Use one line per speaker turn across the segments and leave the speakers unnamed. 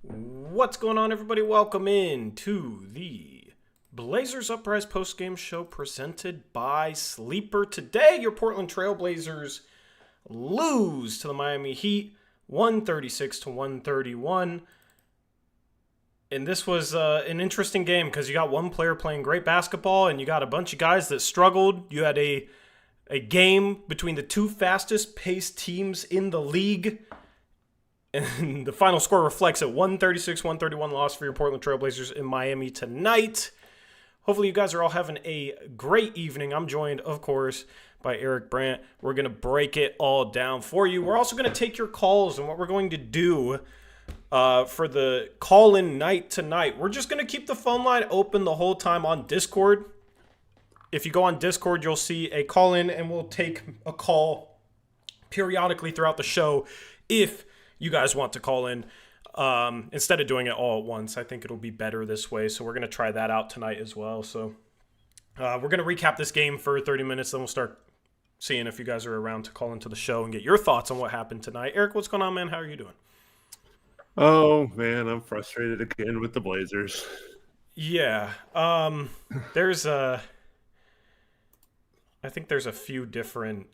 What's going on, everybody? Welcome in to the Blazers Uprise Postgame Show presented by Sleeper. Today, your Portland Trail Blazers lose to the Miami Heat 136 to 131. And this was an interesting game because you got one player playing great basketball and you got a bunch of guys that struggled. You had a game between the two fastest paced teams in the league. And the final score reflects a 136-131 loss for your Portland Trail Blazers in Miami tonight. Hopefully you guys are all having a great evening. I'm joined, of course, by Eric Brandt. We're going to break it all down for you. We're also going to take your calls, and what we're going to do for the call-in night tonight, we're just going to keep the phone line open the whole time on Discord. If you go on Discord, you'll see a call-in, and we'll take a call periodically throughout the show if you guys want to call in instead of doing it all at once. I think it'll be better this way, so we're going to try that out tonight as well. So we're going to recap this game for 30 minutes, then we'll start seeing if you guys are around to call into the show and get your thoughts on what happened tonight. Eric, what's going on, man? How are you doing?
Oh, man, I'm frustrated again with the Blazers.
Yeah. I think there's a few different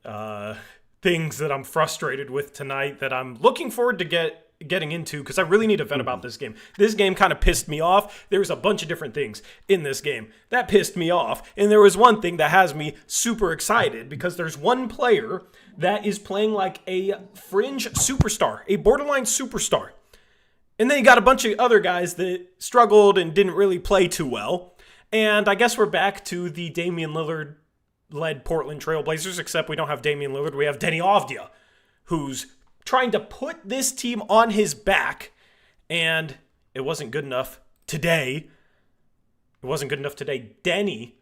things that I'm frustrated with tonight that I'm looking forward to getting into because I really need to vent about this game. This game kind of pissed me off. There was a bunch of different things in this game that pissed me off. And there was one thing that has me super excited because there's one player that is playing like a fringe superstar, a borderline superstar. And then you got a bunch of other guys that struggled and didn't really play too well. And I guess we're back to the Damian Lillard led Portland Trail Blazers, except we don't have Damian Lillard. We have Deni Avdija, who's trying to put this team on his back, and it wasn't good enough today. It wasn't good enough today. Deni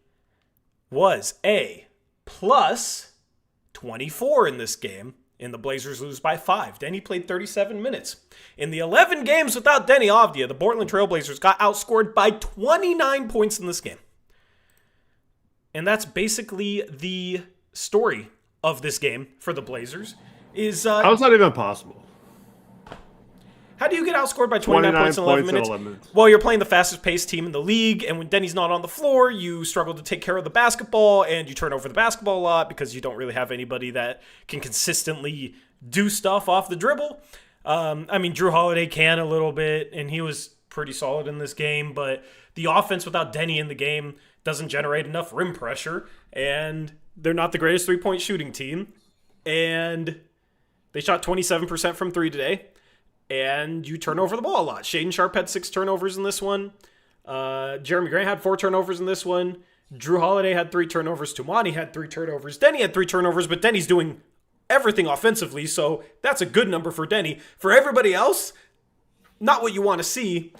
was a plus 24 in this game, and the Blazers lose by 5. Deni played 37 minutes. In the 11 games without Deni Avdija, the Portland Trail Blazers got outscored by 29 points in this game. And that's basically the story of this game for the Blazers.
How's that even possible?
How do you get outscored by 29 points in 11 minutes? Well, you're playing the fastest-paced team in the league, and when Denny's not on the floor, you struggle to take care of the basketball, and you turn over the basketball a lot because you don't really have anybody that can consistently do stuff off the dribble. Drew Holiday can a little bit, and he was pretty solid in this game, but the offense without Deni in the game doesn't generate enough rim pressure, and they're not the greatest three-point shooting team, and they shot 27% from three today, and you turn over the ball a lot. Shaedon Sharpe had 6 turnovers in this one. Jeremy Grant had 4 turnovers in this one. Drew Holiday had 3 turnovers. Tumani had 3 turnovers. Deni had 3 turnovers, but Denny's doing everything offensively, so that's a good number for Deni. For everybody else, not what you want to see.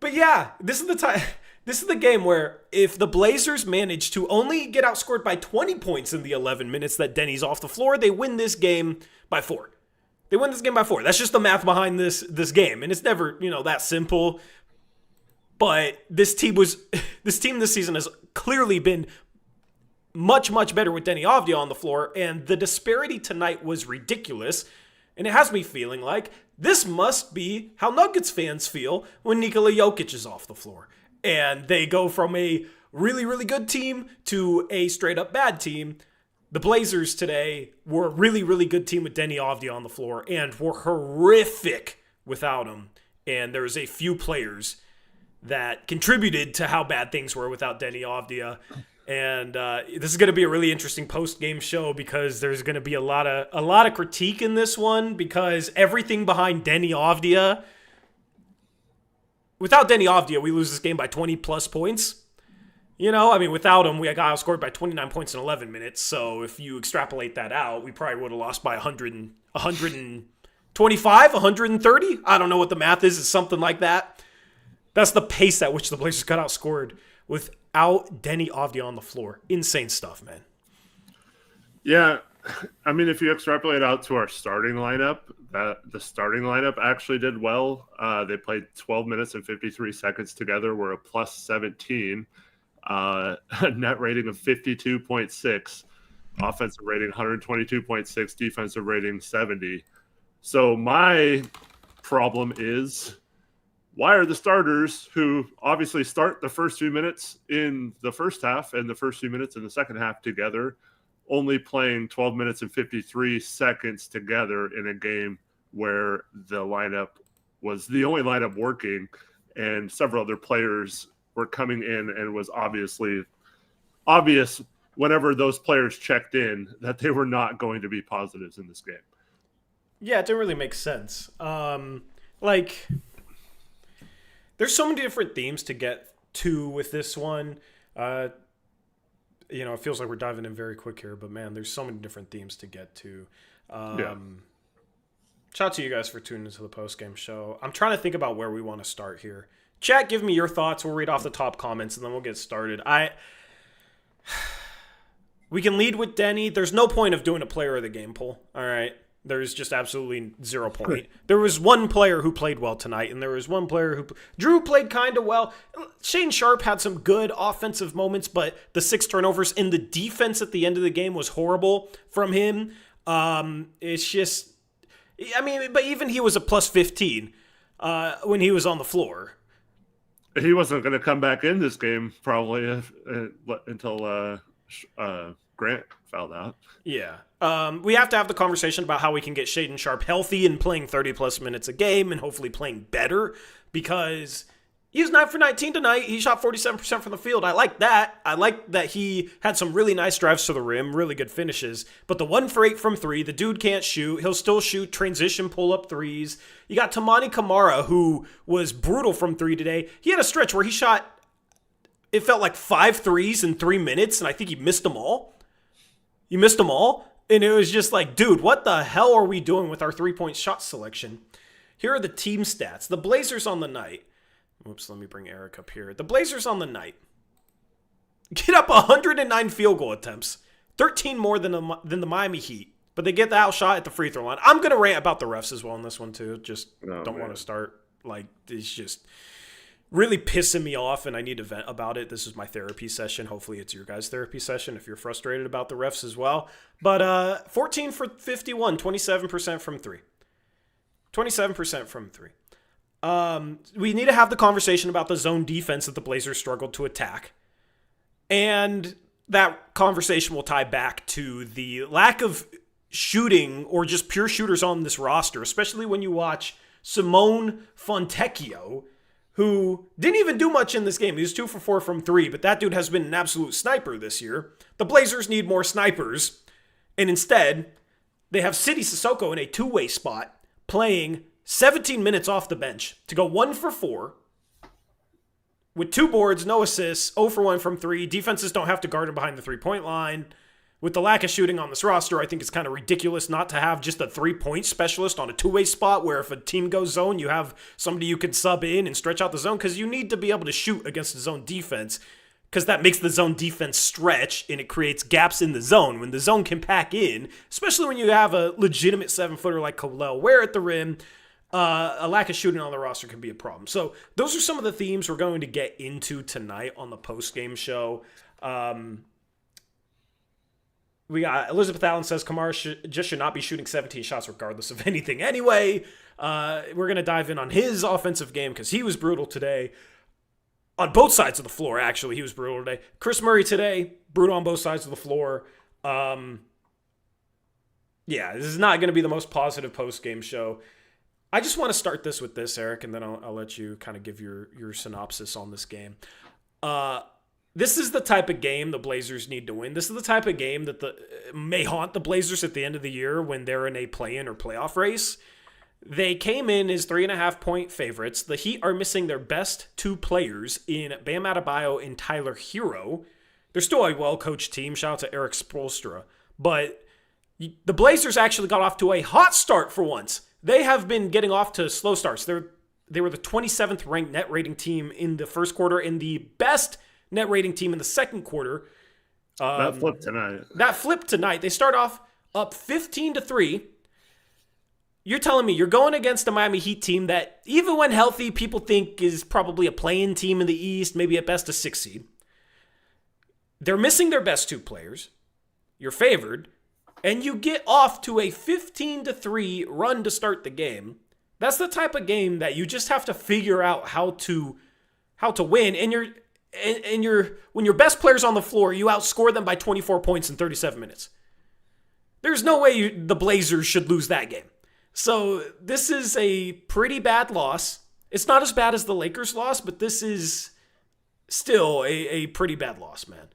But yeah, this is the time. This is the game where if the Blazers manage to only get outscored by 20 points in the 11 minutes that Denny's off the floor, they win this game by 4. They win this game by 4. That's just the math behind this game, and it's never, that simple. But this team this season has clearly been much, much better with Deni Avdija on the floor, and the disparity tonight was ridiculous. And it has me feeling like this must be how Nuggets fans feel when Nikola Jokic is off the floor. And they go from a really, really good team to a straight-up bad team. The Blazers today were a really, really good team with Deni Avdija on the floor and were horrific without him. And there's a few players that contributed to how bad things were without Deni Avdija. And this is going to be a really interesting post-game show because there's going to be a lot of critique in this one because everything behind Deni Avdija. Without Deni Avdija, we lose this game by 20-plus points. Without him, we got outscored by 29 points in 11 minutes. So if you extrapolate that out, we probably would have lost by 125, 130. I don't know what the math is. It's something like that. That's the pace at which the Blazers got outscored without Deni Avdija on the floor. Insane stuff, man.
Yeah. If you extrapolate out to our starting lineup, the starting lineup actually did well. They played 12 minutes and 53 seconds together. We're a plus 17, a net rating of 52.6, offensive rating 122.6, defensive rating 70. So my problem is why are the starters, who obviously start the first few minutes in the first half and the first few minutes in the second half together, only playing 12 minutes and 53 seconds together in a game where the lineup was the only lineup working and several other players were coming in, and it was obvious whenever those players checked in that they were not going to be positives in this game.
Yeah, it didn't really make sense. Like, there's so many different themes to get to with this one. It feels like we're diving in very quick here, but man, there's so many different themes to get to. Shout out to you guys for tuning into the post-game show. I'm trying to think about where we want to start here. Chat, give me your thoughts. We'll read off the top comments, and then we'll get started. We can lead with Deni. There's no point of doing a player of the game poll, all right? There's just absolutely 0 point. There was one player who played well tonight, and there was one player who... Drew played kind of well. Shane Sharp had some good offensive moments, but the 6 turnovers in the defense at the end of the game was horrible from him. It's just... but even he was a plus 15 when he was on the floor.
He wasn't going to come back in this game probably until Grant fouled out.
Yeah. We have to have the conversation about how we can get Shaden Sharp healthy and playing 30-plus minutes a game and hopefully playing better, because he was 9 for 19 tonight. He shot 47% from the field. I like that. I like that he had some really nice drives to the rim, really good finishes. But the 1 for 8 from 3, the dude can't shoot. He'll still shoot transition pull-up threes. You got Tamani Kamara, who was brutal from 3 today. He had a stretch where he shot, it felt like 5 threes in 3 minutes, and I think he missed them all. And it was just like, dude, what the hell are we doing with our 3-point shot selection? Here are the team stats. The Blazers on the night. Oops, let me bring Eric up here. The Blazers on the night get up 109 field goal attempts, 13 more than the Miami Heat, but they get the outshot at the free throw line. I'm going to rant about the refs as well in this one too. Don't want to start. Like, it's just really pissing me off, and I need to vent about it. This is my therapy session. Hopefully it's your guys' therapy session if you're frustrated about the refs as well. But 14 for 51, 27% from 3. 27% from 3. We need to have the conversation about the zone defense that the Blazers struggled to attack. And that conversation will tie back to the lack of shooting or just pure shooters on this roster, especially when you watch Simone Fontecchio, who didn't even do much in this game. He was 2 for 4 from 3, but that dude has been an absolute sniper this year. The Blazers need more snipers, and instead, they have Sidi Sissoko in a two-way spot, playing 17 minutes off the bench to go 1 for 4 with 2 boards, no assists, 0 for 1 from 3. Defenses don't have to guard him behind the 3-point line. With the lack of shooting on this roster, I think it's kind of ridiculous not to have just a 3-point specialist on a two-way spot where if a team goes zone, you have somebody you can sub in and stretch out the zone, because you need to be able to shoot against the zone defense, because that makes the zone defense stretch and it creates gaps in the zone. When the zone can pack in, especially when you have a legitimate 7-footer like Khalil Ware at the rim, a lack of shooting on the roster can be a problem. So those are some of the themes we're going to get into tonight on the post-game show. We got Elizabeth Allen says Kamara should not be shooting 17 shots regardless of anything anyway. We're going to dive in on his offensive game because he was brutal today. On both sides of the floor, actually, he was brutal today. Chris Murray today, brutal on both sides of the floor. Yeah, this is not going to be the most positive post-game show. I just want to start this with this, Eric, and then I'll let you kind of give your synopsis on this game. This is the type of game the Blazers need to win. This is the type of game that may haunt the Blazers at the end of the year when they're in a play-in or playoff race. They came in as 3.5-point favorites. The Heat are missing their best 2 players in Bam Adebayo and Tyler Hero. They're still a well-coached team. Shout out to Eric Spoelstra. But the Blazers actually got off to a hot start for once. They have been getting off to slow starts. They were the 27th ranked net rating team in the first quarter and the best net rating team in the second quarter.
That flipped tonight. They start off up 15-3. You're telling me you're going against a Miami Heat team that, even when healthy, people think is probably a play-in team in the East, maybe at best a 6 seed. They're missing their best 2 players. You're favored. And you get off to a 15-3 run to start the game.
That's the type of game that you just have to figure out how to win. And when your best player's on the floor, you outscore them by 24 points in 37 minutes. There's no way the Blazers should lose that game. So this is a pretty bad loss. It's not as bad as the Lakers loss, but this is still a pretty bad loss, man.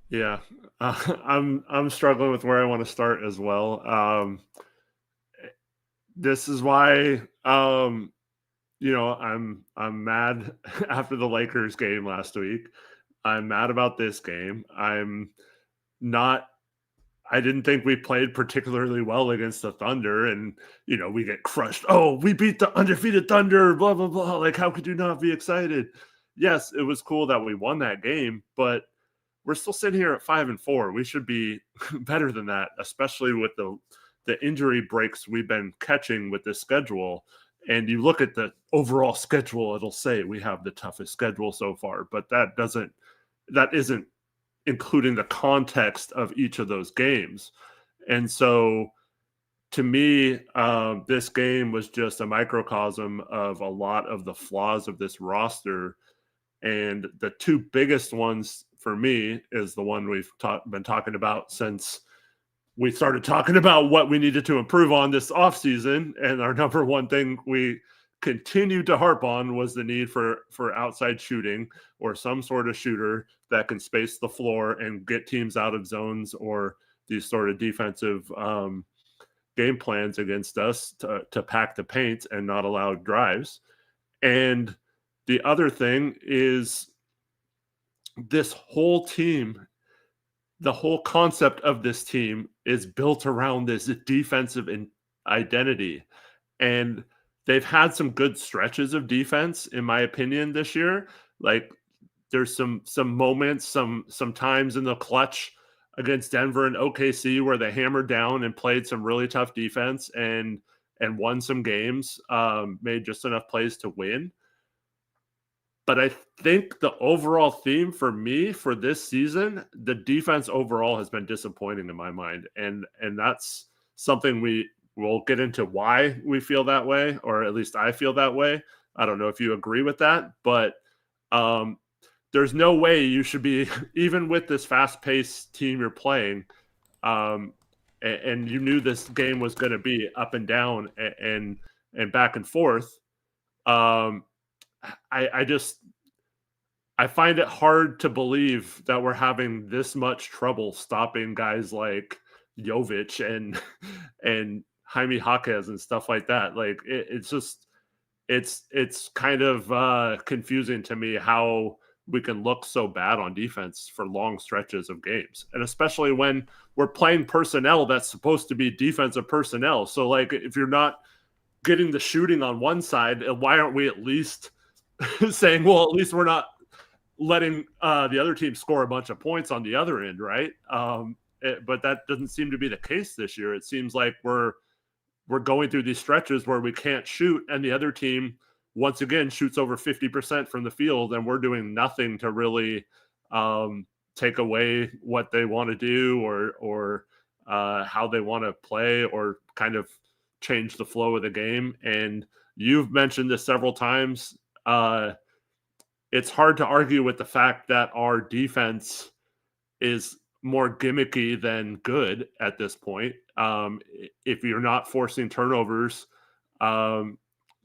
Yeah, I'm struggling with where I want to start as well. This is why I'm mad after the Lakers game last week. I'm mad about this game. I didn't think we played particularly well against the Thunder, and we get crushed. Oh, we beat the undefeated Thunder, blah blah blah. Like, how could you not be excited? Yes, it was cool that we won that game, but we're still sitting here at 5-4. We should be better than that, especially with the injury breaks we've been catching with this schedule. And you look at the overall schedule, it'll say we have the toughest schedule so far, but that isn't including the context of each of those games. And so to me, this game was just a microcosm of a lot of the flaws of this roster. And the two biggest ones for me is the one we've been talking about since we started talking about what we needed to improve on this offseason. And our number one thing we continued to harp on was the need for outside shooting, or some sort of shooter that can space the floor and get teams out of zones or these sort of defensive game plans against us to pack the paint and not allow drives. And the other thing is this whole team, the whole concept of this team is built around this defensive identity. And they've had some good stretches of defense, in my opinion, this year. Like, there's some moments, some times in the clutch against Denver and OKC where they hammered down and played some really tough defense and won some games, made just enough plays to win. But I think the overall theme for me for this season, the defense overall has been disappointing in my mind. And that's something we'll get into why we feel that way, or at least I feel that way. I don't know if you agree with that, but there's no way you should be, even with this fast-paced team you're playing, and you knew this game was going to be up and down and back and forth. I find it hard to believe that we're having this much trouble stopping guys like Jovic and Jaime Jaquez and stuff like that. Like, it's kind of confusing to me how we can look so bad on defense for long stretches of games, and especially when we're playing personnel that's supposed to be defensive personnel. So, like, if you're not getting the shooting on one side, why aren't we at least saying, well, at least we're not letting the other team score a bunch of points on the other end, right? But that doesn't seem to be the case this year. It seems like we're going through these stretches where we can't shoot, and the other team once again shoots over 50% from the field, and we're doing nothing to really take away what they want to do or how they want to play or kind of change the flow of the game. And you've mentioned this several times. It's hard to argue with the fact that our defense is more gimmicky than good at this point. If you're not forcing turnovers,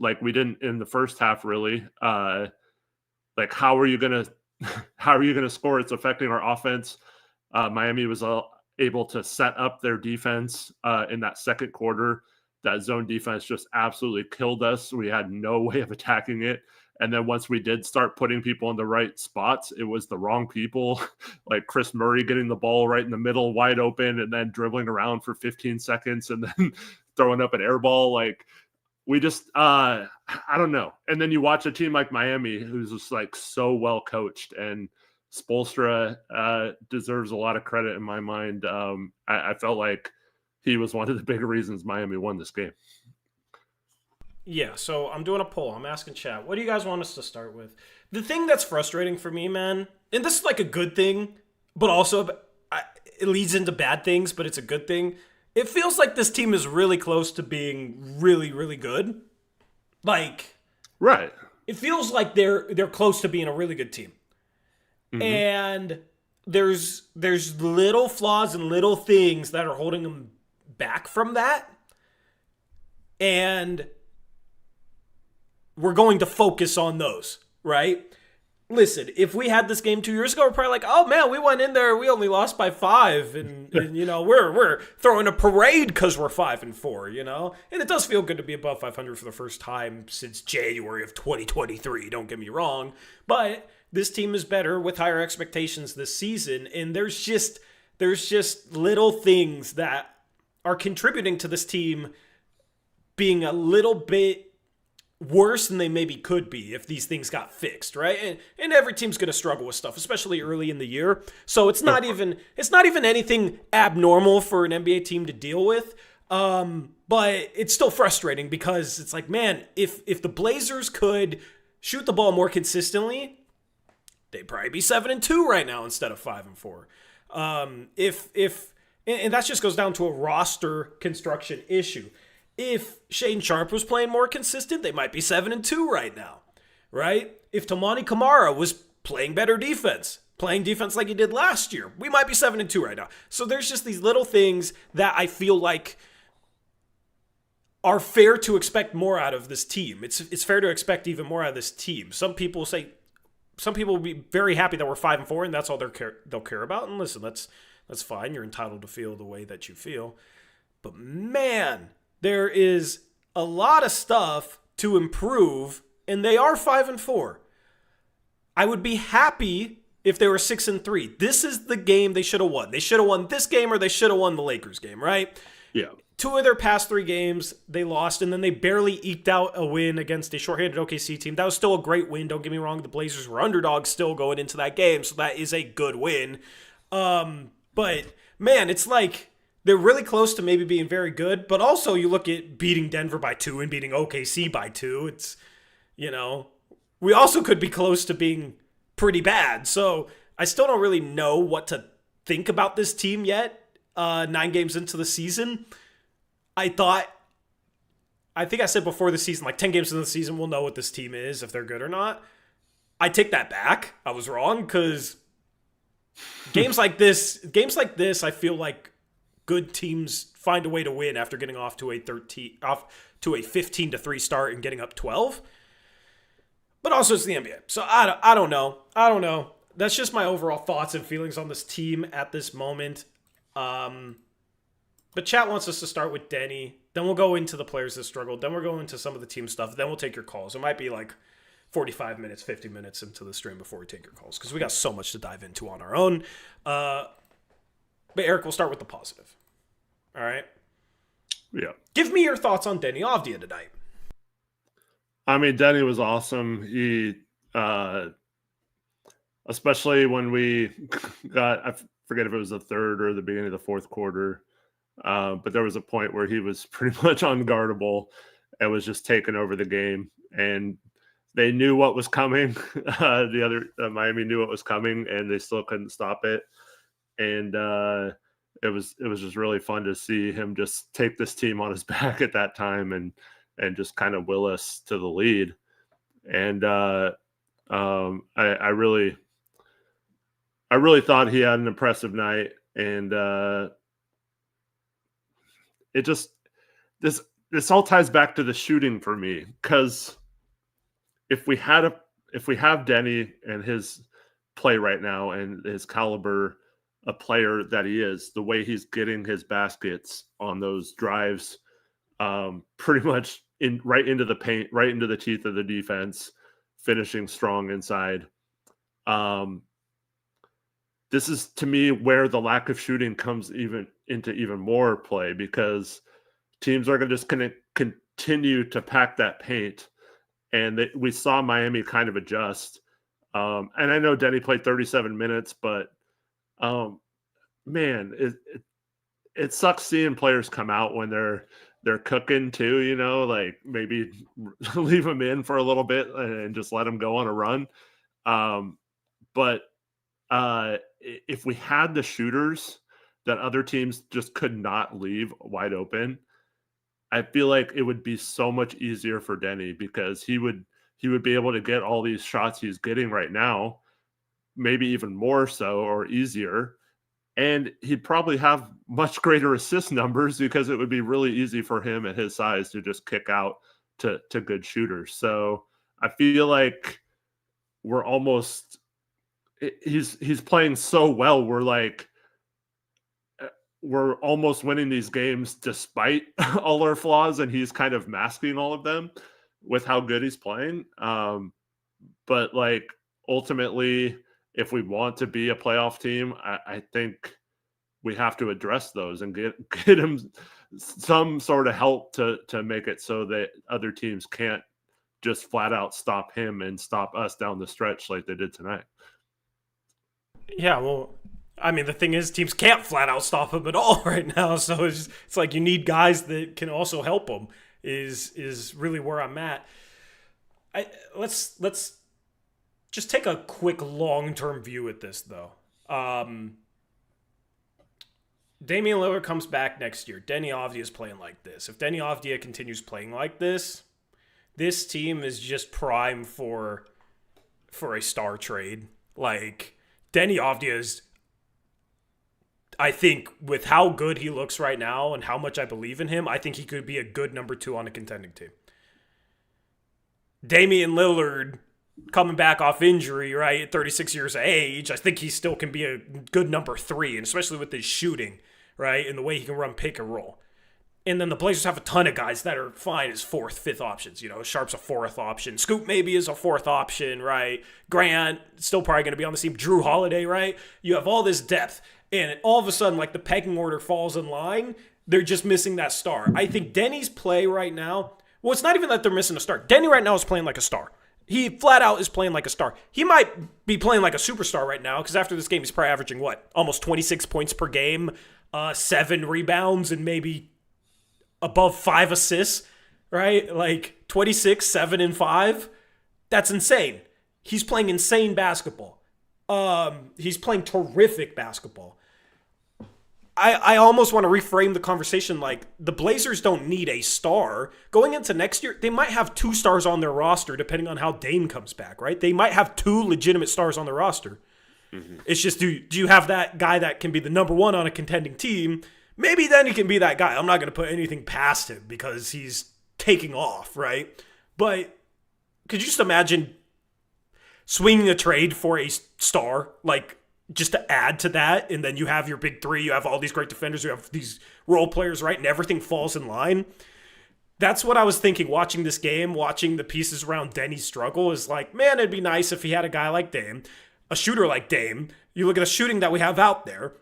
like we didn't in the first half, really, like how are you gonna score? It's affecting our offense. Miami was able to set up their defense in that second quarter. That zone defense just absolutely killed us. We had no way of attacking it. And then once we did start putting people in the right spots, it was the wrong people, like Chris Murray getting the ball right in the middle, wide open, and then dribbling around for 15 seconds and then throwing up an air ball. Like, we just, I don't know. And then you watch a team like Miami, who's just like so well coached, and Spoelstra deserves a lot of credit in my mind. I felt like he was one of the bigger reasons Miami won this game.
Yeah, so I'm doing a poll. I'm asking chat, what do you guys want us to start with? The thing that's frustrating for me, man, and this is like a good thing, but also it leads into bad things, but it's a good thing, It feels like this team is really close to being really, really good. Like,
right.
It feels like they're close to being a really good team. Mm-hmm. And there's little flaws and little things that are holding them back from that. And we're going to focus on those, right? Listen, if we had this game 2 years ago, we're probably like, oh man, we went in there, we only lost by 5, and we're throwing a parade because we're 5-4, And it does feel good to be above 500 for the first time since January of 2023. Don't get me wrong, but this team is better with higher expectations this season, and there's just little things that are contributing to this team being a little bit worse than they maybe could be if these things got fixed, right? And every team's going to struggle with stuff, especially early in the year. So it's not even anything abnormal for an NBA team to deal with. But it's still frustrating because it's like, man, if the Blazers could shoot the ball more consistently, they'd probably be 7-2 right now instead of 5-4. And that just goes down to a roster construction issue. If Shane Sharp was playing more consistent, they might be 7-2 right now, right? If Toumani Camara was playing better defense, playing defense like he did last year, we might be 7-2 right now. So there's just these little things that I feel like are fair to expect more out of this team. It's fair to expect even more out of this team. Some people will be very happy that we're 5-4, and that's all they'll care about. And listen, that's fine. You're entitled to feel the way that you feel. But man, there is a lot of stuff to improve, and they are 5-4. I would be happy if they were 6-3. This is the game they should have won. They should have won this game, or they should have won the Lakers game, right?
Yeah.
2 of their past 3 games, they lost, and then they barely eked out a win against a shorthanded OKC team. That was still a great win. Don't get me wrong. The Blazers were underdogs still going into that game, so that is a good win. But, man, it's like they're really close to maybe being very good, but also you look at beating Denver by 2 and beating OKC by 2. It's, we also could be close to being pretty bad. So I still don't really know what to think about this team yet. 9 games into the season, I think I said before the season, like 10 games into the season, we'll know what this team is, if they're good or not. I take that back. I was wrong because games like this, I feel like good teams find a way to win after getting off to a 15-3 start and getting up 12. But also it's the NBA. So I don't know. That's just my overall thoughts and feelings on this team at this moment. But chat wants us to start with Deni. Then we'll go into the players that struggled. Then we'll go into some of the team stuff. Then we'll take your calls. It might be like 45 minutes, 50 minutes into the stream before we take your calls because we got so much to dive into on our own. But Eric, we'll start with the positive. All right?
Yeah.
Give me your thoughts on Deni Avdija tonight.
I mean, Deni was awesome. He, especially when we got, I forget if it was the third or the beginning of the fourth quarter, but there was a point where he was pretty much unguardable and was just taking over the game. And they knew what was coming. Miami knew what was coming, and they still couldn't stop it. And it was just really fun to see him just take this team on his back at that time and just kind of will us to the lead. And I really thought he had an impressive night. And it just this all ties back to the shooting for me, because if we have Deni and his play right now and his caliber a player that he is, the way he's getting his baskets on those drives, pretty much right into the paint, right into the teeth of the defense, finishing strong inside. This is, to me, where the lack of shooting comes even more play, because teams are going to just continue to pack that paint. And we saw Miami kind of adjust. And I know Deni played 37 minutes, but man, it sucks seeing players come out when they're cooking too, like maybe leave them in for a little bit and just let them go on a run. But if we had the shooters that other teams just could not leave wide open, I feel like it would be so much easier for Deni because he would be able to get all these shots he's getting right now, maybe even more so or easier. And he'd probably have much greater assist numbers because it would be really easy for him at his size to just kick out to good shooters. So I feel like we're almost he's playing so well. We're almost winning these games despite all our flaws, and he's kind of masking all of them with how good he's playing. But like ultimately, if we want to be a playoff team, I think we have to address those and get him some sort of help to make it so that other teams can't just flat out stop him and stop us down the stretch like they did tonight.
Yeah, well, I mean, the thing is, teams can't flat out stop him at all right now. So it's like you need guys that can also help him. Is really where I'm at. Let's just take a quick long-term view at this, though. Damian Lillard comes back next year. Deni Avdija is playing like this. If Deni Avdija continues playing like this team is just prime for a star trade. Like, Deni Avdija is, I think, with how good he looks right now and how much I believe in him, I think he could be a good number 2 on a contending team. Damian Lillard coming back off injury, right, at 36 years of age, I think he still can be a good number 3, and especially with his shooting, right, and the way he can run pick and roll. And then the Blazers have a ton of guys that are fine as 4th, 5th options. You know, Sharp's a 4th option. Scoop maybe is a 4th option, right? Grant, still probably going to be on the team. Drew Holiday, right? You have all this depth. And all of a sudden, like, the pecking order falls in line. They're just missing that star. I think Denny's play right now, well, it's not even that they're missing a star. Deni right now is playing like a star. He flat out is playing like a star. He might be playing like a superstar right now because after this game, he's probably averaging, almost 26 points per game, 7 rebounds, and maybe above 5 assists, right? Like 26, 7, and 5. That's insane. He's playing insane basketball. He's playing terrific basketball. I almost want to reframe the conversation like the Blazers don't need a star. Going into next year, they might have 2 stars on their roster depending on how Dame comes back, right? They might have 2 legitimate stars on their roster. Mm-hmm. It's just, do you have that guy that can be the number 1 on a contending team? Maybe then he can be that guy. I'm not going to put anything past him because he's taking off, right? But could you just imagine swinging a trade for a star, like just to add to that, and then you have your big 3, you have all these great defenders, you have these role players, right? And everything falls in line. That's what I was thinking watching this game, watching the pieces around Denny's struggle is like, man, it'd be nice if he had a guy like Dame, a shooter like Dame. You look at the shooting that we have out there,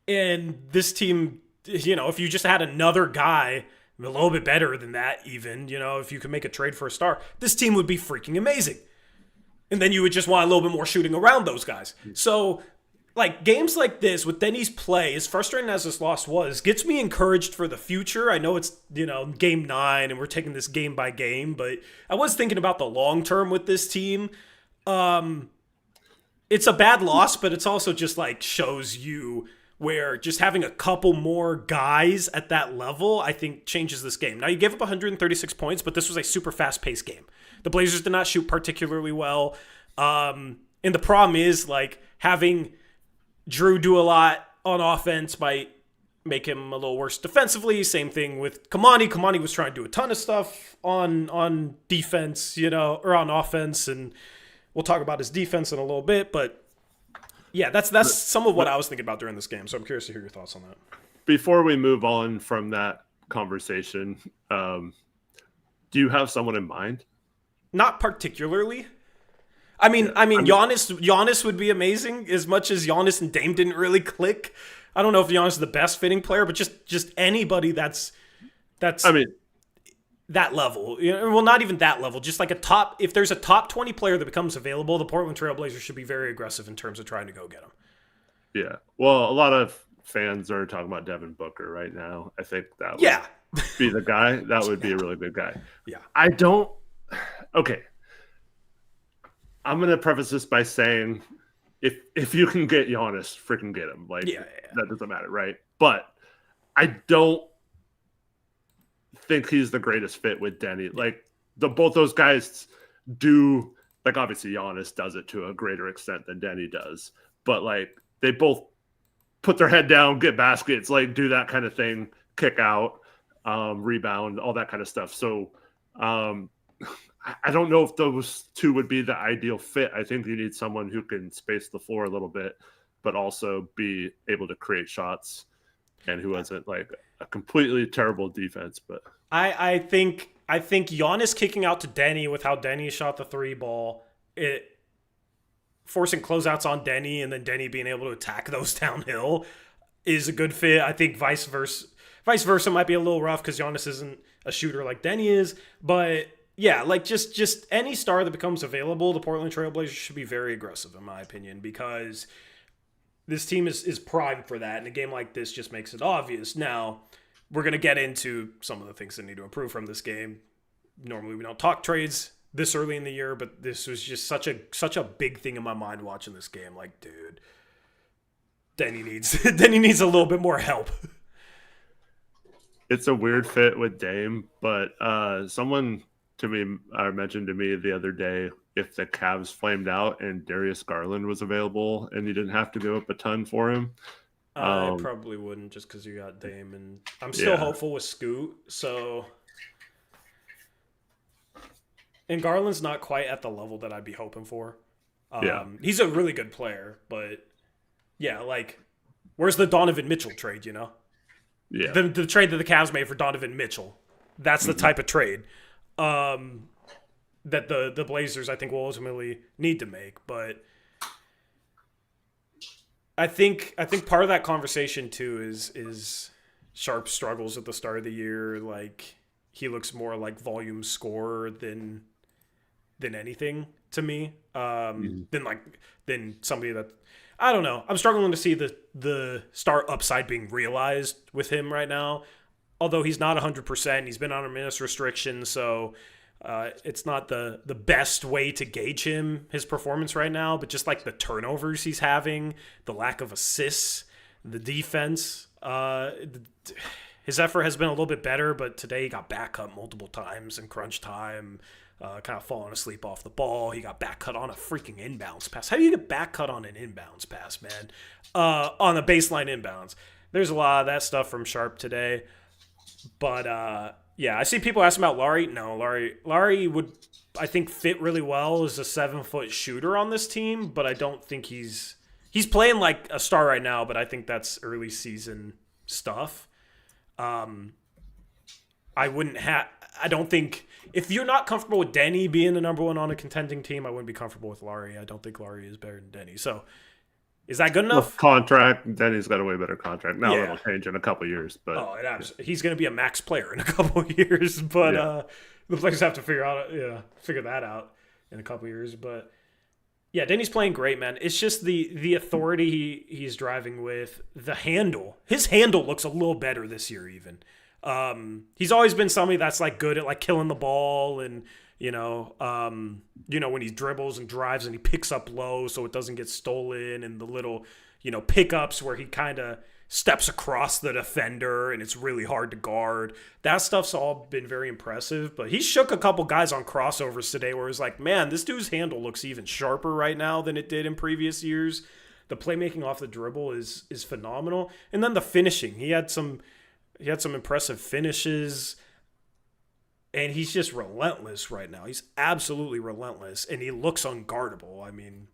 and this team, you know, if you just had another guy a little bit better than that even, you know, if you could make a trade for a star, this team would be freaking amazing. And then you would just want a little bit more shooting around those guys. So, like, games like this with Denny's play, as frustrating as this loss was, gets me encouraged for the future. I know it's, you know, game 9 and we're taking this game by game, but I was thinking about the long term with this team. It's a bad loss, but it's also just, like, shows you where just having a couple more guys at that level, I think, changes this game. Now, you gave up 136 points, but this was a super fast-paced game. The Blazers did not shoot particularly well. And the problem is, like, having Drew do a lot on offense might make him a little worse defensively. Same thing with Kamani. Kamani was trying to do a ton of stuff on defense, you know, or on offense, and we'll talk about his defense in a little bit. But, yeah, that's some of what I was thinking about during this game, so I'm curious to hear your thoughts on that.
Before we move on from that conversation, do you have someone in mind?
Not particularly. I mean, Giannis would be amazing as much as Giannis and Dame didn't really click. I don't know if Giannis is the best fitting player, but just anybody that's I mean, that level. You know, well, not even that level. Just like if there's a top 20 player that becomes available, the Portland Trail Blazers should be very aggressive in terms of trying to go get him.
Yeah. Well, a lot of fans are talking about Devin Booker right now. I think that would be the guy. That would be a really good guy.
Yeah.
Okay. I'm going to preface this by saying if you can get Giannis, freaking get him. Like
Yeah.
that doesn't matter, right? But I don't think he's the greatest fit with Deni. Like both those guys do, like obviously Giannis does it to a greater extent than Deni does, but like they both put their head down, get baskets, like do that kind of thing, kick out, rebound, all that kind of stuff. So I don't know if those two would be the ideal fit. I think you need someone who can space the floor a little bit, but also be able to create shots and who hasn't like a completely terrible defense. But
I think Giannis kicking out to Deni with how Deni shot the 3 ball, it forcing closeouts on Deni and then Deni being able to attack those downhill is a good fit. I think vice versa might be a little rough because Giannis isn't a shooter like Deni is. But yeah, like just any star that becomes available, the Portland Trailblazers should be very aggressive in my opinion, because this team is primed for that. And a game like this just makes it obvious. Now, we're going to get into some of the things that need to improve from this game. Normally we don't talk trades this early in the year, but this was just such a big thing in my mind watching this game. Like, dude, Deni needs a little bit more help.
It's a weird fit with Dame, but someone mentioned to me the other day, if the Cavs flamed out and Darius Garland was available and you didn't have to go up a ton for him.
I probably wouldn't, just because you got Dame, and I'm still hopeful with Scoot. So, and Garland's not quite at the level that I'd be hoping for. He's a really good player, but yeah, like, where's the Donovan Mitchell trade? You know, the trade that the Cavs made for Donovan Mitchell. That's the type of trade that the Blazers I think will ultimately need to make, but. I think part of that conversation too is Sharp's struggles at the start of the year. Like, he looks more like volume scorer than anything to me. Than somebody that, I don't know. I'm struggling to see the star upside being realized with him right now. Although he's not 100%, he's been on a minutes restriction, so it's not the best way to gauge his performance right now, but just like the turnovers he's having, the lack of assists, the defense, his effort has been a little bit better, but today he got back cut multiple times in crunch time, kind of falling asleep off the ball. He got back cut on a freaking inbounds pass. How do you get back cut on an inbounds pass, man? On a baseline inbounds. There's a lot of that stuff from Sharp today, but yeah, I see people asking about Larry. No, Larry would, I think, fit really well as a 7-foot shooter on this team, but I don't think he's playing like a star right now, but I think that's early season stuff. I don't think, if you're not comfortable with Deni being the number one on a contending team, I wouldn't be comfortable with Larry. I don't think Larry is better than Deni. So is that good enough?
With contract, Denny's got a way better contract. Now it'll change in a couple of years, but
he's going to be a max player in a couple of years. But the players have to figure that out in a couple of years. But yeah, Denny's playing great, man. It's just the authority he's driving with, the handle. His handle looks a little better this year, even. He's always been somebody that's like good at like killing the ball and. When he dribbles and drives and he picks up low so it doesn't get stolen, and the little, pickups where he kind of steps across the defender and it's really hard to guard. That stuff's all been very impressive, but he shook a couple guys on crossovers today where it's like, man, this dude's handle looks even sharper right now than it did in previous years. The playmaking off the dribble is phenomenal. And then the finishing, he had some impressive finishes. And he's just relentless right now. He's absolutely relentless, and he looks unguardable. I mean,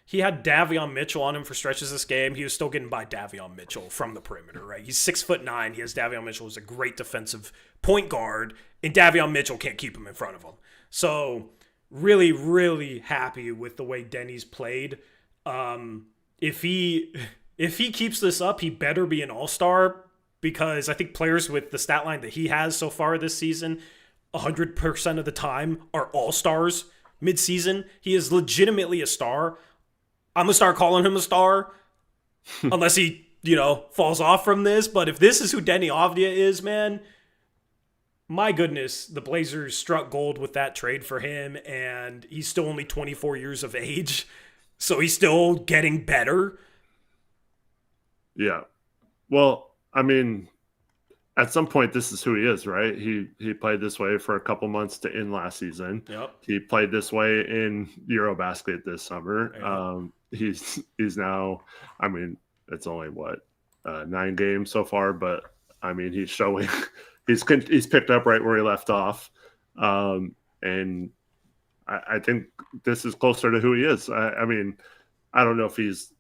he had Davion Mitchell on him for stretches this game. He was still getting by Davion Mitchell from the perimeter, right? He's 6'9". He has Davion Mitchell as a great defensive point guard, and Davion Mitchell can't keep him in front of him. So really, really happy with the way Deni's played. If he keeps this up, he better be an all-star, because I think players with the stat line that he has so far this season, 100% of the time are all-stars mid-season. He is legitimately a star. I'm going to start calling him a star unless he, falls off from this. But if this is who Deni Avdija is, man, my goodness, the Blazers struck gold with that trade for him, and he's still only 24 years of age. So he's still getting better.
Yeah. Well, I mean, at some point, this is who he is, right? He played this way for a couple months to end last season.
Yep.
He played this way in Eurobasket this summer.
Yep.
He's now, I mean, it's only 9 games so far, but I mean, he's showing he's picked up right where he left off, and I think this is closer to who he is. I mean, I don't know if he's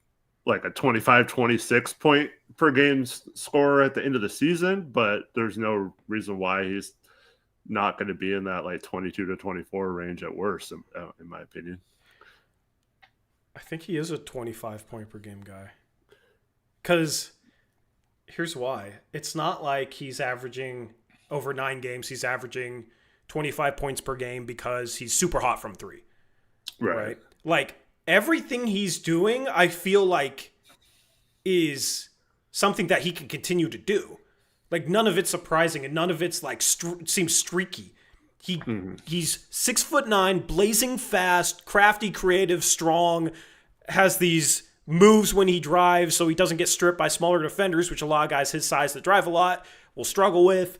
like a 25-26 point per game scorer at the end of the season, but there's no reason why he's not going to be in that like 22 to 24 range at worst, in my opinion.
I think he is a 25 point per game guy. Because here's why. It's not like he's averaging over 9 games. He's averaging 25 points per game because he's super hot from 3. Right? Like, everything he's doing, I feel like, is something that he can continue to do. Like, none of it's surprising and none of it's like seems streaky. He's 6'9", blazing fast, crafty, creative, strong, has these moves when he drives so he doesn't get stripped by smaller defenders, which a lot of guys his size that drive a lot will struggle with.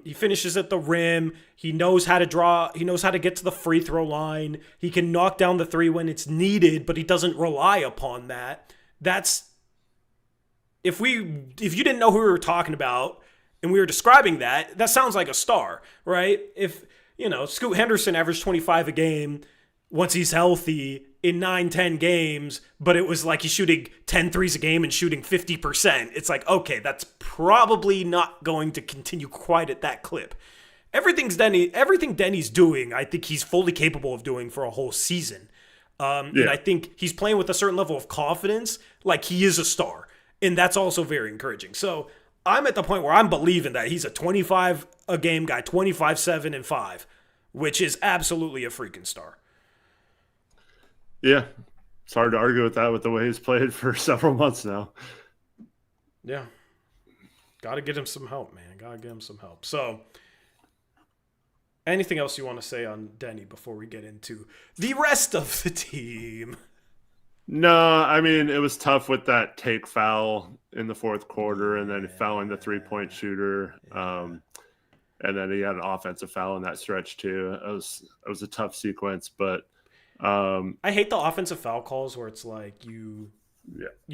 He finishes at the rim. He knows how to draw. He knows how to get to the free throw line. He can knock down the 3 when it's needed, but he doesn't rely upon that. That's if you didn't know who we were talking about and we were describing that sounds like a star, right? If, Scoot Henderson averaged 25 a game once he's healthy in 9-10 games, but it was like he's shooting 10 threes a game and shooting 50%. It's like, okay, that's probably not going to continue quite at that clip. Everything Deni's doing, I think he's fully capable of doing for a whole season. And I think he's playing with a certain level of confidence, like he is a star. And that's also very encouraging. So I'm at the point where I'm believing that he's a 25 a game guy, 25, 7, and 5, which is absolutely a freaking star.
Yeah. It's hard to argue with that with the way he's played for several months now.
Yeah. Got to get him some help, man. Got to get him some help. So, anything else you want to say on Deni before we get into the rest of the team?
No, I mean, it was tough with that take foul in the fourth quarter and then fouling the 3-point shooter. And then he had an offensive foul in that stretch too. It was a tough sequence, but
I hate the offensive foul calls where it's like you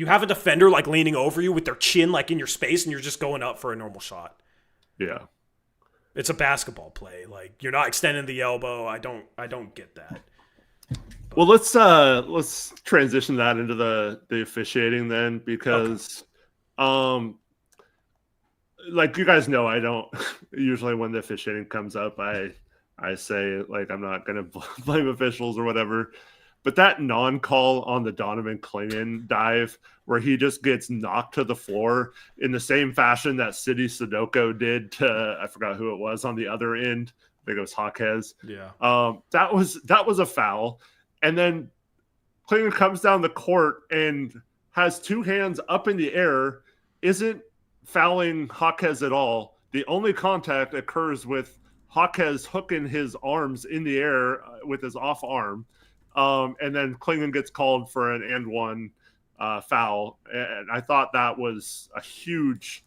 have a defender like leaning over you with their chin like in your space and you're just going up for a normal shot.
Yeah.
It's a basketball play. Like, you're not extending the elbow. I don't get that.
Well, let's transition that into the officiating then, because like you guys know, I don't usually, when the officiating comes up, I say like I'm not gonna blame officials or whatever. But that non-call on the Donovan Clingan dive where he just gets knocked to the floor in the same fashion that City Sudoku did to, I forgot who it was on the other end. I think it was Jaquez.
Yeah.
That was a foul. And then Clingan comes down the court and has 2 hands up in the air, isn't fouling Jaquez at all. The only contact occurs with Jaquez hooking his arms in the air with his off arm. And then Clingan gets called for an and one foul. And I thought that was a huge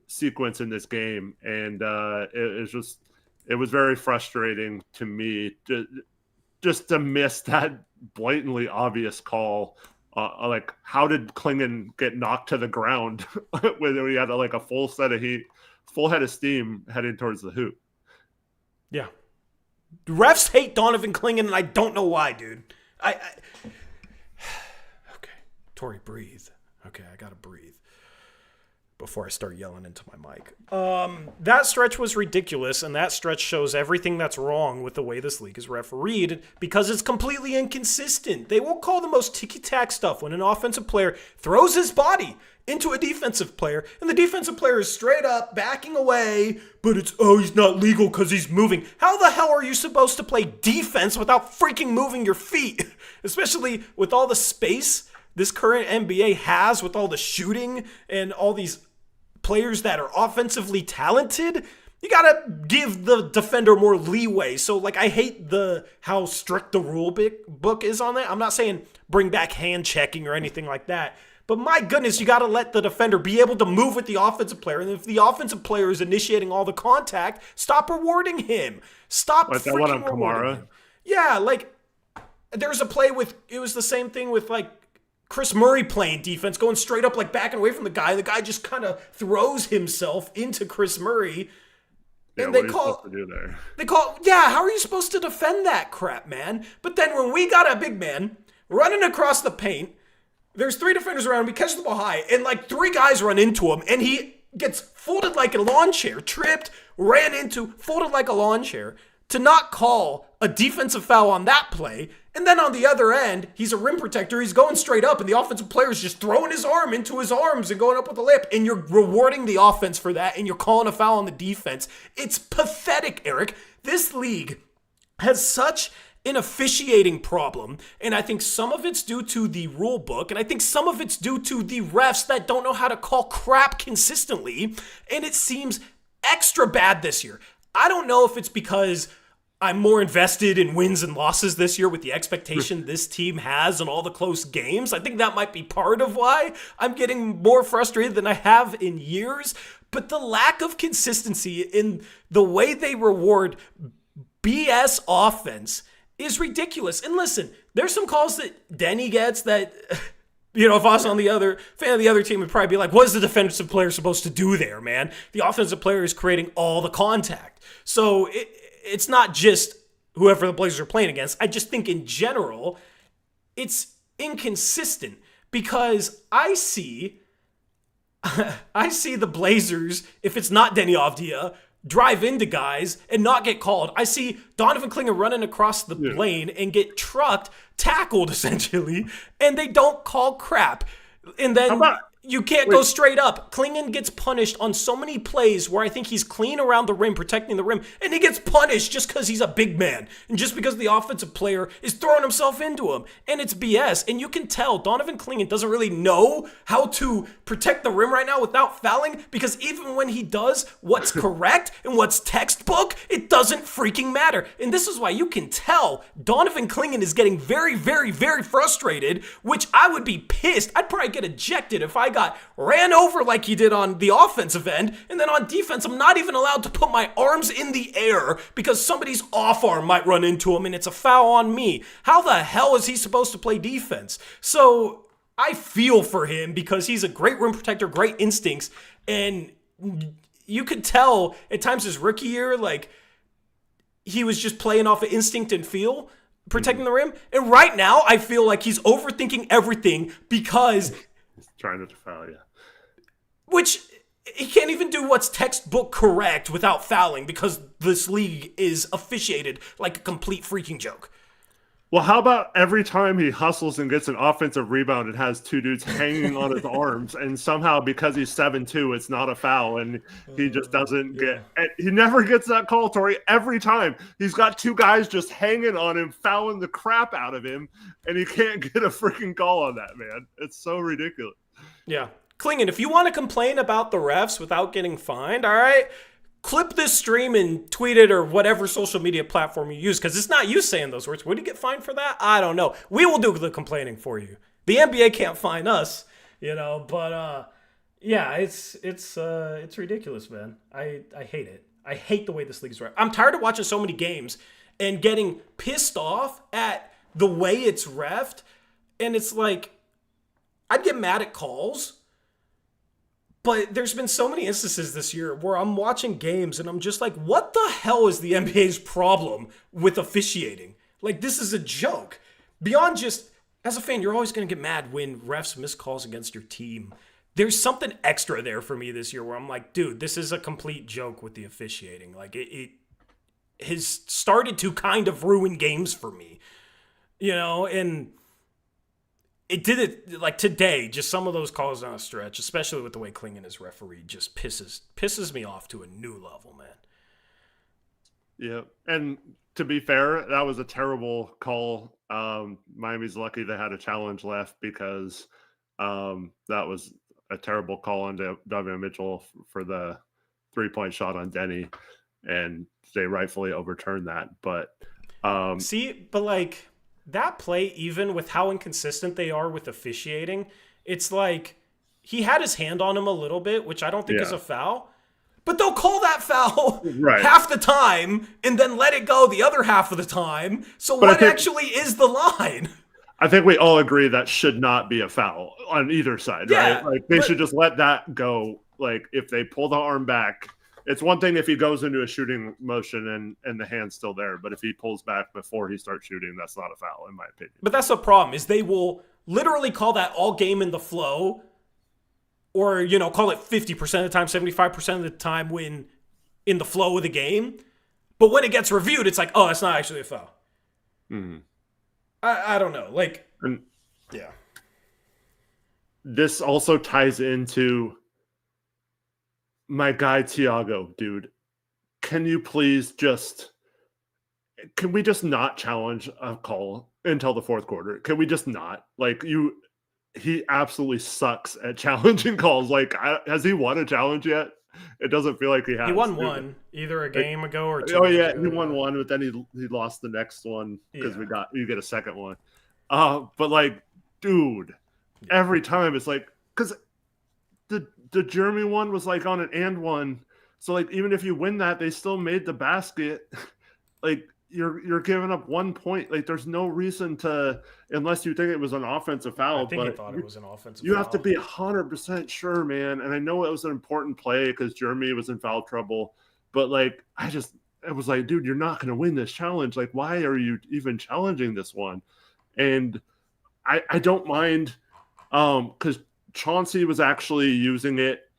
sequence in this game. And it was very frustrating to me just to miss that blatantly obvious call. Like, how did Clingan get knocked to the ground when he had like a full head of steam heading towards the hoop?
Yeah. Refs hate Donovan Clingan, and I don't know why, dude. Okay. Tori, breathe. Okay, I gotta breathe before I start yelling into my mic. That stretch was ridiculous, and that stretch shows everything that's wrong with the way this league is refereed because it's completely inconsistent. They will call the most ticky-tack stuff when an offensive player throws his body into a defensive player, and the defensive player is straight up backing away, but he's not legal because he's moving. How the hell are you supposed to play defense without freaking moving your feet? Especially with all the space this current NBA has, with all the shooting and all these players that are offensively talented. You gotta give the defender more leeway. So, like, I hate how strict the rule book is on that. I'm not saying bring back hand checking or anything like that. But my goodness, you gotta let the defender be able to move with the offensive player. And if the offensive player is initiating all the contact, stop rewarding him. Stop
like that one on
Kamara. Him. Yeah, like, there's a play it was the same thing with, like, Chris Murray playing defense, going straight up, like, back and away from the guy. The guy just kind of throws himself into Chris Murray.
Yeah, and how
are you supposed to defend that crap, man? But then when we got a big man running across the paint, there's 3 defenders around him, he catches the ball high, and like 3 guys run into him, and he gets folded like a lawn chair, tripped, ran into, folded like a lawn chair, to not call a defensive foul on that play. And then on the other end, he's a rim protector. He's going straight up, and the offensive player is just throwing his arm into his arms and going up with the lip. And you're rewarding the offense for that, and you're calling a foul on the defense. It's pathetic, Eric. This league has such an officiating problem, and I think some of it's due to the rule book, and I think some of it's due to the refs that don't know how to call crap consistently, and it seems extra bad this year. I don't know if it's because I'm more invested in wins and losses this year with the expectation this team has on all the close games. I think that might be part of why I'm getting more frustrated than I have in years. But the lack of consistency in the way they reward BS offense is ridiculous. And listen, there's some calls that Deni gets that, you know, if I was on the other fan of the other team, would probably be like, what is the defensive player supposed to do there, man? The offensive player is creating all the contact. So it's not just whoever the Blazers are playing against. I just think in general, it's inconsistent because I see the Blazers, if it's not Deni Avdija, drive into guys and not get called. I see Donovan Clingan running across the lane and get trucked, tackled essentially, and they don't call crap. And then you can't go straight up. Clingan gets punished on so many plays where I think he's clean around the rim, protecting the rim, and he gets punished just because he's a big man and just because the offensive player is throwing himself into him. And it's BS. And you can tell Donovan Clingan doesn't really know how to protect the rim right now without fouling, because even when he does what's correct and what's textbook, it doesn't freaking matter. And this is why you can tell Donovan Clingan is getting very, very, very frustrated, which I would be pissed. I'd probably get ejected if I got ran over like he did on the offensive end, and then on defense, I'm not even allowed to put my arms in the air because somebody's off arm might run into him and it's a foul on me. How the hell is he supposed to play defense? So I feel for him because he's a great rim protector, great instincts, and you could tell at times his rookie year, like, he was just playing off of instinct and feel, protecting the rim. And right now, I feel like he's overthinking everything because
trying to foul, yeah.
Which he can't even do what's textbook correct without fouling because this league is officiated like a complete freaking joke.
Well, how about every time he hustles and gets an offensive rebound, it has 2 dudes hanging on his arms, and somehow because he's 7'2", it's not a foul, and he just doesn't get – he never gets that call, Tori. Every time he's got 2 guys just hanging on him, fouling the crap out of him, and he can't get a freaking call on that, man. It's so ridiculous.
Yeah. Clingan, if you want to complain about the refs without getting fined, all right, clip this stream and tweet it or whatever social media platform you use, because it's not you saying those words. Would you get fined for that? I don't know. We will do the complaining for you. The NBA can't fine us, you know, but yeah, it's ridiculous, man. I hate it. I hate the way this league's ref. I'm tired of watching so many games and getting pissed off at the way it's reffed, and it's like, I'd get mad at calls, but there's been so many instances this year where I'm watching games and I'm just like, what the hell is the NBA's problem with officiating? Like, this is a joke. Beyond just, as a fan, you're always going to get mad when refs miss calls against your team. There's something extra there for me this year where I'm like, dude, this is a complete joke with the officiating. Like, it has started to kind of ruin games for me, you know, and it did it like today. Just some of those calls on a stretch, especially with the way Clingan is refereed, just pisses me off to a new level, man.
Yeah, and to be fair, that was a terrible call. Miami's lucky they had a challenge left because that was a terrible call on Donovan Mitchell for the 3-point shot on Deni, and they rightfully overturned that. But
like that play, even with how inconsistent they are with officiating, it's like he had his hand on him a little bit, which I don't think is a foul. But they'll call that foul half the time and then let it go the other half of the time. So what actually is the line?
I think we all agree that should not be a foul on either side, right? Like they should just let that go. Like if they pull the arm back, it's one thing if he goes into a shooting motion and the hand's still there. But if he pulls back before he starts shooting, that's not a foul, in my opinion.
But that's the problem, is they will literally call that all game in the flow. Or, call it 50% of the time, 75% of the time when in the flow of the game. But when it gets reviewed, it's like, oh, that's not actually a foul.
Mm-hmm.
I don't know.
This also ties into my guy, Thiago, dude. Can we just not challenge a call until the fourth quarter? Can we just not? He absolutely sucks at challenging calls. Has he won a challenge yet? It doesn't feel like he has.
He won one, either a game ago or 2
Oh
games
yeah,
ago.
he won one, but then he lost the next one because you get a second one. But dude, every time it's because the Jeremy one was on an and one, so even if you win that, they still made the basket. You're giving up 1 point. There's no reason to, unless you think it was an offensive foul.
I think he thought it was an offensive foul.
You have to be 100% sure, man. And I know it was an important play because Jeremy was in foul trouble. But I was like, dude, you're not going to win this challenge. Why are you even challenging this one? And I don't mind, because Chauncey was actually using it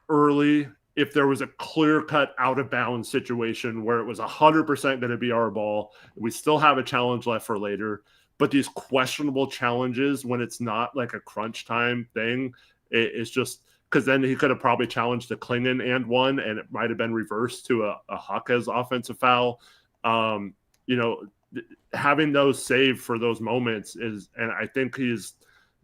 early. If there was a clear-cut out-of-bounds situation where it was 100% going to be our ball, we still have a challenge left for later. But these questionable challenges, when it's not a crunch time thing, it's just because then he could have probably challenged a Klingon and won, and it might have been reversed to a Hawkes offensive foul. Having those saved for those moments and I think he's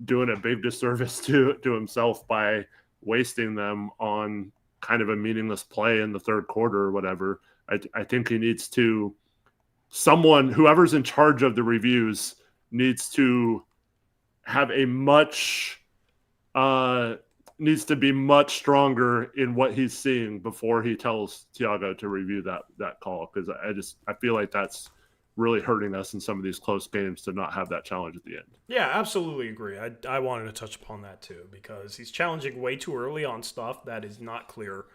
doing a big disservice to himself by wasting them on kind of a meaningless play in the third quarter or whatever. I think he needs to, whoever's in charge of the reviews needs to have needs to be much stronger in what he's seeing before he tells Thiago to review that call. Because I feel like that's really hurting us in some of these close games to not have that challenge at the end.
Yeah, absolutely agree. I wanted to touch upon that too, because he's challenging way too early on stuff that is not clear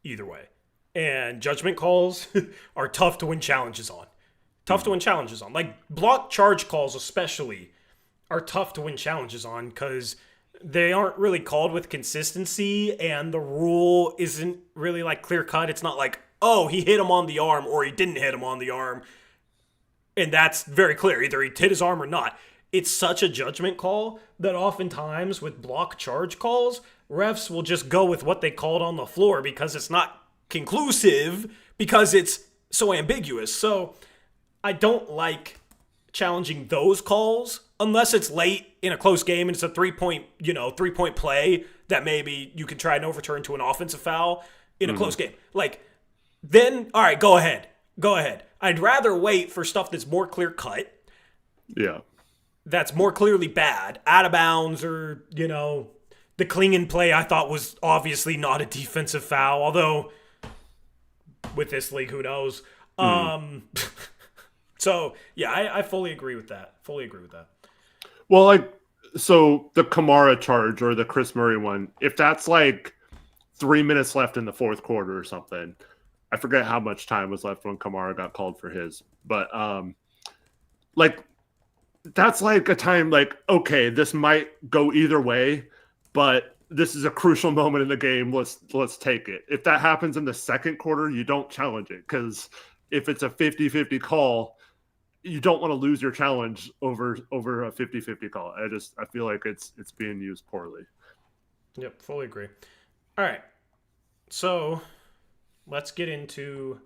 either way. And judgment calls are tough to win challenges on. Block charge calls especially are tough to win challenges on because they aren't really called with consistency and the rule isn't really clear cut. It's not oh, he hit him on the arm or he didn't hit him on the arm. And that's very clear. Either he hit his arm or not. It's such a judgment call that oftentimes with block charge calls, refs will just go with what they called on the floor because it's not conclusive, because it's so ambiguous. So I don't like challenging those calls unless it's late in a close game and it's a 3-point play that maybe you can try and overturn to an offensive foul in a close game. Then, all right, go ahead. I'd rather wait for stuff that's more clear cut.
Yeah.
That's more clearly bad, out of bounds, or, the Klingon play I thought was obviously not a defensive foul, although with this league, who knows? So, yeah, I fully agree with that.
Well, so the Kamara charge or the Chris Murray one, if that's 3 minutes left in the fourth quarter or something, I forget how much time was left when Kamara got called for his, but that's a time okay, this might go either way, but this is a crucial moment in the game. Let's take it. If that happens in the second quarter, you don't challenge it, because if it's a 50-50 call, you don't want to lose your challenge over a 50-50 call. I feel like it's being used poorly.
Yep, fully agree. All right, so let's get into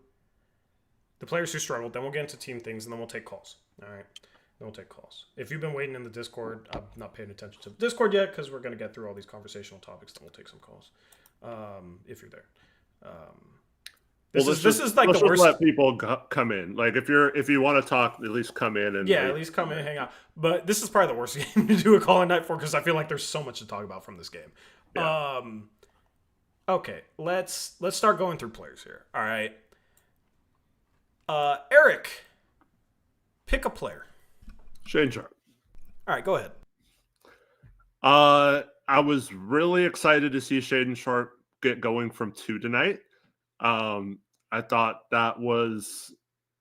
the players who struggled. Then we'll get into team things, and then we'll take calls. All right, then we'll take calls. If you've been waiting in the Discord, I'm not paying attention to the Discord yet because we're going to get through all these conversational topics. Then we'll take some calls if you're there. This is like the worst.
Let people come in. Like if you want to talk, at least come in and
at least come in and hang out. But this is probably the worst game to do a call-in night for because I feel like there's so much to talk about from this game. Yeah. Okay, let's start going through players here. All right, Eric, pick a player.
Shane Sharp.
All right, go ahead.
I was really excited to see Shaden Sharp get going from 2 tonight. I thought that was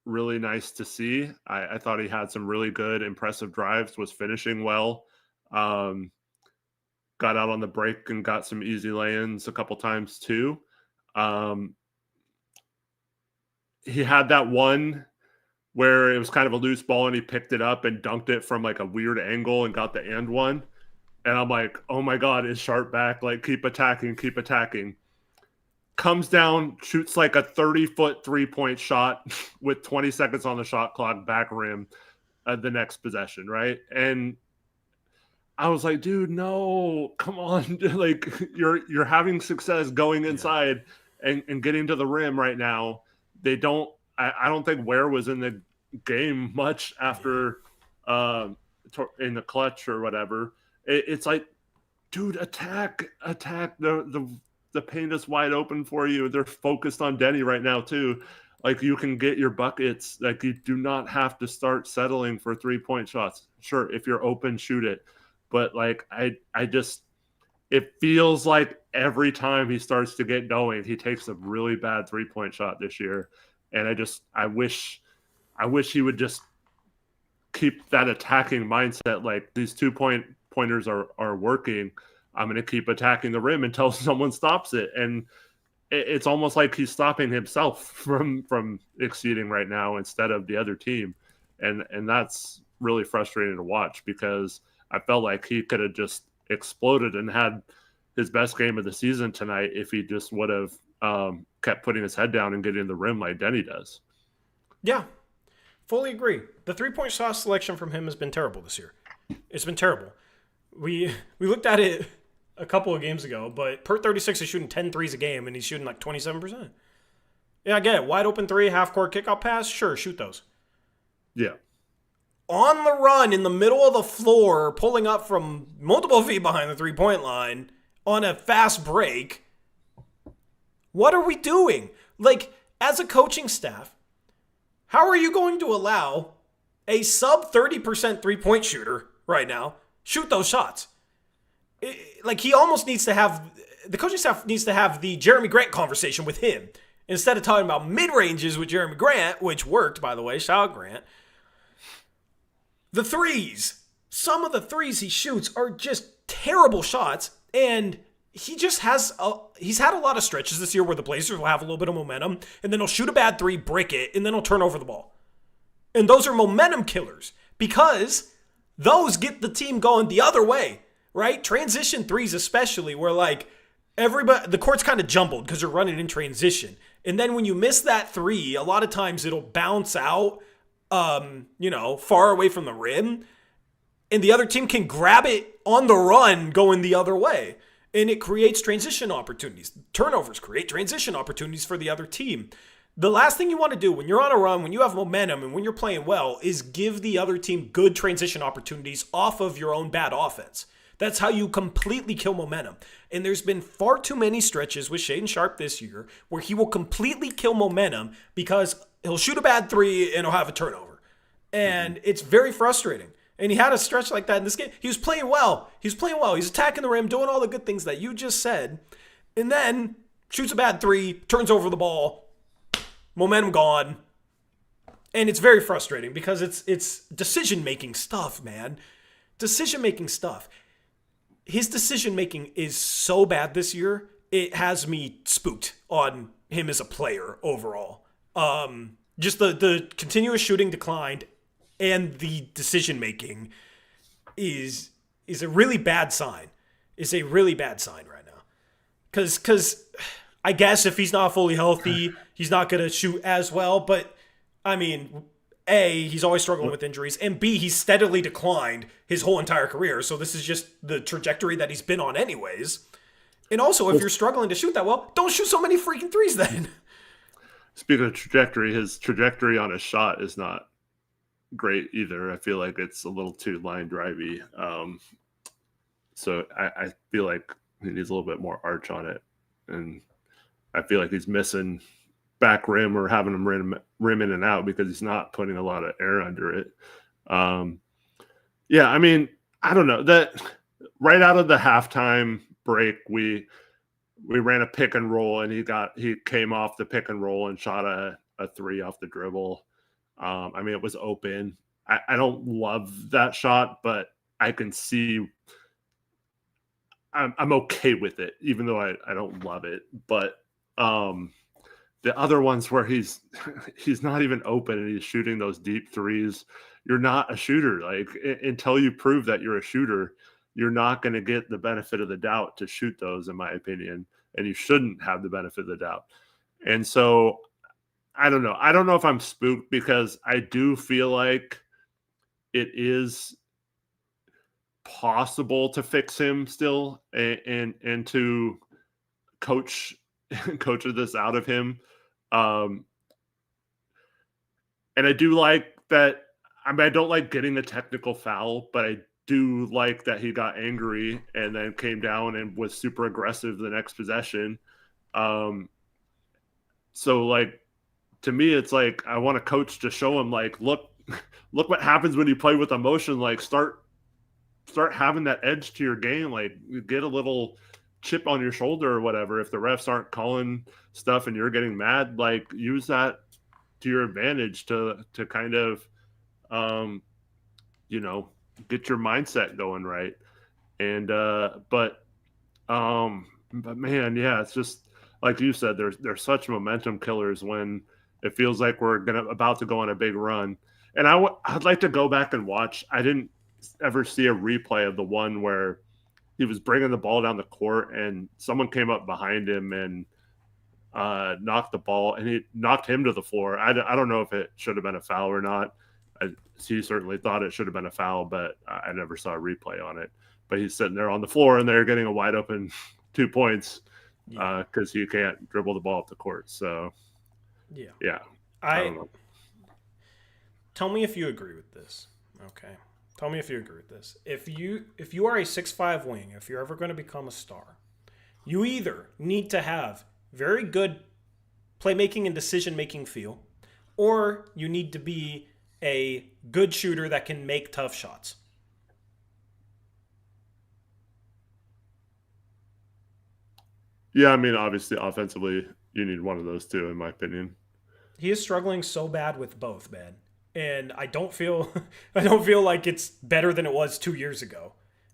really nice to see. I thought he had some really good, impressive drives, was finishing well. Got out on the break and got some easy lay-ins a couple times too. He had that one where it was kind of a loose ball and he picked it up and dunked it from like a weird angle and got the and one. And I'm like, oh my God, is Sharp back? Like, keep attacking, keep attacking. Comes down, shoots like a 30-foot 3-point shot with 20 seconds on the shot clock, back rim, the next possession, right? And I was like, dude, no, come on. Like, you're having success going inside and getting to the rim right now. I don't think Ware was in the game much after in the clutch or whatever. It's like, dude, attack. The paint is wide open for you. They're focused on Deni right now too. Like, you can get your buckets. Like, you do not have to start settling for 3-point shots. Sure, if you're open, shoot it. But like, I just, it feels like every time he starts to get going, he takes a really bad 3-point shot this year. And I wish he would just keep that attacking mindset. Like, these 2-pointers are working. I'm going to keep attacking the rim until someone stops it. And it's almost like he's stopping himself from exceeding right now instead of the other team. And that's really frustrating to watch because I felt like he could have just exploded and had his best game of the season tonight if he just would have kept putting his head down and getting the rim like Deni does.
Yeah, fully agree. The 3-point shot selection from him has been terrible this year. It's been terrible. We looked at it a couple of games ago, but per 36 is shooting 10 threes a game, and he's shooting like 27%. Yeah, I get it. Wide open 3, half-court kickout pass, sure, shoot those.
Yeah.
On the run, in the middle of the floor, pulling up from multiple feet behind the 3-point line on a fast break. What are we doing? Like, as a coaching staff, how are you going to allow a sub 30% 3-point shooter right now shoot those shots? Like, he almost needs to have, the coaching staff needs to have the Jeremy Grant conversation with him. Instead of talking about mid-ranges with Jeremy Grant, which worked, by the way, shout out Grant. The threes, some of the threes he shoots are just terrible shots, and he just he's had a lot of stretches this year where the Blazers will have a little bit of momentum, and then he'll shoot a bad 3, brick it, and then he'll turn over the ball. And those are momentum killers because those get the team going the other way. Right? Transition 3s especially, where like the court's kind of jumbled because you're running in transition. And then when you miss that 3, a lot of times it'll bounce out, far away from the rim. And the other team can grab it on the run going the other way. And it creates transition opportunities. Turnovers create transition opportunities for the other team. The last thing you want to do when you're on a run, when you have momentum, and when you're playing well is give the other team good transition opportunities off of your own bad offense. That's how you completely kill momentum. And there's been far too many stretches with Shaden Sharp this year where he will completely kill momentum because he'll shoot a bad 3 and he'll have a turnover. And it's very frustrating. And he had a stretch like that in this game. He was playing well. He's attacking the rim, doing all the good things that you just said. And then shoots a bad 3, turns over the ball, momentum gone. And it's very frustrating because it's decision-making stuff, man. Decision-making stuff. His decision-making is so bad this year, it has me spooked on him as a player overall. Just the continuous shooting declined and the decision-making is a really bad sign. Is a really bad sign right now. Because I guess if he's not fully healthy, he's not going to shoot as well. But, I mean, A, he's always struggling with injuries, and B, he's steadily declined his whole entire career. So this is just the trajectory that he's been on anyways. And also, if you're struggling to shoot that well, don't shoot so many freaking threes then.
Speaking of trajectory, his trajectory on his shot is not great either. I feel like it's a little too line drivey. So I feel like he needs a little bit more arch on it. And I feel like he's missing back rim or having him rim in and out because he's not putting a lot of air under it. Yeah, I mean, I don't know. That right out of the halftime break, we ran a pick and roll, and he came off the pick and roll and shot a three off the dribble. I mean, it was open. I don't love that shot, but I can see I'm okay with it, even though I don't love it. But the other ones where he's not even open and he's shooting those deep threes, you're not a shooter. Like until you prove that you're a shooter, you're not going to get the benefit of the doubt to shoot those, in my opinion, and you shouldn't have the benefit of the doubt. And so I don't know. I don't know if I'm spooked because I do feel like it is possible to fix him still and to coach this out of him. And I do like that. I mean, I don't like getting the technical foul, but I do like that he got angry and then came down and was super aggressive the next possession. So like, to me, it's like, I want a coach to show him like, look what happens when you play with emotion. Like start having that edge to your game. Like get a little chip on your shoulder or whatever. If the refs aren't calling stuff and you're getting mad, like use that to your advantage to kind of, get your mindset going right. And, but man, yeah, it's just like you said, there's such momentum killers when it feels like we're about to go on a big run. And I'd like to go back and watch. I didn't ever see a replay of the one where he was bringing the ball down the court and someone came up behind him and knocked the ball, and he knocked him to the floor. I don't know if it should have been a foul or not. He certainly thought it should have been a foul, but I never saw a replay on it. But he's sitting there on the floor, and they're getting a wide open 2 points because he can't dribble the ball up the court. So, yeah. I don't know.
Tell me if you agree with this. Okay. Tell me if you agree with this. If you are a 6'5" wing, if you're ever going to become a star, you either need to have very good playmaking and decision-making feel, or you need to be a good shooter that can make tough shots.
Yeah, I mean, obviously, offensively, you need one of those two, in my opinion.
He is struggling so bad with both, man. And I don't feel like it's better than it was 2 years ago.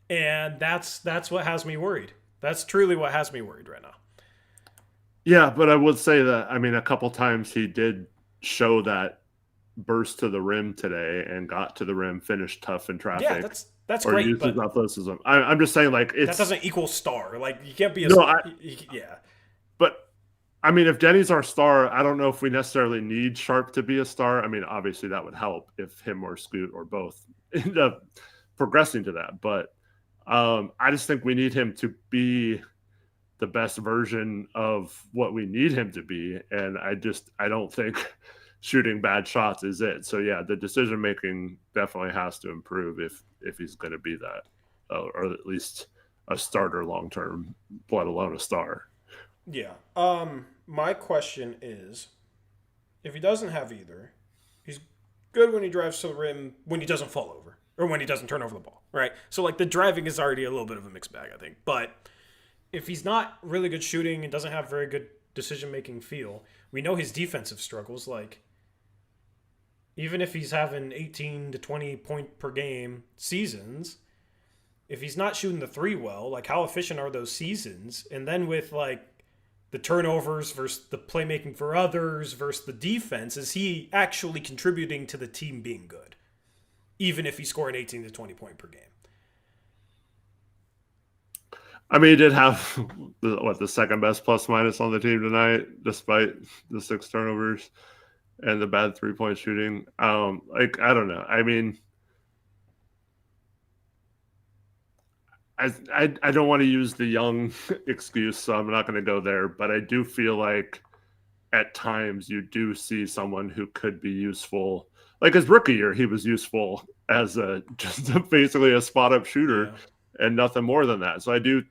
And that's what has me worried. That's truly what has me worried right now.
Yeah, but I would say that, I mean, a couple times he did show that burst to the rim today and got to the rim, finished tough in traffic.
Yeah, that's great.
Used his athleticism. I'm just saying, like,
that doesn't equal star. Like, you can't be a yeah.
But I mean, if Deni's our star, I don't know if we necessarily need Sharp to be a star. I mean, obviously that would help if him or Scoot or both end up progressing to that. But I just think we need him to be the best version of what we need him to be. And I don't think shooting bad shots is it. So yeah, the decision making definitely has to improve if he's going to be that, or at least a starter long term, let alone a star.
Yeah. My question is, if he doesn't have either, he's good when he drives to the rim, when he doesn't fall over, or when he doesn't turn over the ball, right? So like the driving is already a little bit of a mixed bag, I think. But if he's not really good shooting and doesn't have very good decision making feel, we know his defensive struggles. Like, even if he's having 18 to 20 point per game seasons, if he's not shooting the three well, like how efficient are those seasons? And then with like the turnovers versus the playmaking for others versus the defense, is he actually contributing to the team being good, even if he's scoring 18 to 20 point per game?
I mean, he did have the second best plus minus on the team tonight, despite the 6 turnovers and the bad 3-point shooting. Like, I don't know. I mean, I don't want to use the young excuse, so I'm not going to go there. But I do feel like at times you do see someone who could be useful. Like his rookie year, he was useful as basically a spot up shooter and nothing more than that. So I do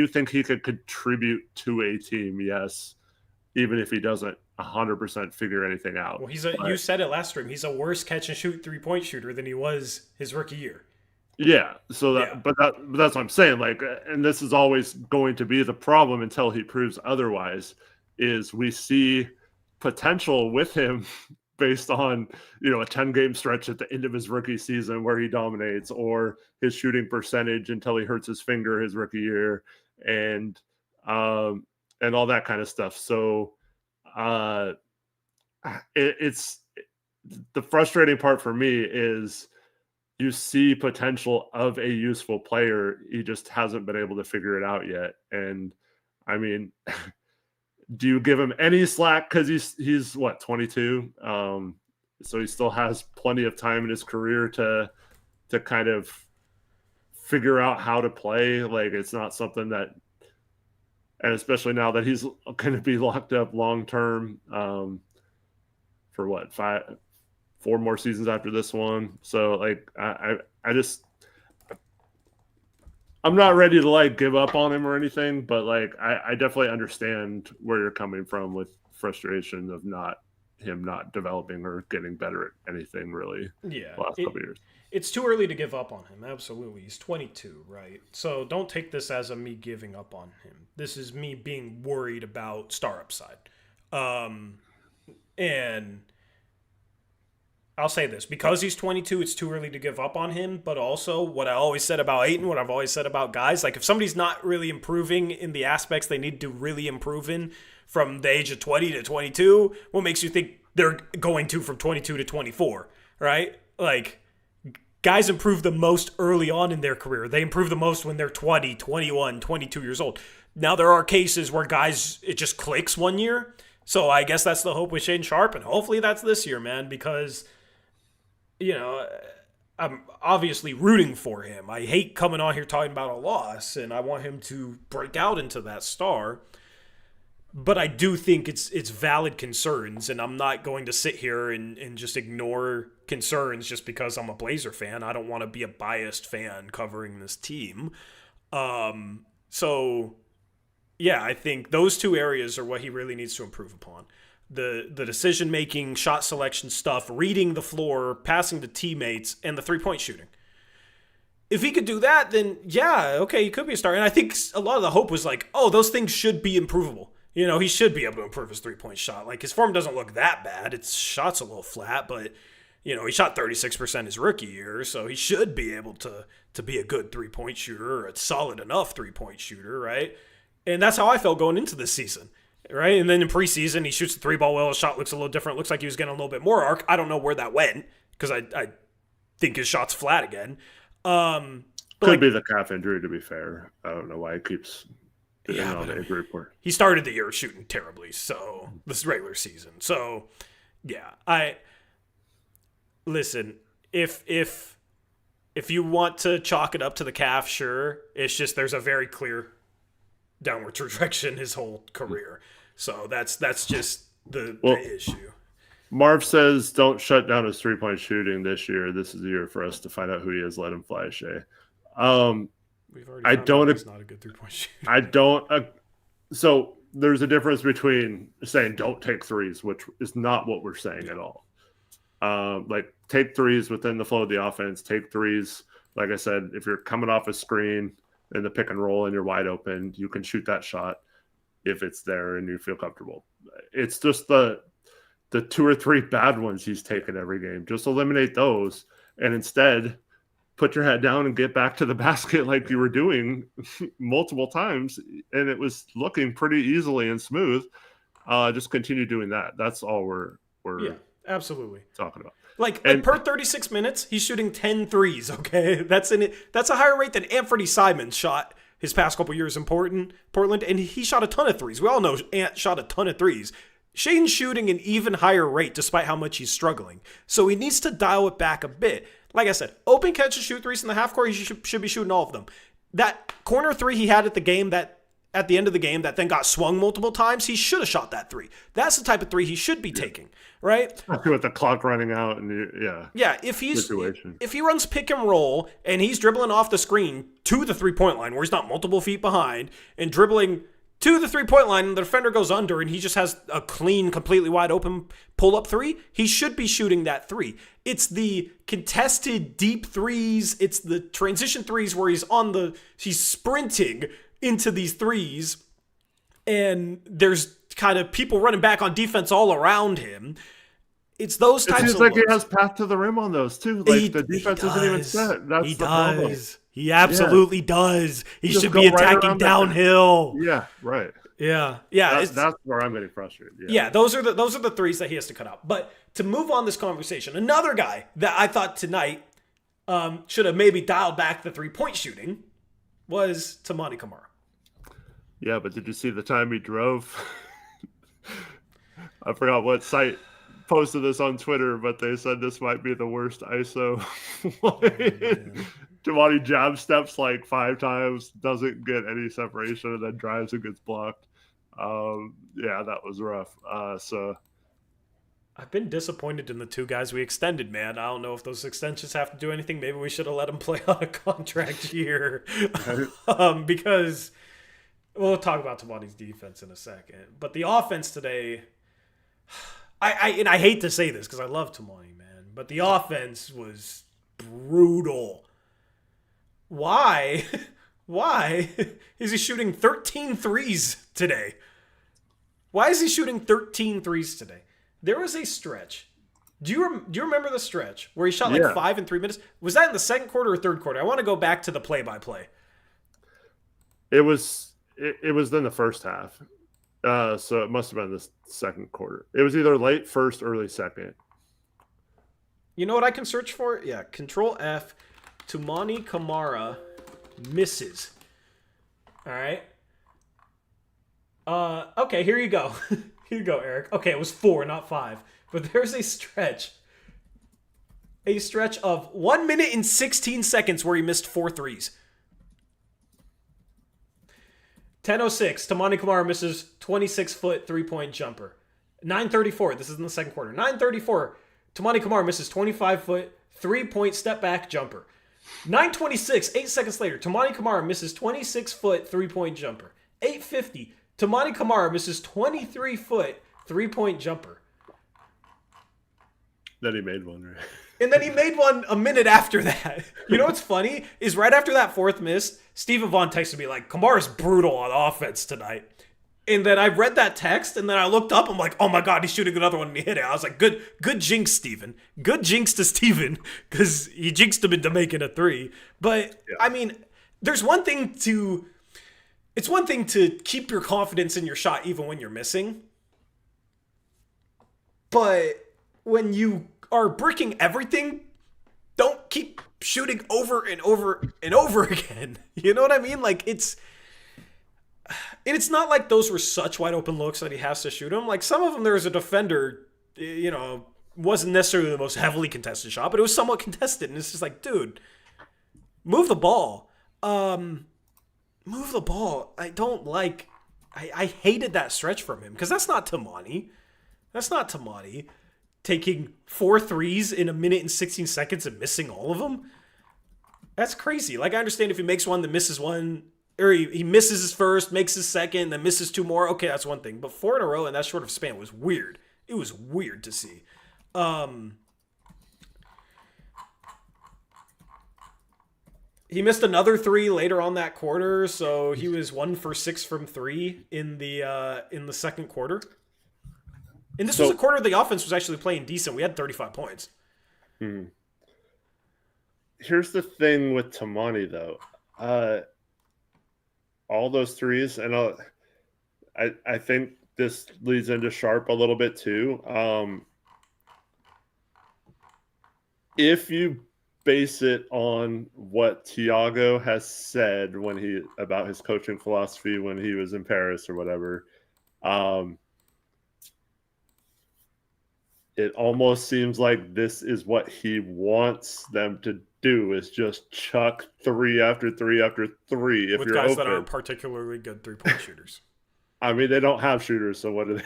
think he could contribute to a team, yes, even if he doesn't 100% figure anything out.
Well, you said it last stream. He's a worse catch and shoot 3-point shooter than he was his rookie year.
Yeah. So but that's what I'm saying. Like, and this is always going to be the problem until he proves otherwise. Is we see potential with him based on a 10-game stretch at the end of his rookie season where he dominates, or his shooting percentage until he hurts his finger his rookie year, and all that kind of stuff. So it's the frustrating part for me is you see potential of a useful player. He just hasn't been able to figure it out yet. And I mean, do you give him any slack? Because he's what, 22? So he still has plenty of time in his career to kind of figure out how to play. Like, it's not something that, and especially now that he's going to be locked up long term for what, 4 more seasons after this one. So like I'm not ready to like give up on him or anything, but like I definitely understand where you're coming from with frustration of him not developing or getting better at anything really.
Yeah,
the last couple of years.
It's too early to give up on him. Absolutely. He's 22, right? So don't take this as me giving up on him. This is me being worried about star upside. And I'll say this, because he's 22, it's too early to give up on him, but also what I always said about Ayton, what I've always said about guys, like if somebody's not really improving in the aspects they need to really improve in from the age of 20 to 22, what makes you think they're going to from 22 to 24, right? Like, guys improve the most early on in their career. They improve the most when they're 20, 21, 22 years old. Now, there are cases where guys, it just clicks one year. So I guess that's the hope with Shaedon Sharpe, and hopefully that's this year, man, because, I'm obviously rooting for him. I hate coming on here talking about a loss, and I want him to break out into that star. But I do think it's valid concerns, and I'm not going to sit here and just ignore concerns just because I'm a Blazer fan. I don't want to be a biased fan covering this team. So, yeah, I think those 2 areas are what he really needs to improve upon. The decision-making, shot selection stuff, reading the floor, passing to teammates, and the 3-point shooting. If he could do that, then, yeah, okay, he could be a star. And I think a lot of the hope was like, oh, those things should be improvable. He should be able to improve his 3-point shot. Like, his form doesn't look that bad. Its shot's a little flat, but, he shot 36% his rookie year, so he should be able to be a good 3-point shooter, or a solid enough 3-point shooter, right? And that's how I felt going into this season, right? And then in preseason, he shoots the 3-ball well. His shot looks a little different. Looks like he was getting a little bit more arc. I don't know where that went, because I think his shot's flat again.
Could be the calf injury, to be fair. I don't know why he keeps getting on the injury report.
He started the year shooting terribly, so this regular season. So, yeah, listen, if you want to chalk it up to the calf, sure. It's just there's a very clear downward trajectory his whole career. So that's just the issue.
Marv says, don't shut down his 3-point shooting this year. This is the year for us to find out who he is. Let him fly, Shea.
We've already found out he's not a good 3-point shooter.
I don't. So there's a difference between saying don't take threes, which is not what we're saying at all. Like, take threes within the flow of the offense. Take threes. Like I said, if you're coming off a screen in the pick and roll and you're wide open, you can shoot that shot if it's there and you feel comfortable. It's just the 2 or 3 bad ones he's taken every game. Just eliminate those, and instead put your head down and get back to the basket like you were doing multiple times, and it was looking pretty easily and smooth. Just continue doing that. That's all we're
absolutely
talking about.
Like per 36 minutes, he's shooting 10 threes, okay? That's a higher rate than Anthony Simons shot his past couple years in Portland, and he shot a ton of threes. We all know Ant shot a ton of threes. Shaedon's shooting an even higher rate despite how much he's struggling. So he needs to dial it back a bit. Like I said, open catch and shoot threes in the half court, he should be shooting all of them. that corner three he had at the end of the game that then got swung multiple times, he should have shot that three. That's the type of three he should be taking, right?
Especially with the clock running out and
if he runs pick and roll and he's dribbling off the screen to the 3-point line where he's not multiple feet behind and dribbling to the 3-point line and the defender goes under and he just has a clean, completely wide open pull-up three, he should be shooting that three. It's the contested deep threes. It's the transition threes where he's sprinting into these threes and there's kind of people running back on defense all around him. It's those types of looks.
It seems like he has path to the rim on those too. Like the defense isn't even set. That's the problem.
He absolutely does. He should be attacking downhill.
Yeah, right.
Yeah.
That's where I'm getting frustrated.
Yeah, those are the threes that he has to cut out. But to move on this conversation, another guy that I thought tonight should have maybe dialed back the 3-point shooting was Toumani Camara.
Yeah, but did you see the time he drove? I forgot what site posted this on Twitter, but they said this might be the worst ISO. Toumani jab steps like 5 times, doesn't get any separation, and then drives and gets blocked. That was rough. So
I've been disappointed in the 2 guys we extended, man. I don't know if those extensions have to do anything. Maybe we should have let them play on a contract year. Because we'll talk about Toumani's defense in a second. But the offense today, I hate to say this because I love Toumani, man, but the offense was brutal. Why is he shooting 13 threes today? Why is he shooting 13 threes today? There was a stretch. Do you remember the stretch where he shot 5 in 3 minutes? Was that in the second quarter or third quarter? I want to go back to the play-by-play.
It was in the first half. So it must have been the second quarter. It was either late first, early second.
You know what I can search for? Yeah, Control F. Toumani Camara misses. All right. Okay, here you go. Here you go, Eric. Okay, it was 4, not 5. But there's a stretch. A stretch of 1 minute and 16 seconds where he missed 4 threes. 10:06, Toumani Camara misses 26-foot 3-point jumper. 9:34, this is in the second quarter. 9:34, Toumani Camara misses 25-foot 3-point step-back jumper. 9:26, 8 seconds later, Toumani Camara misses 26-foot 3-point jumper. 8:50, Toumani Camara misses 23-foot 3-point jumper.
Then he made one, right?
And then he made one a minute after that. You know what's funny? Is right after that 4th miss, Stephen Vaughn texted me like, Kamara's brutal on offense tonight. And then I read that text, and then I looked up. I'm like, oh my God, he's shooting another one, and he hit it. I was like, good jinx, Stephen. Good jinx to Stephen, because he jinxed him into making a 3. But, yeah. I mean, it's one thing to keep your confidence in your shot even when you're missing. But when you are bricking everything, don't keep shooting over and over and over again. You know what I mean? Like, it's not like those were such wide open looks that he has to shoot them. Like, some of them, there was a defender, wasn't necessarily the most heavily contested shot, but it was somewhat contested. And it's just like, dude, move the ball. Move the ball. I hated that stretch from him because that's not Toumani. That's not Toumani taking 4 threes in 1 minute and 16 seconds and missing all of them. That's crazy. Like, I understand if he makes one, then misses one, or he misses his first, makes his second, then misses 2 more. Okay, that's one thing. But 4 in a row in that short of span was weird. It was weird to see. He missed another 3 later on that quarter, so he was 1 for 6 from 3 in the second quarter. And this was a quarter the offense was actually playing decent. We had 35 points.
Here's the thing with Toumani, though. All those threes, and I think this leads into Sharp a little bit too. If you base it on what Tiago has said about his coaching philosophy when he was in Paris or whatever, it almost seems like this is what he wants them to do, is just chuck 3 after 3 after 3 if
with
you're
guys
open.
that aren't particularly good 3-point shooters.
I mean, they don't have shooters, so what are they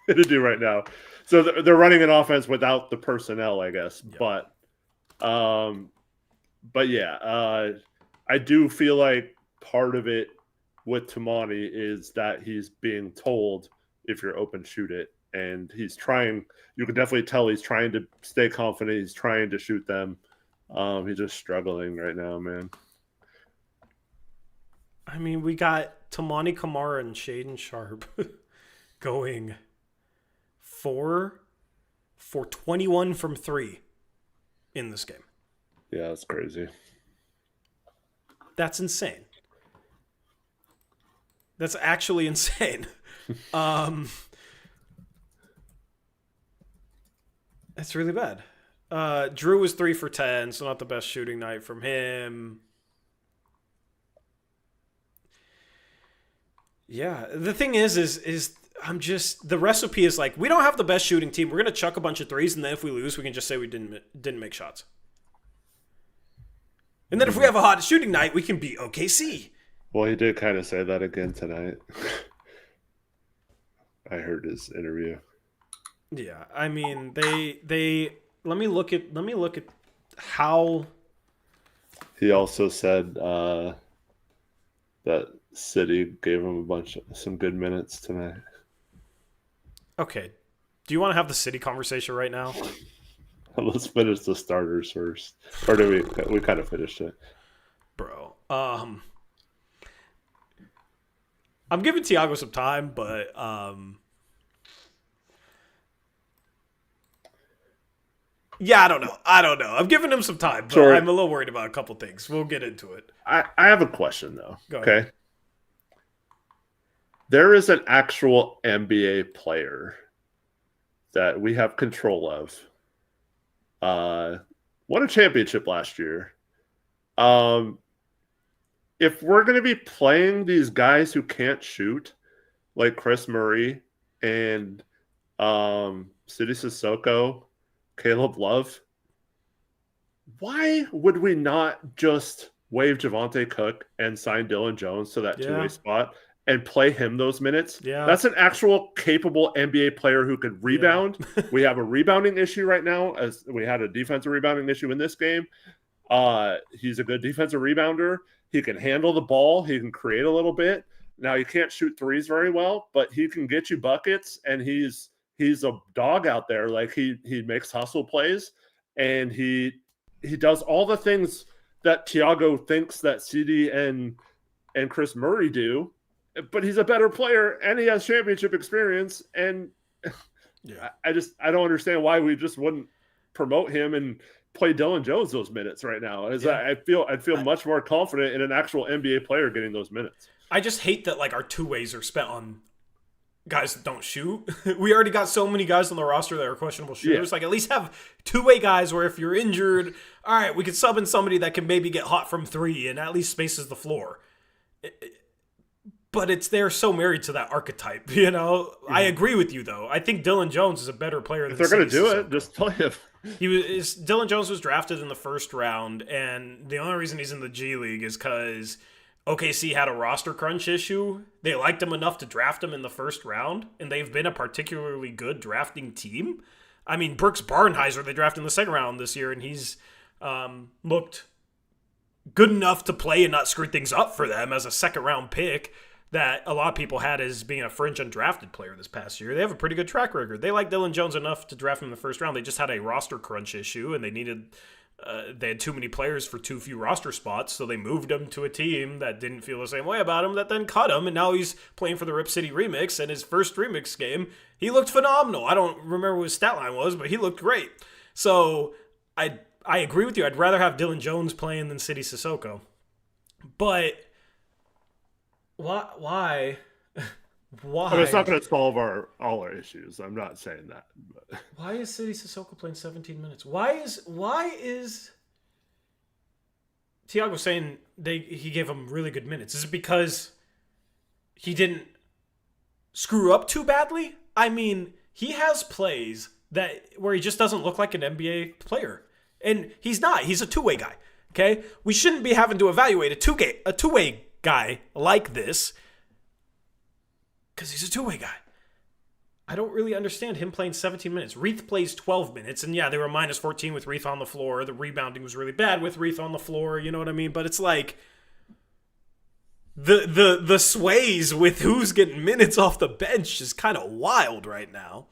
going to do right now? So they're running an offense without the personnel, I guess. Yeah. But yeah, I do feel like part of it with Tamani is that he's being told, if you're open, shoot it. And he's trying, you can definitely tell he's trying to stay confident. He's trying to shoot them. He's just struggling right now, man.
I mean, we got Tamani Kamara and Shaden Sharp going 4 for 21 from 3 in this game.
Yeah, that's crazy.
That's insane. That's actually insane. That's really bad. Drew was 3 for 10, so not the best shooting night from him. Yeah, the thing is I'm just, the recipe is like, we don't have the best shooting team. We're gonna chuck a bunch of threes, and then if we lose, we can just say we didn't make shots. And then if we have a hot shooting night, we can beat OKC.
Well, he did kind of say that again tonight. I heard his interview.
Yeah, I mean, they let me look at how
he also said that City gave him some good minutes tonight.
Okay. Do you want to have the City conversation right now?
Let's finish the starters first. Or do we kind of finished it?
Bro. I'm giving Thiago some time, but yeah, I don't know. I'm giving him some time, but I'm a little worried about a couple things. We'll get into it.
I have a question, though.
Go ahead.
Okay. There is an actual NBA player that we have control of. Won a championship last year. If we're going to be playing these guys who can't shoot, like Chris Murray and Sidi Sissoko, Caleb Love, why would we not just waive Javonte Cook and sign Dylan Jones to that two-way spot and play him those minutes?
Yeah. That's
an actual capable NBA player who could rebound. Yeah. We have a rebounding issue right now, as we had a defensive rebounding issue in this game. He's a good defensive rebounder. He can handle the ball. He can create a little bit. Now, he can't shoot threes very well, but he can get you buckets, and he's a dog out there. Like, he makes hustle plays, and he does all the things that Thiago thinks that CD and Chris Murray do, but he's a better player, and he has championship experience, and
yeah.
I don't understand why we just wouldn't promote him and play Dylan Jones those minutes right now. I'd feel much more confident in an actual NBA player getting those minutes.
I just hate that, like, our two-ways are spent on guys that don't shoot. We already got so many guys on the roster that are questionable shooters. Yeah. Like, at least have two-way guys where if you're injured, all right, we could sub in somebody that can maybe get hot from 3 and at least spaces the floor. But they're so married to that archetype, you know? Mm-hmm. I agree with you, though. I think Dylan Jones is a better player than
if they're going to do it, just play him.
Dylan Jones was drafted in the first round, and the only reason he's in the G League is because OKC had a roster crunch issue. They liked him enough to draft him in the first round, and they've been a particularly good drafting team. I mean, Brooks Barnhizer, they drafted in the second round this year, and he's looked good enough to play and not screw things up for them as a second-round pick that a lot of people had as being a fringe undrafted player this past year. They have a pretty good track record. They like Dylan Jones enough to draft him in the first round. They just had a roster crunch issue, and they had too many players for too few roster spots, so they moved him to a team that didn't feel the same way about him, that then cut him, and now he's playing for the Rip City Remix, and his first Remix game, he looked phenomenal. I don't remember what his stat line was, but he looked great. So I agree with you. I'd rather have Dylan Jones playing than Sidi Sissoko. But why? Why?
I mean, it's not going to solve all our issues. I'm not saying that. But.
Why is Sidi Sissoko playing 17 minutes? Why is Thiago saying he gave him really good minutes? Is it because he didn't screw up too badly? I mean, he has plays where he just doesn't look like an NBA player. And he's not. He's a two-way guy. Okay? We shouldn't be having to evaluate a two-way guy like this because he's a two-way guy. I don't really understand him playing 17 minutes. Reith plays 12 minutes, and yeah, they were minus 14 with Reith on the floor. The rebounding was really bad with Reith on the floor, you know what I mean? But it's like the sways with who's getting minutes off the bench is kind of wild right now.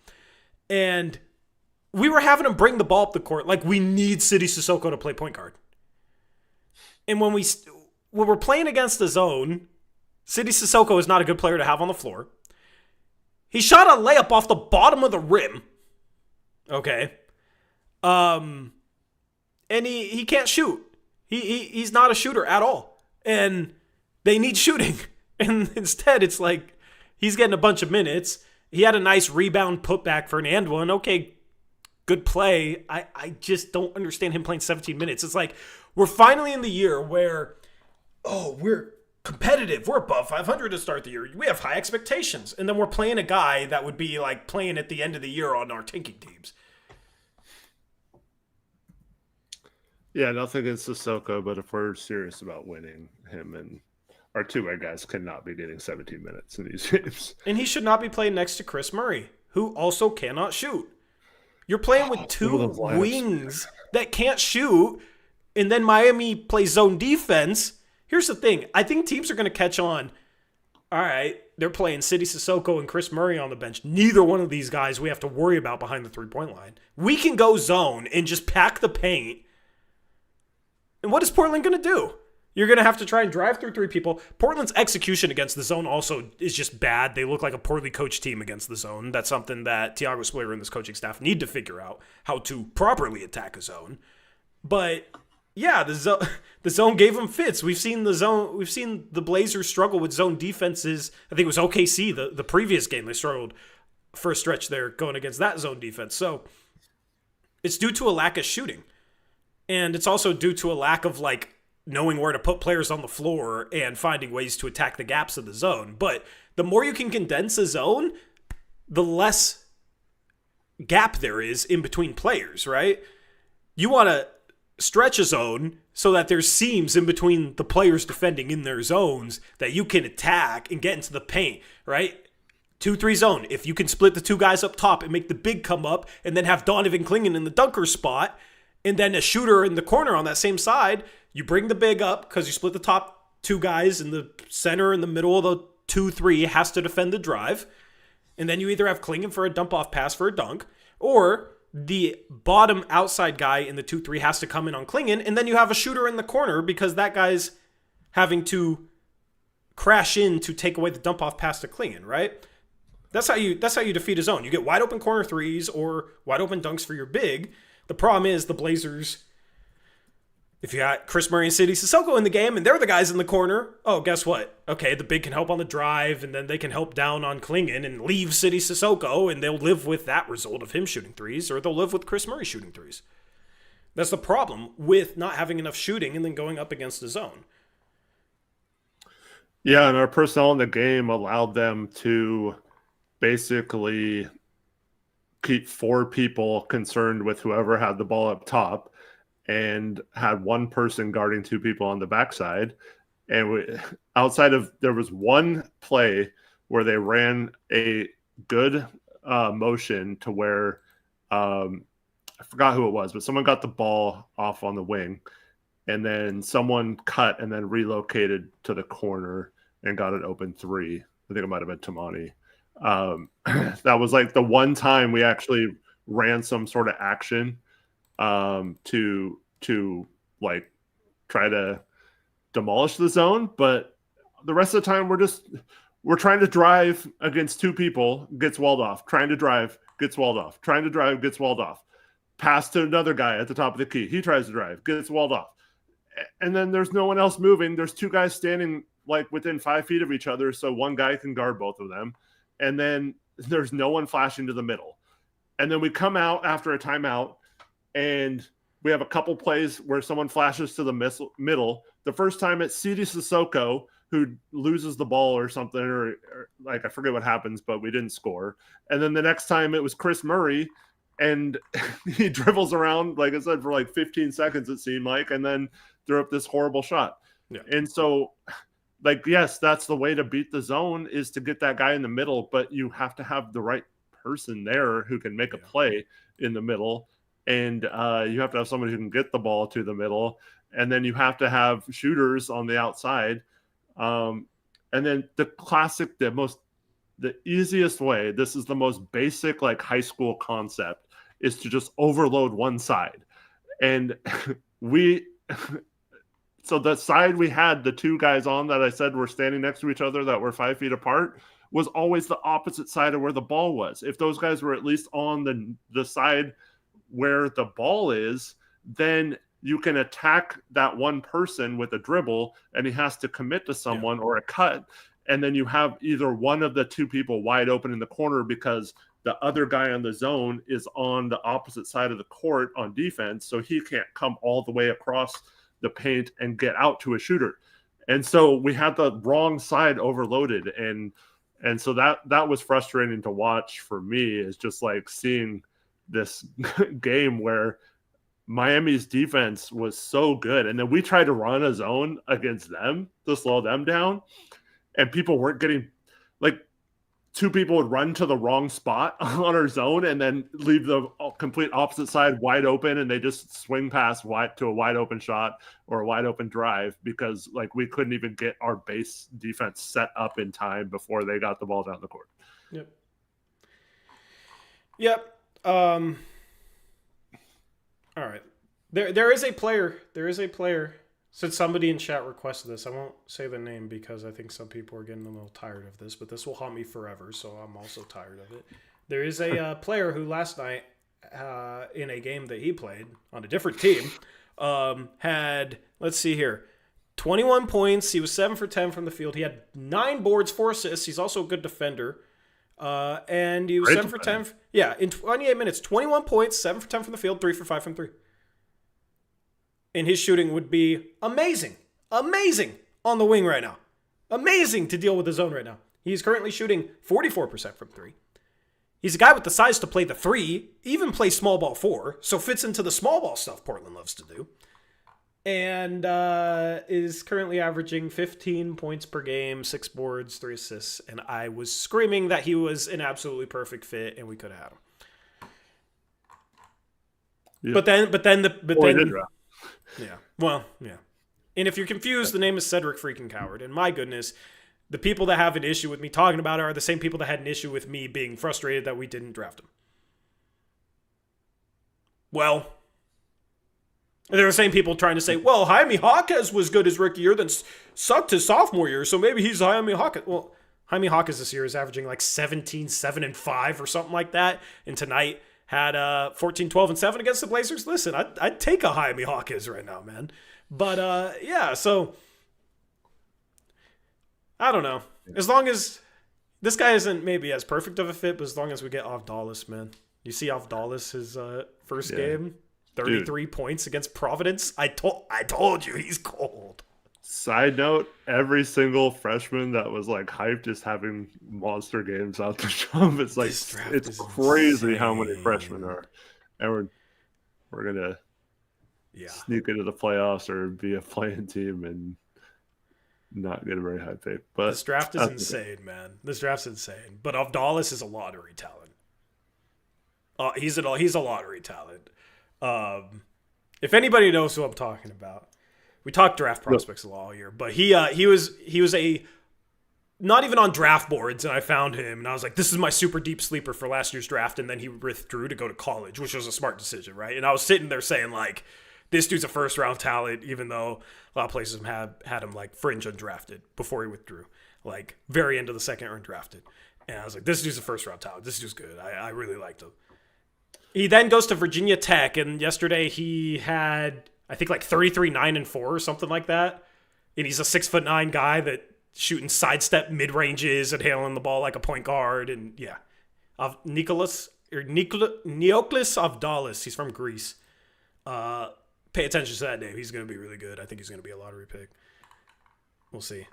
And we were having him bring the ball up the court like we need City Sissoko to play point guard. And when we're playing against the zone, City Sissoko is not a good player to have on the floor. He shot a layup off the bottom of the rim. Okay. And he can't shoot. He's not a shooter at all. And they need shooting. And instead, it's like he's getting a bunch of minutes. He had a nice rebound putback for an and one. Okay, good play. I just don't understand him playing 17 minutes. It's like we're finally in the year where, we're competitive. We're above 500 to start the year. We have high expectations. And then we're playing a guy that would be like playing at the end of the year on our tanking teams.
Yeah, nothing against Sissoko, but if we're serious about winning, him and our two-way guys cannot be getting 17 minutes in these games.
And he should not be playing next to Chris Murray, who also cannot shoot. You're playing with two wings that can't shoot, and then Miami plays zone defense. Here's the thing. I think teams are going to catch on. All right, they're playing City Sissoko and Chris Murray on the bench. Neither one of these guys we have to worry about behind the three-point line. We can go zone and just pack the paint. And what is Portland going to do? You're going to have to try and drive through three people. Portland's execution against the zone also is just bad. They look like a poorly coached team against the zone. That's something that Thiago Splitter and this coaching staff need to figure out, how to properly attack a zone. But yeah, the zone gave them fits. We've seen the Blazers struggle with zone defenses. I think it was OKC, the previous game. They struggled for a stretch there going against that zone defense. So it's due to a lack of shooting. And it's also due to a lack of knowing where to put players on the floor and finding ways to attack the gaps of the zone. But the more you can condense a zone, the less gap there is in between players, right? You want to stretch a zone so that there's seams in between the players defending in their zones that you can attack and get into the paint, right? 2-3 zone. If you can split the two guys up top and make the big come up and then have Donovan Clingan in the dunker spot and then a shooter in the corner on that same side, you bring the big up because you split the top two guys in the center in the middle of the 2-3 has to defend the drive. And then you either have Clingan for a dump-off pass for a dunk, or the bottom outside guy in the 2-3 has to come in on Clingan, and then you have a shooter in the corner because that guy's having to crash in to take away the dump-off pass to Clingan, right? That's how you defeat a zone. You get wide open corner threes or wide open dunks for your big. The problem is the Blazers, if you got Chris Murray and City Sissoko in the game and they're the guys in the corner, guess what? Okay, the big can help on the drive and then they can help down on Clingan and leave City Sissoko and they'll live with that result of him shooting threes, or they'll live with Chris Murray shooting threes. That's the problem with not having enough shooting and then going up against the zone.
Yeah, and our personnel in the game allowed them to basically keep four people concerned with whoever had the ball up top and had one person guarding two people on the backside. And there was one play where they ran a good motion to where I forgot who it was, but someone got the ball off on the wing and then someone cut and then relocated to the corner and got an open three. I think it might have been Tamani. That was the one time we actually ran some sort of action to try to demolish the zone, but the rest of the time we're trying to drive against two people, gets walled off, trying to drive, gets walled off, trying to drive, gets walled off, pass to another guy at the top of the key, he tries to drive, gets walled off, and then there's no one else moving. There's two guys standing within 5 feet of each other, so one guy can guard both of them, and then there's no one flashing to the middle. And then we come out after a timeout and we have a couple plays where someone flashes to the middle. The first time it's City Sissoko who loses the ball or something, or I forget what happens, but we didn't score. And then the next time it was Chris Murray and he dribbles around, like I said, for like 15 seconds, it seemed like, and then threw up this horrible shot.
Yeah.
And so, like, yes, that's the way to beat the zone, is to get that guy in the middle, but you have to have the right person there who can make a play in the middle. And you have to have somebody who can get the ball to the middle. And then you have to have shooters on the outside. And then the classic, the easiest way, this is the most basic, like, high school concept, is to just overload one side. And so the side we had the two guys on that I said were standing next to each other that were 5 feet apart was always the opposite side of where the ball was. If those guys were at least on the side where the ball is, then you can attack that one person with a dribble, and he has to commit to someone or a cut. And then you have either one of the two people wide open in the corner because the other guy on the zone is on the opposite side of the court on defense, so he can't come all the way across the paint and get out to a shooter. And so we had the wrong side overloaded. And so that was frustrating to watch for me, is just like seeing this game where Miami's defense was so good. And then we tried to run a zone against them to slow them down. And people weren't getting, like, two people would run to the wrong spot on our zone and then leave the complete opposite side wide open, and they just swing past to a wide open shot or a wide open drive because, like, we couldn't even get our base defense set up in time before they got the ball down the court.
Yep. All right. There is a player. Since somebody in chat requested this, I won't say the name because I think some people are getting a little tired of this, but this will haunt me forever, so I'm also tired of it. There is a player who last night, in a game that he played on a different team, had, let's see here, 21 points. He was 7 for 10 from the field. He had 9 boards, 4 assists. He's also a good defender. And he was 7 for 10. Yeah, in 28 minutes, 21 points, 7 for 10 from the field, 3 for 5 from 3. And his shooting would be amazing on the wing right now. Amazing to deal with the zone right now. He's currently shooting 44% from 3. He's a guy with the size to play the 3, even play small ball 4, so fits into the small ball stuff Portland loves to do. And is currently averaging 15 points per game, 6 boards, 3 assists. And I was screaming that he was an absolutely perfect fit, and we could have had him. Yeah. But then. Yeah. Well, yeah. And if you're confused, the name is Cedric freaking Coward. And my goodness, the people that have an issue with me talking about it are the same people that had an issue with me being frustrated that we didn't draft him. Well, they're the same people trying to say, well, Jaime Jaquez was good his rookie year, then sucked his sophomore year, so maybe he's Jaime Jaquez. Well, Jaime Jaquez this year is averaging like 17, 7, and 5 or something like that. And tonight had 14, 12, and 7 against the Blazers. Listen, I'd take a Jaime Jaquez right now, man. But, yeah, so I don't know. As long as this guy isn't maybe as perfect of a fit, but as long as we get Avdija, man. You see Avdija, his first game, 33 points against Providence. I told you he's cold.
Side note, every single freshman that was like hyped is having monster games out the jump. It's like, it's crazy insane. How many freshmen are. And we're gonna sneak into the playoffs or be a playing team and not get a very high pick. But
this draft is insane, man. This draft's insane. But Avdija is a lottery talent. He's a lottery talent. If anybody knows who I'm talking about. We talked draft prospects a lot all year, but he was not even on draft boards, and I found him, and I was like, this is my super deep sleeper for last year's draft, and then he withdrew to go to college, which was a smart decision, right? And I was sitting there saying, like, this dude's a first-round talent, even though a lot of places had him, like, fringe undrafted before he withdrew, like, very end of the second or undrafted. And I was like, this dude's a first-round talent. This dude's good. I really liked him. He then goes to Virginia Tech, and yesterday he had, I think, like 33, 9, and 4 or something like that. And he's a 6'9" guy that shooting sidestep mid-ranges and handling the ball like a point guard. And yeah, Neoklis Avdija. He's from Greece. Pay attention to that name. He's going to be really good. I think he's going to be a lottery pick. We'll see.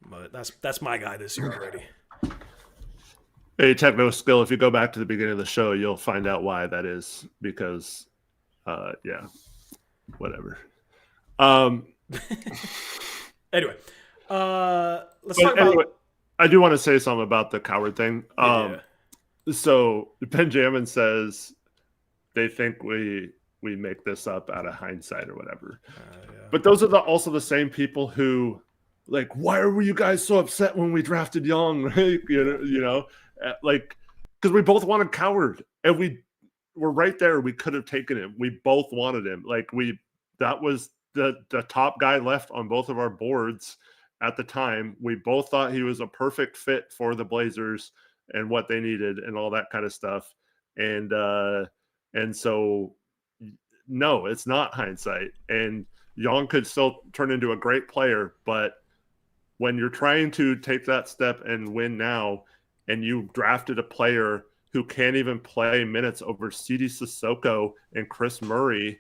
But that's my guy this year already.
A techno skill. If you go back to the beginning of the show, you'll find out why that is. Because, yeah, whatever.
Anyway, let's talk
anyway,
about.
I do want to say something about the coward thing.
Yeah.
So Benjamin says they think we make this up out of hindsight or whatever.
Yeah.
But those are also the same people who, like, why were you guys so upset when we drafted Young? Right? Like, because we both wanted Coward, and we were right there. We could have taken him. We both wanted him. Like, that was the top guy left on both of our boards at the time. We both thought he was a perfect fit for the Blazers and what they needed and all that kind of stuff. And so, no, it's not hindsight. And Young could still turn into a great player, but when you're trying to take that step and win now, and you drafted a player who can't even play minutes over Sidi Sissoko and Chris Murray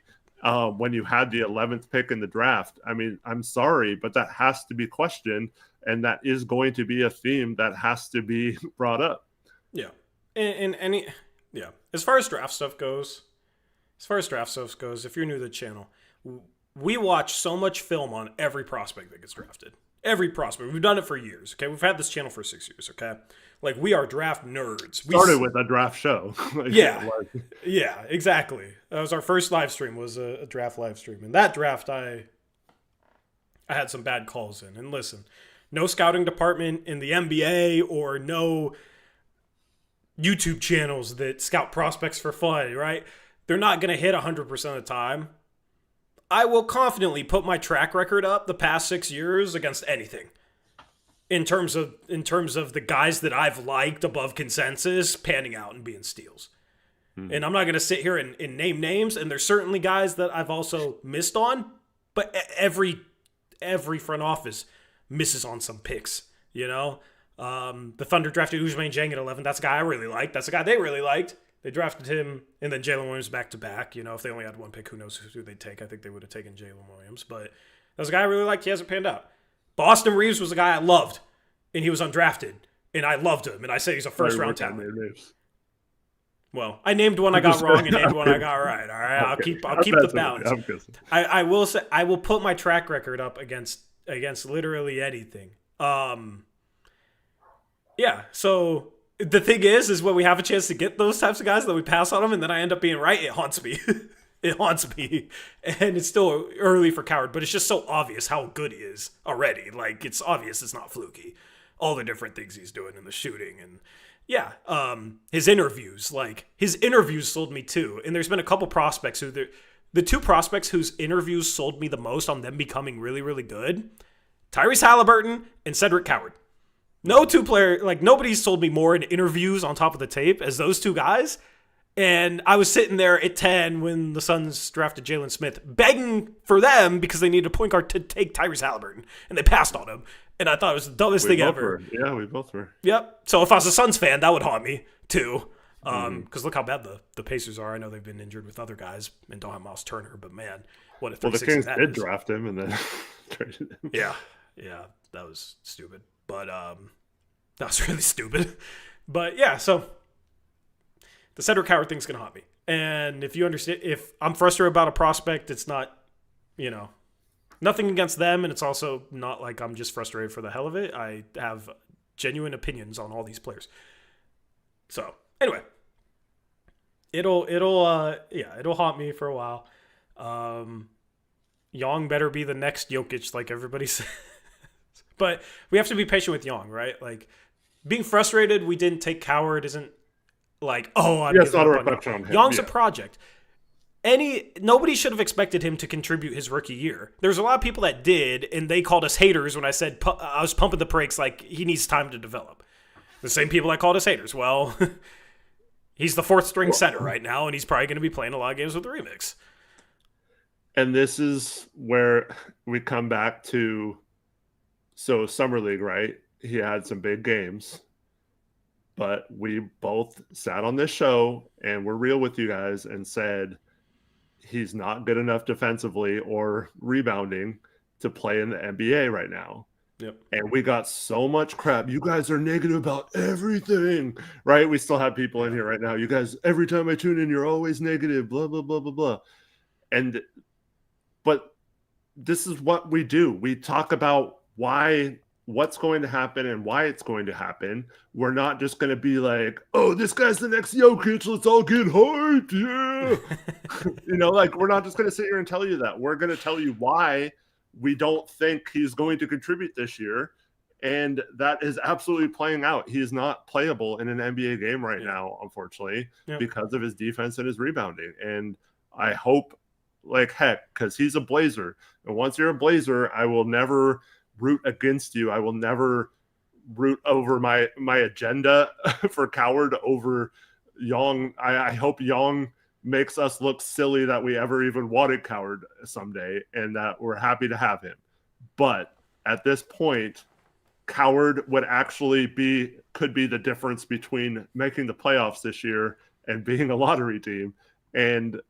when you had the 11th pick in the draft, I mean, I'm sorry, but that has to be questioned, and that is going to be a theme that has to be brought up.
Yeah. Yeah. As far as draft stuff goes, if you're new to the channel, we watch so much film on every prospect that gets drafted. Every prospect. We've done it for years, okay? We've had this channel for 6 years, okay? Like, we are draft nerds. We
started with a draft show.
Yeah. Yeah, exactly. That was our first live stream, was a draft live stream. And that draft, I had some bad calls in. And listen, no scouting department in the NBA or no YouTube channels that scout prospects for fun, right? They're not going to hit 100% of the time. I will confidently put my track record up the past 6 years against anything. In terms of the guys that I've liked above consensus panning out and being steals. And I'm not going to sit here and name names, and there's certainly guys that I've also missed on, but every front office misses on some picks, you know? The Thunder drafted Ousmane Dieng at 11. That's a guy I really liked. That's a guy they really liked. They drafted him, and then Jalen Williams back-to-back. You know, if they only had one pick, who knows who they'd take. I think they would have taken Jalen Williams. But that was a guy I really liked. He hasn't panned out. Boston Reeves was a guy I loved, and he was undrafted, and I loved him, and I said he's a first-round talent. Well, I named one I got wrong and named one I got right. All right, I'll keep the balance. I will say I will put my track record up against literally anything. Yeah. So the thing is when we have a chance to get those types of guys, that we pass on them, and then I end up being right. It haunts me. It haunts me, and it's still early for Coward, but it's just so obvious how good he is already. Like, it's obvious it's not fluky. All the different things he's doing in the shooting, and yeah, his interviews sold me too. And there's been a couple prospects the two prospects whose interviews sold me the most on them becoming really, really good: Tyrese Halliburton and Cedric Coward. No two player, like, nobody's sold me more in interviews on top of the tape as those two guys. And I was sitting there at 10 when the Suns drafted Jalen Smith, begging for them because they needed a point guard to take Tyrese Halliburton, and they passed on him. And I thought it was the dumbest thing ever.
Yeah, we both were.
Yep. So if I was a Suns fan, that would haunt me too. Because look how bad the Pacers are. I know they've been injured with other guys and don't have Miles Turner, but man, what if
the Kings did draft him and then traded him?
Yeah, that was stupid. But that was really stupid. But yeah, so the Cedric Coward thing's gonna haunt me. And if you understand, if I'm frustrated about a prospect, it's not, nothing against them, and it's also not like I'm just frustrated for the hell of it. I have genuine opinions on all these players. So anyway, it'll haunt me for a while. Young better be the next Jokic, like everybody says. But we have to be patient with Young, right? Like, being frustrated we didn't take Coward isn't like,
it's not a reflection on him.
Young's a project. Nobody should have expected him to contribute his rookie year. There's a lot of people that did, and they called us haters when I said I was pumping the brakes, like, he needs time to develop. The same people that called us haters. Well, he's the fourth string center right now, and he's probably going to be playing a lot of games with the Remix.
And this is where we come back to, so Summer League, right? He had some big games. But we both sat on this show and we're real with you guys and said he's not good enough defensively or rebounding to play in the NBA right now.
Yep.
And we got so much crap. You guys are negative about everything, right? We still have people in here right now. You guys, every time I tune in, you're always negative, blah, blah, blah, blah, blah. But this is what we do. We talk about what's going to happen and why it's going to happen. We're not just going to be like, oh, this guy's the next Jokic. Let's all get hyped. Yeah. Like, we're not just going to sit here and tell you that. We're going to tell you why we don't think he's going to contribute this year. And that is absolutely playing out. He is not playable in an NBA game right now, unfortunately, because of his defense and his rebounding. And I hope like heck, because he's a Blazer. And once you're a Blazer, I will never root against you. I will never root over my agenda for Coward over Young. I hope Young makes us look silly that we ever even wanted Coward someday, and that we're happy to have him. But at this point, Coward would actually could be the difference between making the playoffs this year and being a lottery team. And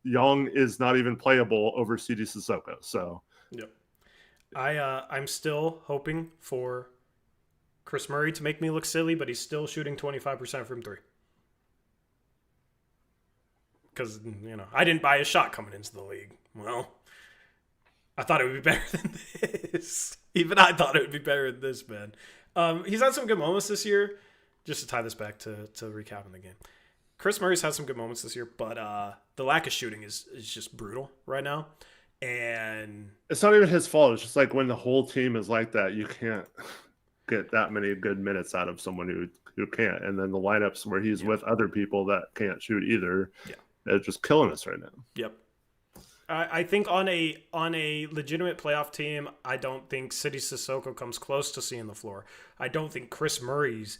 Young is not even playable over CD Sissoko. So,
yep. I'm still hoping for Chris Murray to make me look silly, but he's still shooting 25% from three. Because, I didn't buy a shot coming into the league. Well, I thought it would be better than this. Even I thought it would be better than this, man. He's had some good moments this year. Just to tie this back to recapping the game. Chris Murray's had some good moments this year, but the lack of shooting is just brutal right now. And
it's not even his fault. It's just like when the whole team is like that, you can't get that many good minutes out of someone who can't. And then the lineups where he's with other people that can't shoot either, they're just killing us right now.
Yep. I think on a legitimate playoff team, I don't think City Sissoko comes close to seeing the floor. I don't think Chris Murray's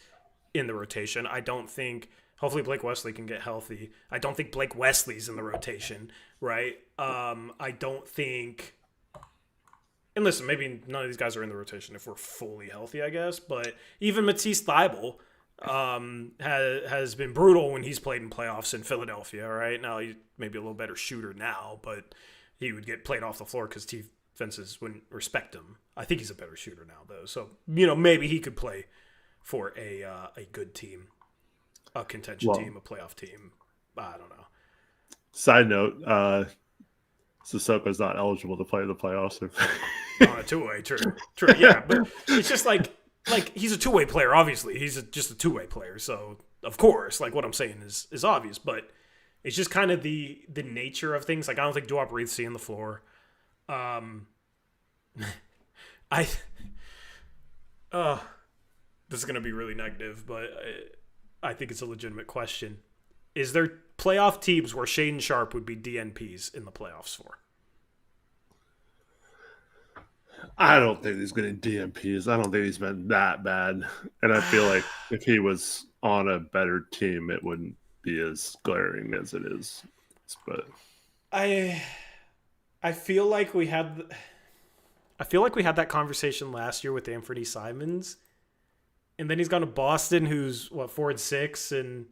in the rotation. I don't think hopefully Blake Wesley can get healthy. I don't think Blake Wesley's in the rotation, right? I don't think – and listen, maybe none of these guys are in the rotation if we're fully healthy, I guess. But even Matisse Thybulle has been brutal when he's played in playoffs in Philadelphia, right? Now he's maybe a little better shooter now, but he would get played off the floor because defenses wouldn't respect him. I think he's a better shooter now, though. So, maybe he could play for a good team. A contention team, a playoff team. I don't know.
Side note, Sissoko's not eligible to play the playoffs.
On a two-way, true. Yeah, but it's just like he's a two-way player, obviously. He's just a two-way player. So, of course, what I'm saying is obvious. But it's just kind of the nature of things. I don't think Duop Reed's seeing the floor. This is going to be really negative, but I think it's a legitimate question. Is there playoff teams where Shaedon Sharpe would be DNPs in the playoffs for?
I don't think he's getting DNPs. I don't think he's been that bad. And I feel like if he was on a better team, it wouldn't be as glaring as it is. But
I feel like we had that conversation last year with Anthony Simons. And then he's gone to Boston, who's, 4-6, and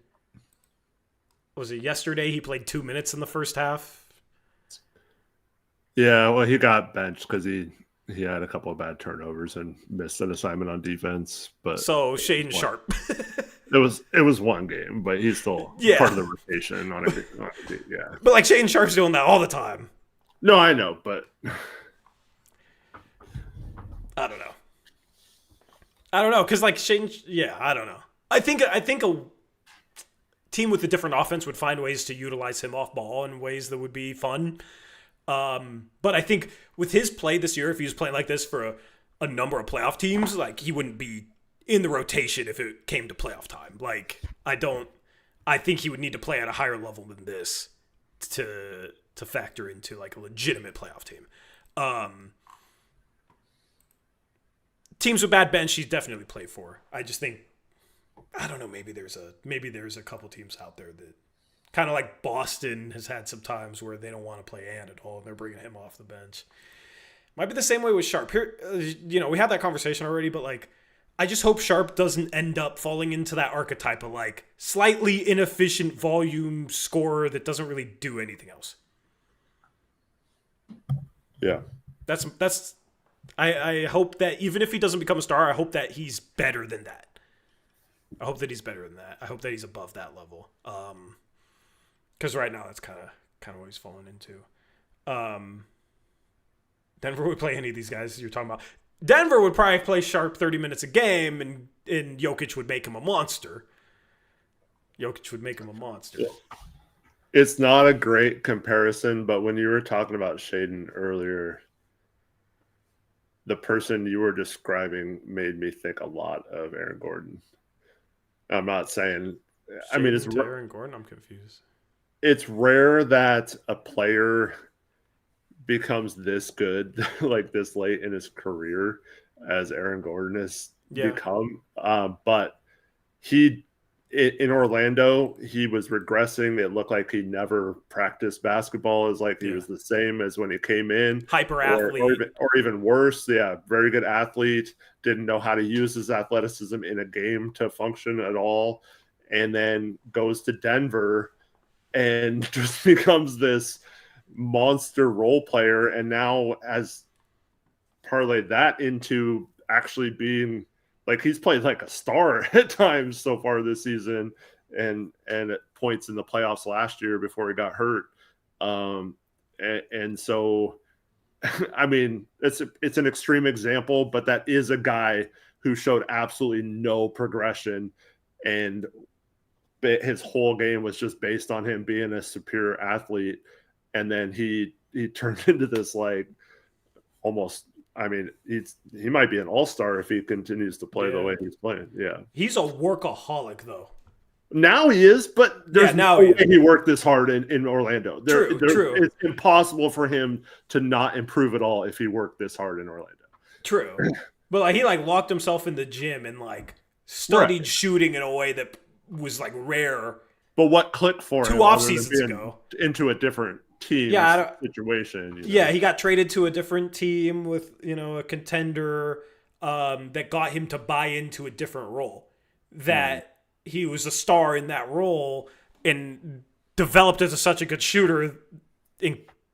was it yesterday he played 2 minutes in the first half?
Yeah, well, he got benched because he had a couple of bad turnovers and missed an assignment on defense. But
so Shaedon Sharpe.
it was one game, but he's still part of the rotation on it. Yeah,
but Shaedon Sharpe's doing that all the time.
No, I know, but
I don't know, because Shaedon, I don't know. I think a team with a different offense would find ways to utilize him off ball in ways that would be fun. But I think with his play this year, if he was playing like this for a number of playoff teams, he wouldn't be in the rotation if it came to playoff time. I think he would need to play at a higher level than this to factor into a legitimate playoff team. Teams with bad bench, he's definitely played for. I just think, I don't know, maybe there's a couple teams out there that kind of like Boston has had some times where they don't want to play Ant at all and they're bringing him off the bench. Might be the same way with Sharpe. Here, we had that conversation already, but I just hope Sharpe doesn't end up falling into that archetype of slightly inefficient volume scorer that doesn't really do anything else.
Yeah.
That's I hope that even if he doesn't become a star, I hope that he's better than that. I hope that he's better than that. I hope that he's above that level. Because right now that's kind of what he's fallen into. Denver would play any of these guys you're talking about. Denver would probably play Sharp 30 minutes a game, and Jokic would make him a monster.
It's not a great comparison, but when you were talking about Shaden earlier, the person you were describing made me think a lot of Aaron Gordon. I'm not saying – I mean, it's –
Aaron Gordon? I'm confused.
It's rare that a player becomes this good, like this late in his career as Aaron Gordon has become. But in Orlando, he was regressing. It looked like he never practiced basketball. As like he was the same as when he came in.
Hyper athlete.
Or even worse. Yeah, very good athlete. Didn't know how to use his athleticism in a game to function at all. And then goes to Denver and just becomes this monster role player. And now has parlayed that into actually being – like he's played like a star at times so far this season, and at points in the playoffs last year before he got hurt. And so, I mean, it's an extreme example, but that is a guy who showed absolutely no progression, and his whole game was just based on him being a superior athlete. And then he turned into this like almost. I mean, he might be an all-star if he continues to play the way he's playing. Yeah.
He's a workaholic, though.
Now he is, but there's no way he worked this hard in Orlando.
True.
It's impossible for him to not improve at all if he worked this hard in Orlando.
True. But like he like locked himself in the gym and like studied shooting in a way that was like rare.
But what clicked for him
2 off seasons ago
into a different team situation.
He got traded to a different team with, a contender that got him to buy into a different role. That he was a star in that role and developed as such a good shooter,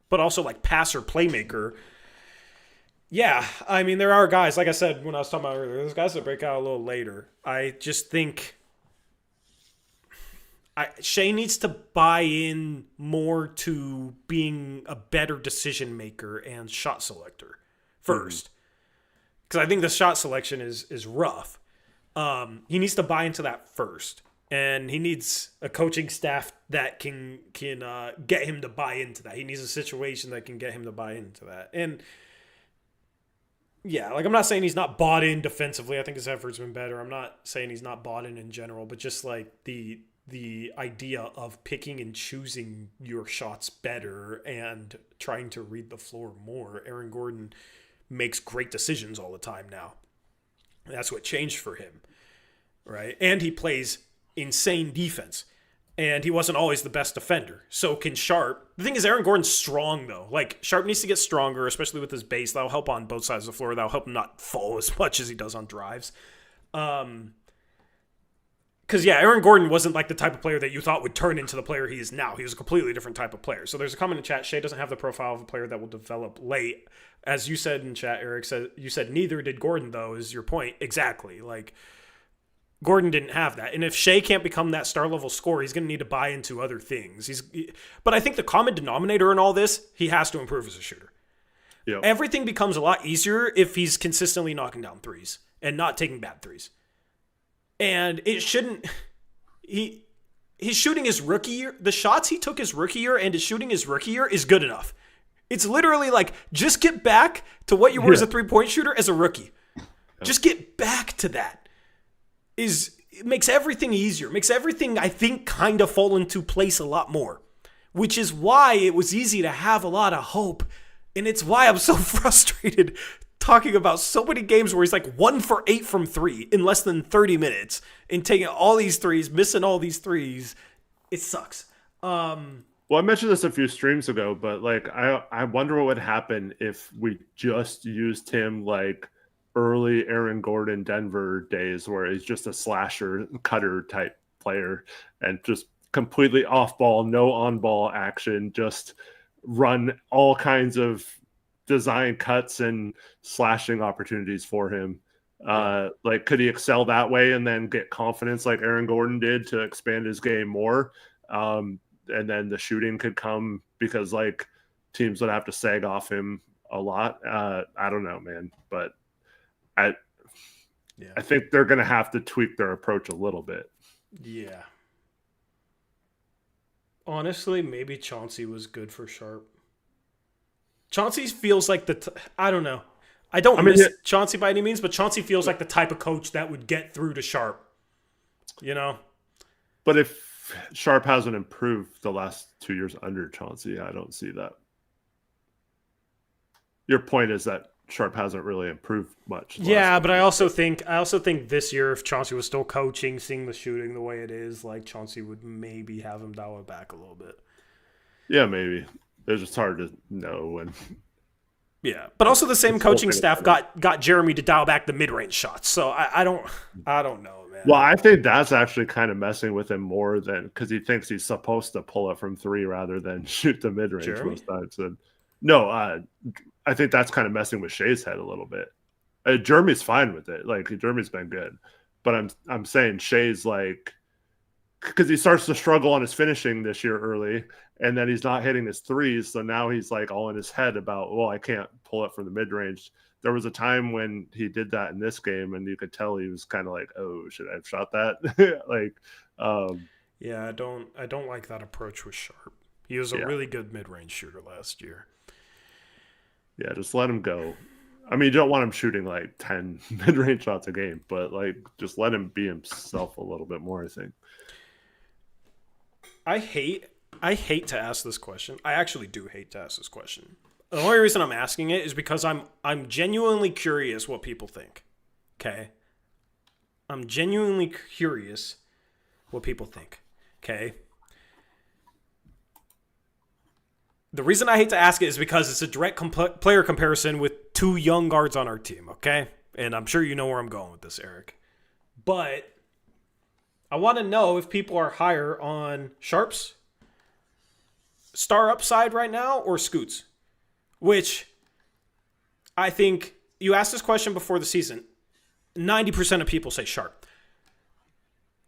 but also like passer, playmaker. Yeah, I mean, there are guys, like I said when I was talking about earlier, there's guys that break out a little later. I just think Shea needs to buy in more to being a better decision maker and shot selector first. Because I think the shot selection is rough. He needs to buy into that first. And he needs a coaching staff that can get him to buy into that. He needs a situation that can get him to buy into that. And yeah, like I'm not saying he's not bought in defensively. I think his effort's been better. I'm not saying he's not bought in general, but just like the idea of picking and choosing your shots better and trying to read the floor more. Aaron Gordon makes great decisions all the time now. That's what changed for him, right? And he plays insane defense. And he wasn't always the best defender. So can Sharp. The thing is, Aaron Gordon's strong, though. Like, Sharp needs to get stronger, especially with his base. That'll help on both sides of the floor. That'll help him not fall as much as he does on drives. Because, Aaron Gordon wasn't like the type of player that you thought would turn into the player he is now. He was a completely different type of player. So there's a comment in chat, Shea doesn't have the profile of a player that will develop late. As you said in chat, Eric, you said neither did Gordon, though, is your point. Exactly. Like, Gordon didn't have that. And if Shea can't become that star-level scorer, he's going to need to buy into other things. But I think the common denominator in all this, he has to improve as a shooter. Yep. Everything becomes a lot easier if he's consistently knocking down threes and not taking bad threes. And it shouldn't. His shooting his rookie year, the shots he took his rookie year and his shooting his rookie year is good enough. It's literally like, just get back to what you were as a three-point shooter as a rookie. Just get back to that. It makes everything easier. Makes everything, I think, kind of fall into place a lot more. Which is why it was easy to have a lot of hope. And it's why I'm so frustrated talking about so many games where he's like 1 for 8 from 3 in less than 30 minutes and taking all these threes, missing all these threes. It sucks.
Well, I mentioned this a few streams ago, but like I wonder what would happen if we just used him like early Aaron Gordon Denver days where he's just a slasher cutter type player and just completely off ball, no on ball action, just run all kinds of design cuts and slashing opportunities for him. Like, could he excel that way and then get confidence like Aaron Gordon did to expand his game more? And then the shooting could come because like teams would have to sag off him a lot. I don't know, man, but I think they're going to have to tweak their approach a little bit.
Yeah. Honestly, maybe Chauncey was good for Sharp. Chauncey feels like I don't know. I miss Chauncey by any means, but Chauncey feels like the type of coach that would get through to Sharp. You know?
But if Sharp hasn't improved the last 2 years under Chauncey, I don't see that. Your point is that Sharp hasn't really improved much.
Yeah, but I also think this year, if Chauncey was still coaching, seeing the shooting the way it is, like Chauncey would maybe have him dial it back a little bit.
Yeah, maybe. It's just hard to know.
Yeah, but also the same coaching staff got Jeremy to dial back the mid-range shots. So I don't know, man.
Well, I think that's actually kind of messing with him more than because he thinks he's supposed to pull it from three rather than shoot the mid-range most times. And no, I think that's kind of messing with Shea's head a little bit. Jeremy's fine with it. Like Jeremy's been good, but I'm saying Shea's like because he starts to struggle on his finishing this year early, and then he's not hitting his threes. So now he's like all in his head about, well, I can't pull it from the mid range. There was a time when he did that in this game, and you could tell he was kind of like, oh, should I have shot that?
Yeah, I don't like that approach with Sharp. He was a really good mid range shooter last year.
Yeah, just let him go. I mean, you don't want him shooting like 10 mid-range shots a game, but like just let him be himself a little bit more, I think.
I hate to ask this question. I actually do hate to ask this question. The only reason I'm asking it is because I'm genuinely curious what people think. Okay? I'm genuinely curious what people think. Okay? The reason I hate to ask it is because it's a direct player comparison with two young guards on our team, okay? And I'm sure you know where I'm going with this, Eric. But I want to know if people are higher on Sharp's star upside right now or Scoot's, which I think you asked this question before the season. 90% of people say Sharp.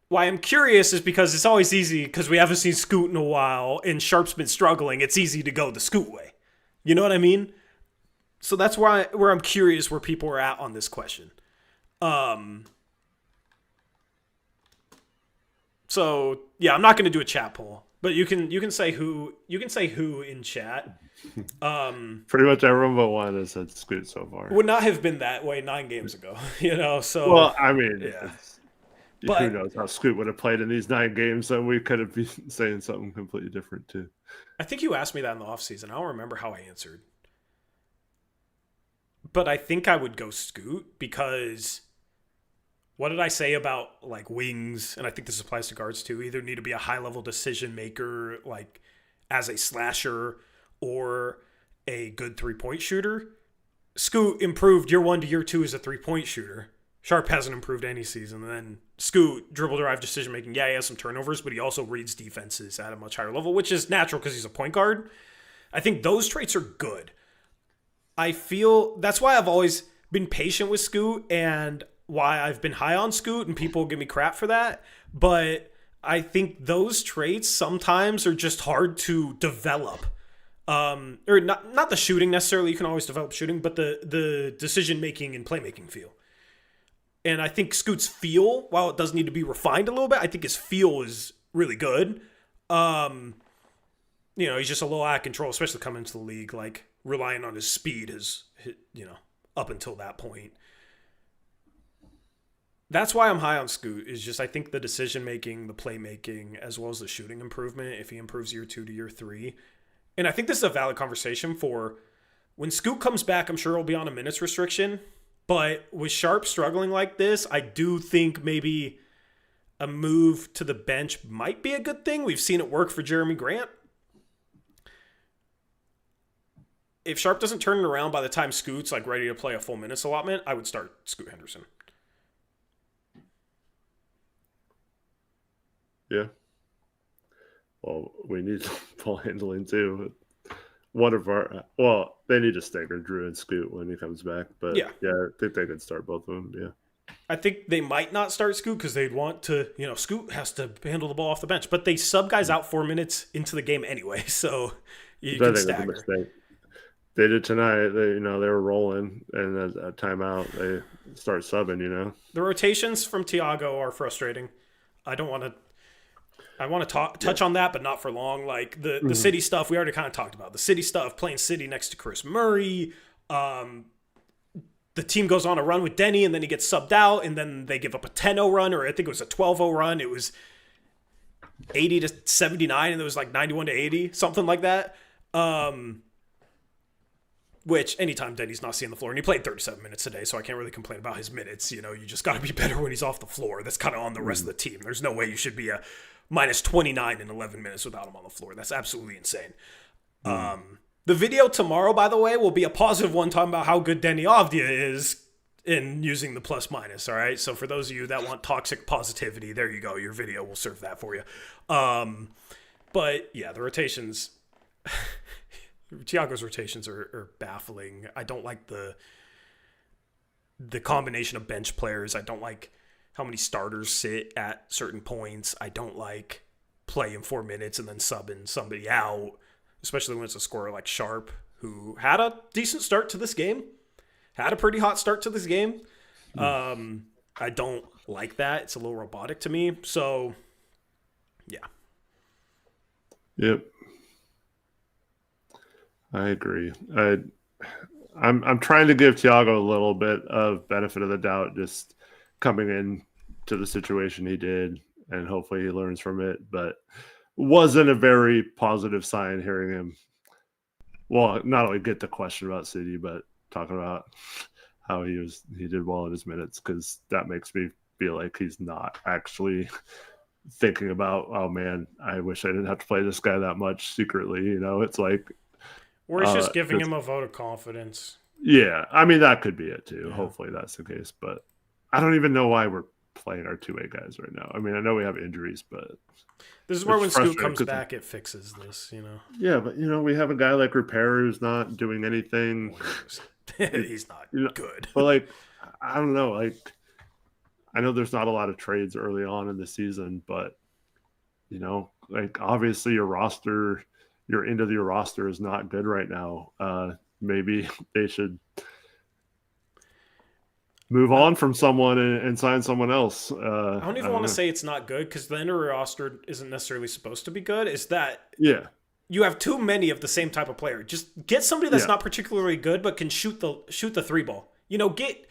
Why I'm curious is because it's always easy because we haven't seen Scoot in a while and Sharp's been struggling. It's easy to go the Scoot way. You know what I mean? So that's where I'm curious where people are at on this question. So yeah, I'm not going to do a chat poll, but you can say who in chat.
Pretty much everyone but one has said Scoot so far.
Would not have been that way 9 games ago, you know. So
well, I mean,
yeah.
But, who knows how Scoot would have played in these 9 games, and we could have been saying something completely different too.
I think you asked me that in the offseason. I don't remember how I answered. But I think I would go Scoot because what did I say about like wings? And I think this applies to guards too. Either need to be a high-level decision maker like as a slasher or a good three-point shooter. Scoot improved year 1 to year 2 as a three-point shooter. Sharp hasn't improved any season. And then Scoot, dribble drive decision making. Yeah, he has some turnovers, but he also reads defenses at a much higher level, which is natural because he's a point guard. I think those traits are good. I feel that's why I've always been patient with Scoot and why I've been high on Scoot, and people give me crap for that. But I think those traits sometimes are just hard to develop. Or not the shooting necessarily. You can always develop shooting, but the decision making and playmaking feel. And I think Scoot's feel, while it does need to be refined a little bit, I think his feel is really good. He's just a little out of control, especially coming into the league, like relying on his speed up until that point. That's why I'm high on Scoot, is just I think the decision-making, the playmaking, as well as the shooting improvement, if he improves year 2 to year 3. And I think this is a valid conversation for when Scoot comes back, I'm sure he'll be on a minutes restriction. But with Sharp struggling like this, I do think maybe a move to the bench might be a good thing. We've seen it work for Jeremy Grant. If Sharp doesn't turn it around by the time Scoot's like ready to play a full minutes allotment, I would start Scoot Henderson.
Yeah. Well, we need ball handling too. one of our they need to stagger Drew and Scoot when he comes back, but
Yeah.
I think they could start both of them. Yeah,
I think they might not start Scoot because they'd want to, Scoot has to handle the ball off the bench, but they sub guys out 4 minutes into the game anyway, so you can stagger.
They did tonight. They were rolling, and at a timeout they start subbing.
The rotations from Thiago are frustrating. I want to touch on that, but not for long. Like the City stuff, we already kind of talked about. The City stuff, playing City next to Chris Murray. The team goes on a run with Deni, and then he gets subbed out, and then they give up a 10-0 run, or I think it was a 12-0 run. It was 80-79, and it was like 91-80, something like that. Which anytime Deni's not seeing the floor, and he played 37 minutes today, so I can't really complain about his minutes. You just got to be better when he's off the floor. That's kind of on the rest of the team. There's no way you should be a minus 29 in 11 minutes without him on the floor. That's absolutely insane. The video tomorrow, by the way, will be a positive one talking about how good Deni Avdija is in using the plus minus. All right. So for those of you that want toxic positivity, there you go. Your video will serve that for you. But yeah, the rotations, Thiago's rotations are baffling. I don't like the combination of bench players. I don't like how many starters sit at certain points. I don't like playing 4 minutes and then subbing somebody out, especially when it's a scorer like Sharp, who had a decent start to this game, had a pretty hot start to this game. I don't like that. It's a little robotic to me. So, yeah.
Yep. I agree. I'm trying to give Thiago a little bit of benefit of the doubt, just coming in to the situation he did, and hopefully he learns from it. But wasn't a very positive sign hearing him. Well, not only get the question about City, but talking about how he did well in his minutes, because that makes me feel like he's not actually thinking about, oh man, I wish I didn't have to play this guy that much secretly. It's like.
Or it's just giving him a vote of confidence.
Yeah, I mean, that could be it too. Yeah. Hopefully that's the case. But I don't even know why we're playing our two-way guys right now. I mean, I know we have injuries, but...
This is where when Scoot comes back, it fixes this,
Yeah, but, we have a guy like Repair who's not doing anything.
He's not good.
But, I don't know. I know there's not a lot of trades early on in the season, but, obviously your roster... Your end of your roster is not good right now. Maybe they should move on from someone and sign someone else.
I don't even want to say it's not good, because the end of your roster isn't necessarily supposed to be good. Is that you have too many of the same type of player. Just get somebody that's not particularly good but can shoot the three ball. Get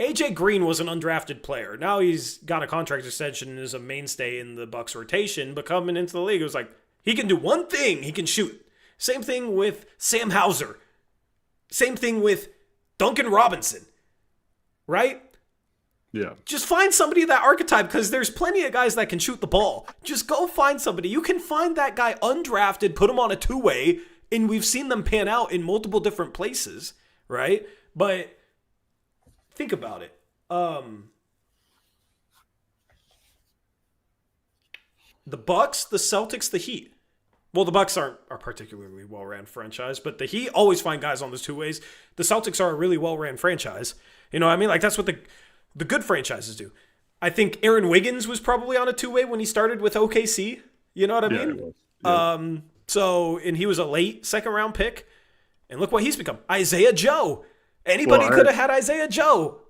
AJ Green was an undrafted player. Now he's got a contract extension and is a mainstay in the Bucks rotation. But coming into the league, it was like, he can do one thing. He can shoot. Same thing with Sam Hauser. Same thing with Duncan Robinson. Right?
Yeah.
Just find somebody of that archetype, because there's plenty of guys that can shoot the ball. Just go find somebody. You can find that guy undrafted, put him on a two-way, and we've seen them pan out in multiple different places. Right? But think about it. The Bucks, the Celtics, the Heat. Well, the Bucks aren't a particularly well-ran franchise, but the Heat always find guys on those two ways. The Celtics are a really well-ran franchise. You know what I mean? That's what the good franchises do. I think Aaron Wiggins was probably on a two-way when he started with OKC. You know what I mean? And he was a late second-round pick. And look what he's become. Isaiah Joe. Anybody could have had Isaiah Joe.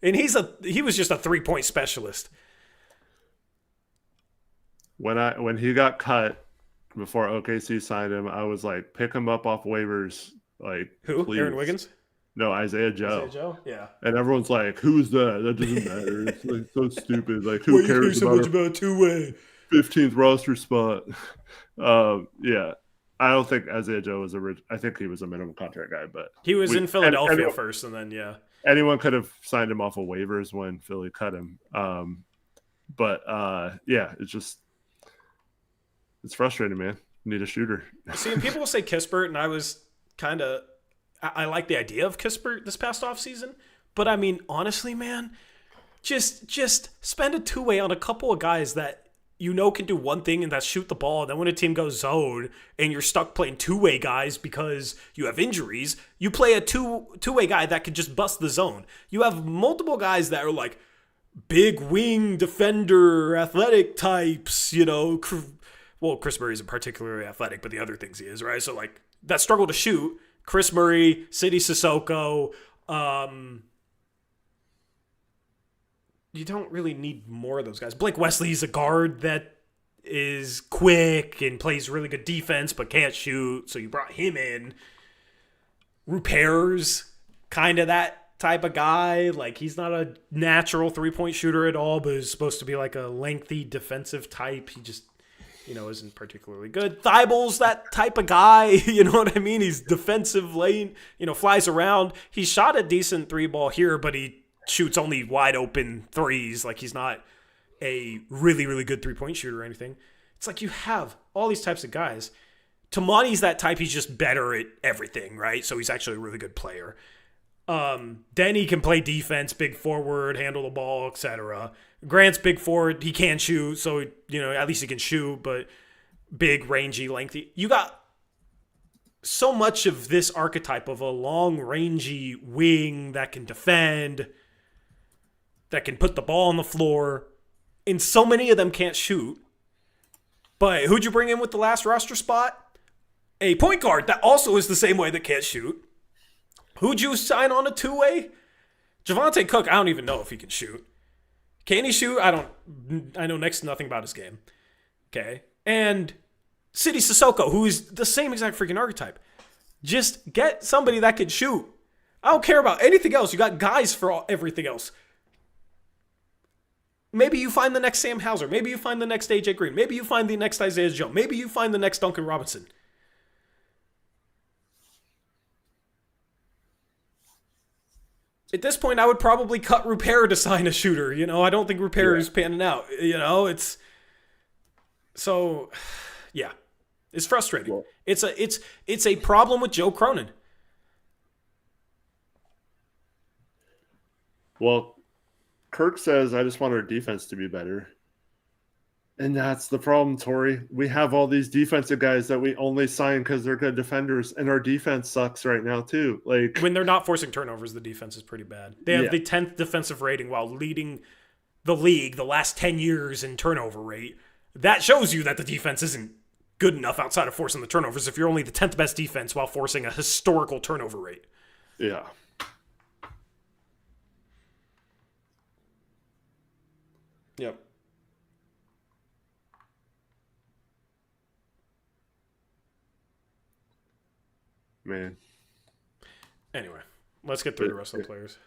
And he was just a three-point specialist.
When he got cut before OKC signed him, I was like, pick him up off waivers.
Who?
Please.
Aaron Wiggins?
No, Isaiah Joe.
Isaiah Joe? Yeah.
And everyone's like, who's that? That doesn't matter. It's so stupid. Who cares
so much about a two-way?
15th roster spot. Yeah. I don't think Isaiah Joe was I think he was a minimum contract guy, but
he was in Philadelphia first, and then
anyone could have signed him off of waivers when Philly cut him. It's frustrating, man. You need a shooter.
See, and people will say Kispert, and I was I like the idea of Kispert this past offseason, but I mean, honestly, man, just spend a two-way on a couple of guys that can do one thing, and that's shoot the ball. And then when a team goes zone and you're stuck playing two-way guys because you have injuries, you play a two-way guy that can just bust the zone. You have multiple guys that are like big wing defender, athletic types, well, Chris Murray isn't particularly athletic, but the other things he is, right? So like that struggle to shoot, Chris Murray, City Sissoko, you don't really need more of those guys. Blake Wesley's a guard that is quick and plays really good defense but can't shoot, so you brought him in. Ruper's kind of that type of guy. Like, he's not a natural three-point shooter at all, but is supposed to be like a lengthy defensive type. He just, isn't particularly good. Thibel's that type of guy, you know what I mean? He's defensive lane, flies around. He shot a decent three ball here, but he shoots only wide open threes. Like, he's not a really, really good three-point shooter or anything. It's like you have all these types of guys. Tamani's that type. He's just better at everything, right? So he's actually a really good player. Deni can play defense, big forward, handle the ball, etc. Grant's big forward. He can shoot, so, at least he can shoot, but big, rangy, lengthy. You got so much of this archetype of a long, rangy wing that can defend, that can put the ball on the floor, and so many of them can't shoot. But who'd you bring in with the last roster spot? A point guard that also is the same way that can't shoot. Who'd you sign on a two-way? Javante Cook, I don't even know if he can shoot. Can he shoot? I know next to nothing about his game. Okay. And City Sissoko, who is the same exact freaking archetype. Just get somebody that can shoot. I don't care about anything else. You got guys for everything else. Maybe you find the next Sam Hauser. Maybe you find the next AJ Green. Maybe you find the next Isaiah Joe. Maybe you find the next Duncan Robinson. At this point, I would probably cut Ruper to sign a shooter. I don't think Ruper is panning out. It's so, yeah, it's frustrating. Well, it's a problem with Joe Cronin.
Well, Kirk says, I just want our defense to be better. And that's the problem, Tori. We have all these defensive guys that we only sign because they're good defenders, and our defense sucks right now too. Like,
when they're not forcing turnovers, the defense is pretty bad. They have the 10th defensive rating while leading the league the last 10 years in turnover rate. That shows you that the defense isn't good enough outside of forcing the turnovers if you're only the 10th best defense while forcing a historical turnover rate.
Yeah.
Yep.
Man.
Anyway, let's get through the rest of the players.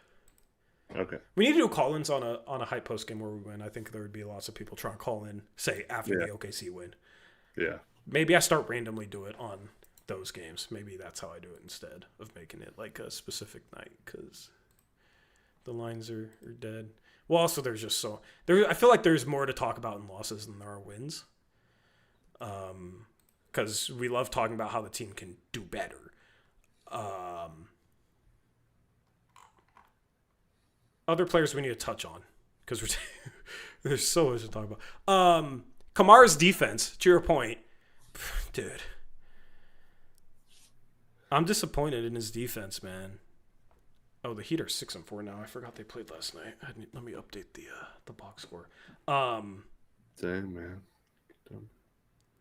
Okay.
We need to do call-ins on a hype post game where we win. I think there would be lots of people trying to call in, say, after the OKC win.
Yeah.
Maybe I start randomly do it on those games. Maybe that's how I do it instead of making it like a specific night because the lines are dead. Well, also there's just so I feel like there's more to talk about in losses than there are wins. Because we love talking about how the team can do better. Other players we need to touch on because there's so much to talk about. Kamara's defense, to your point, dude. I'm disappointed in his defense, man. Oh, the Heat are 6-4 now. I forgot they played last night. Let me update the box score.
Dang, man.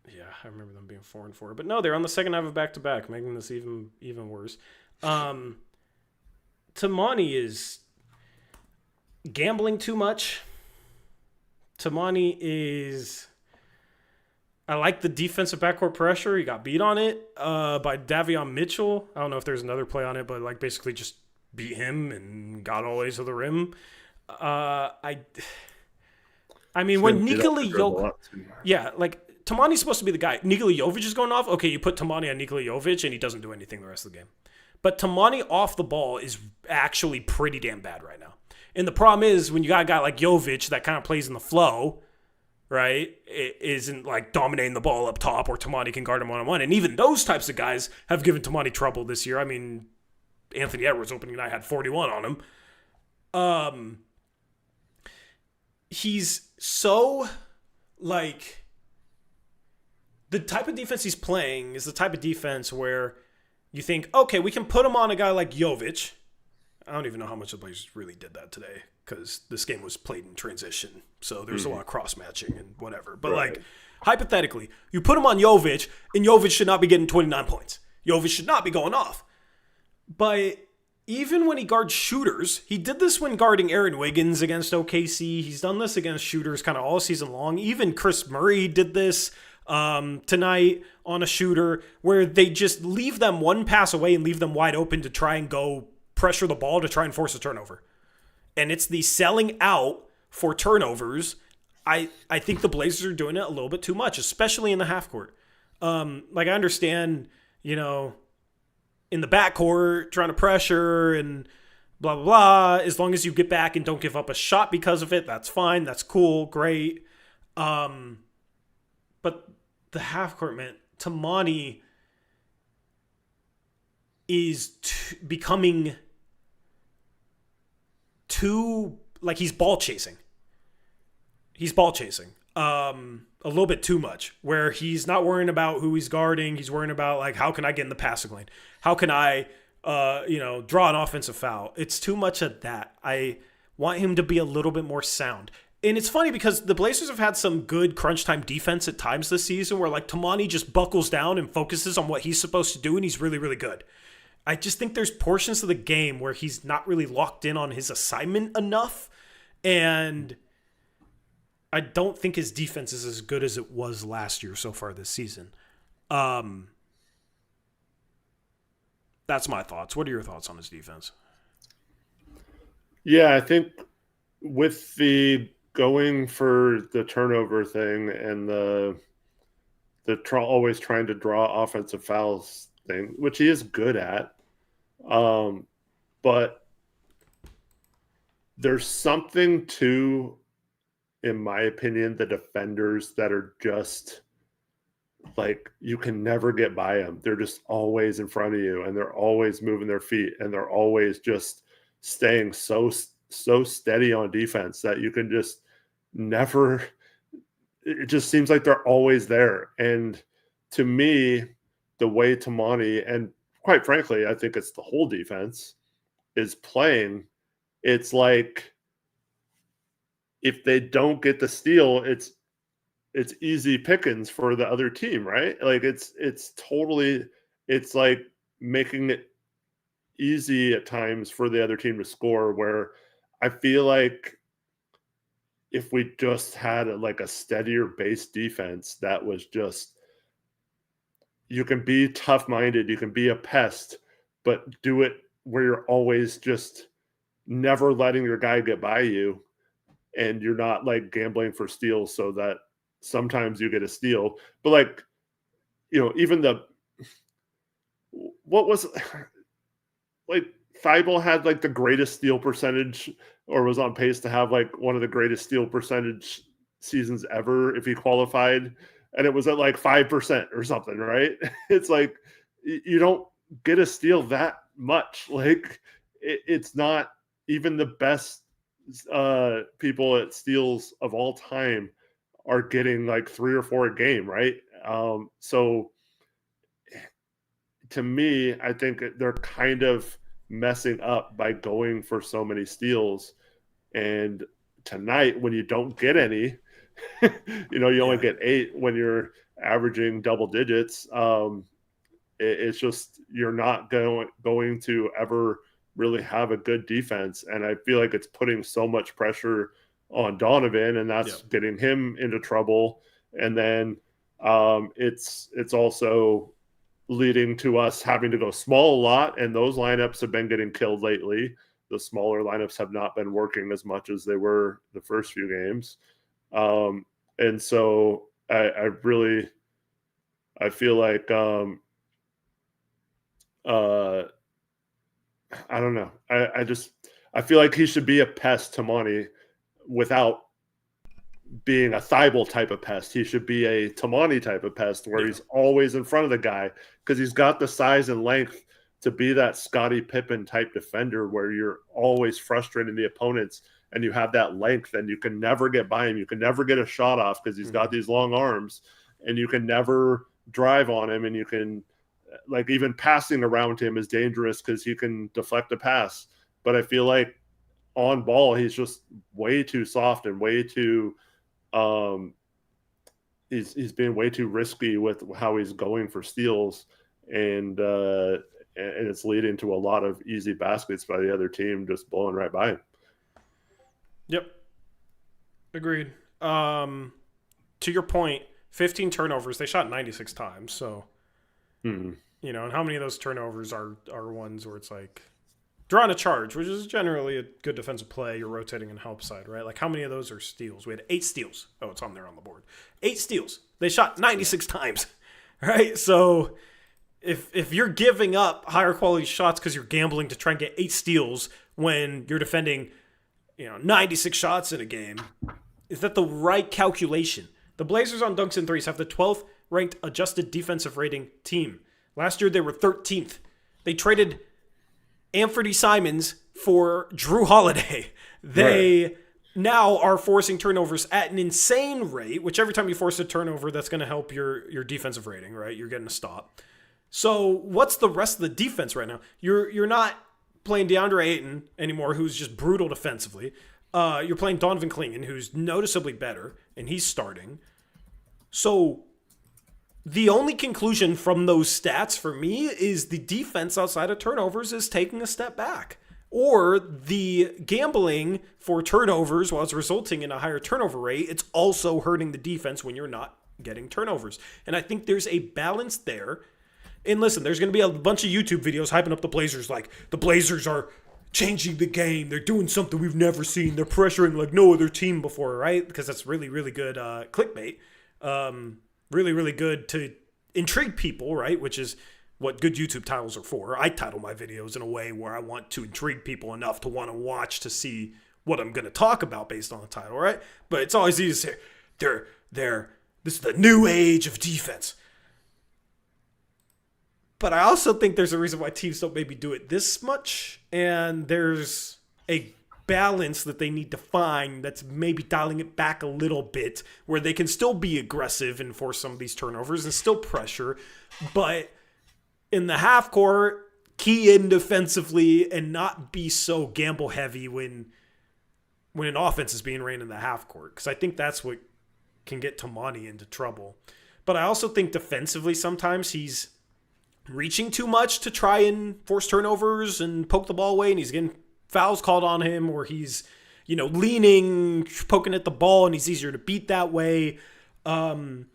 Yeah, I remember them being 4-4. But no, they're on the second half of back-to-back, making this even worse. Tamani is gambling too much. Tamani is... I like the defensive backcourt pressure. He got beat on it by Davion Mitchell. I don't know if there's another play on it, but like basically just beat him and got all the way to the rim. I mean, when Nikola Jokic... Yeah, like... Tamani's supposed to be the guy. Nikola Jovic is going off. Okay, you put Tamani on Nikola Jovic, and he doesn't do anything the rest of the game. But Tamani off the ball is actually pretty damn bad right now. And the problem is, when you got a guy like Jovic that kind of plays in the flow, right, it isn't like dominating the ball up top, or Tamani can guard him one-on-one. And even those types of guys have given Tamani trouble this year. I mean, Anthony Edwards opening night had 41 on him. He's so like the type of defense he's playing is the type of defense where you think, okay, we can put him on a guy like Jovic. I don't even know how much the Blazers really did that today because this game was played in transition. So there's a lot of cross-matching and whatever. But, like, hypothetically, you put him on Jovic, and Jovic should not be getting 29 points. Jovic should not be going off. But even when he guards shooters, he did this when guarding Aaron Wiggins against OKC. He's done this against shooters kind of all season long. Even Chris Murray did this tonight on a shooter where they just leave them one pass away and leave them wide open to try and go pressure the ball to try and force a turnover. And it's the selling out for turnovers. I think the Blazers are doing it a little bit too much, especially in the half court. Like, I understand, you know, in the backcourt trying to pressure and blah, blah, blah. As long as you get back and don't give up a shot because of it, that's fine. That's cool. Great. But the half court, man, Tamani is becoming too, like, he's ball chasing. A little bit too much, where he's not worrying about who he's guarding. He's worrying about, like, how can I get in the passing lane? How can I, draw an offensive foul? It's too much of that. I want him to be a little bit more sound. And it's funny because the Blazers have had some good crunch time defense at times this season where, like, Tamani just buckles down and focuses on what he's supposed to do, and he's really, really good. I just think there's portions of the game where he's not really locked in on his assignment enough, and I don't think his defense is as good as it was last year so far this season. That's my thoughts. What are your thoughts on his defense?
Yeah, I think with the going for the turnover thing and the always trying to draw offensive fouls thing, which he is good at, but there's something to, in my opinion, the defenders that are just like, you can never get by them. They're just always in front of you, and they're always moving their feet, and they're always just staying so steady on defense that you can just never, it just seems like they're always there. And to me, the way Tamani, and quite frankly, I think it's the whole defense, is playing, it's like if they don't get the steal, it's easy pickings for the other team, right? Like it's like making it easy at times for the other team to score, where I feel like if we just had a steadier base defense that was just, you can be tough-minded, you can be a pest, but do it where you're always just never letting your guy get by you, and you're not like gambling for steals so that sometimes you get a steal. But like, even what was like, Thibault had like the greatest steal percentage, or was on pace to have like one of the greatest steal percentage seasons ever if he qualified, and it was at like 5% or something, right? It's like, you don't get a steal that much. Like it's not even the best people at steals of all time are getting like 3 or 4 a game, right? So to me, I think they're kind of messing up by going for so many steals. And tonight, when you don't get any, you only get 8 when you're averaging double digits. It's just, you're not going to ever really have a good defense. And I feel like it's putting so much pressure on Donovan, and that's getting him into trouble. And then it's also leading to us having to go small a lot, and those lineups have been getting killed lately. The smaller lineups have not been working as much as they were the first few games. And so I feel like I don't know. I feel like he should be a pest, Tamani, without being a Thibault type of pest. He should be a Tamani type of pest, where he's always in front of the guy, because he's got the size and length to be that Scottie Pippen type defender, where you're always frustrating the opponents and you have that length, and you can never get by him. You can never get a shot off because he's got these long arms, and you can never drive on him, and you can like even passing around him is dangerous because he can deflect a pass. But I feel like on ball, he's just way too soft and way too he's being way too risky with how he's going for steals, and it's leading to a lot of easy baskets by the other team just blowing right by him.
Yep. Agreed. To your point, 15 turnovers. They shot 96 times, so and how many of those turnovers are ones where it's like drawing a charge, which is generally a good defensive play. You're rotating and help side, right? Like how many of those are steals? We had 8 steals. Oh, it's on there on the board. 8 steals. They shot 96 times, right? So if you're giving up higher quality shots because you're gambling to try and get 8 steals when you're defending, 96 shots in a game, is that the right calculation? The Blazers on dunks and threes have the 12th ranked adjusted defensive rating team. Last year they were 13th. They traded Anthony Simons for Drew Holiday. They now are forcing turnovers at an insane rate, which every time you force a turnover, that's going to help your defensive rating, right? You're getting a stop. So what's the rest of the defense right now? You're not playing DeAndre Ayton anymore, who's just brutal defensively. You're playing Donovan Clingan, who's noticeably better, and he's starting. So the only conclusion from those stats for me is the defense outside of turnovers is taking a step back. Or the gambling for turnovers, while it's resulting in a higher turnover rate, it's also hurting the defense when you're not getting turnovers. And I think there's a balance there. And listen, there's going to be a bunch of YouTube videos hyping up the Blazers like the Blazers are changing the game. They're doing something we've never seen. They're pressuring like no other team before, right? Because that's really, really good clickbait. Really, really good to intrigue people, right? Which is what good YouTube titles are for. I title my videos in a way where I want to intrigue people enough to want to watch to see what I'm going to talk about based on the title, right? But it's always easy to say, this is the new age of defense. But I also think there's a reason why teams don't maybe do it this much, and there's a balance that they need to find that's maybe dialing it back a little bit where they can still be aggressive and force some of these turnovers and still pressure, but in the half court, key in defensively and not be so gamble heavy when an offense is being ran in the half court. Because I think that's what can get Tamani into trouble. But I also think defensively sometimes he's reaching too much to try and force turnovers and poke the ball away, and he's getting fouls called on him, or he's, leaning, poking at the ball, and he's easier to beat that way. I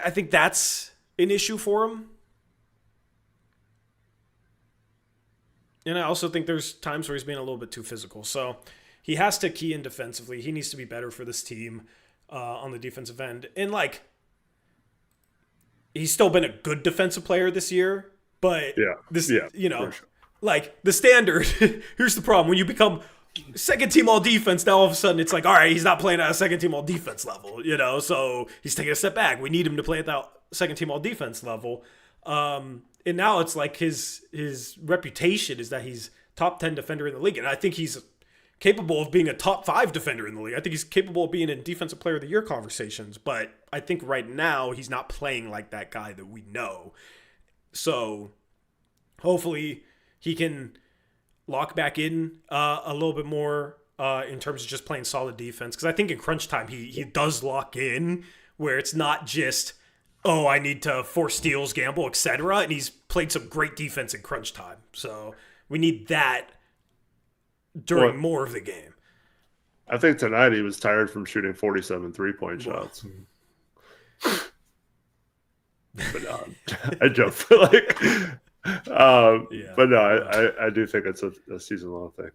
think that's an issue for him. And I also think there's times where he's being a little bit too physical. So he has to key in defensively. He needs to be better for this team on the defensive end. And, he's still been a good defensive player this year. But, sure. Like, the standard, here's the problem. When you become second-team all-defense, now all of a sudden it's like, all right, he's not playing at a second-team all-defense level, so he's taking a step back. We need him to play at that second-team all-defense level. And now it's like his reputation is that he's top 10 defender in the league. And I think he's capable of being a top 5 defender in the league. I think he's capable of being in defensive player of the year conversations. But I think right now he's not playing like that guy that we know. So hopefully he can lock back in a little bit more in terms of just playing solid defense. Because I think in crunch time he does lock in where it's not just, oh, I need to force steals, gamble, etc. And he's played some great defense in crunch time. So we need that during more of the game.
I think tonight he was tired from shooting 47 three-point shots. But I joke. But no, I do think it's a season-long thing.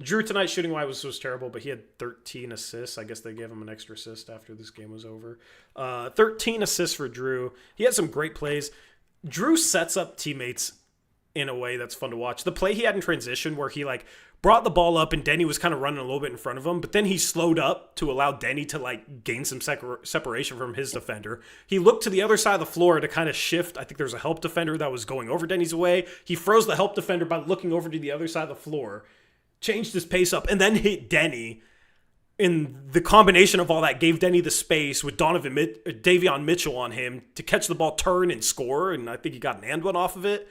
Drew tonight shooting-wise was terrible, but he had 13 assists. I guess they gave him an extra assist after this game was over. 13 assists for Drew. He had some great plays. Drew sets up teammates in a way that's fun to watch. The play he had in transition where he brought the ball up and Deni was kind of running a little bit in front of him, but then he slowed up to allow Deni to gain some separation from his defender. He looked to the other side of the floor to kind of shift. I think there was a help defender that was going over Deni's way. He froze the help defender by looking over to the other side of the floor changed his pace up, and then hit Deni. And the combination of all that gave Deni the space with Davion Mitchell on him to catch the ball, turn, and score. And I think he got an and one off of it.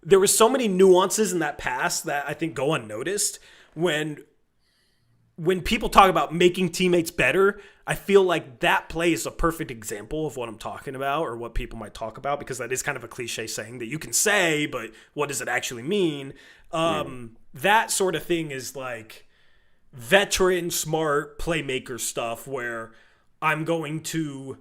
There was so many nuances in that pass that I think go unnoticed. When people talk about making teammates better, I feel like that play is a perfect example of what I'm talking about, or what people might talk about, because that is kind of a cliche saying that you can say, but what does it actually mean? That sort of thing is like veteran, smart playmaker stuff where I'm going to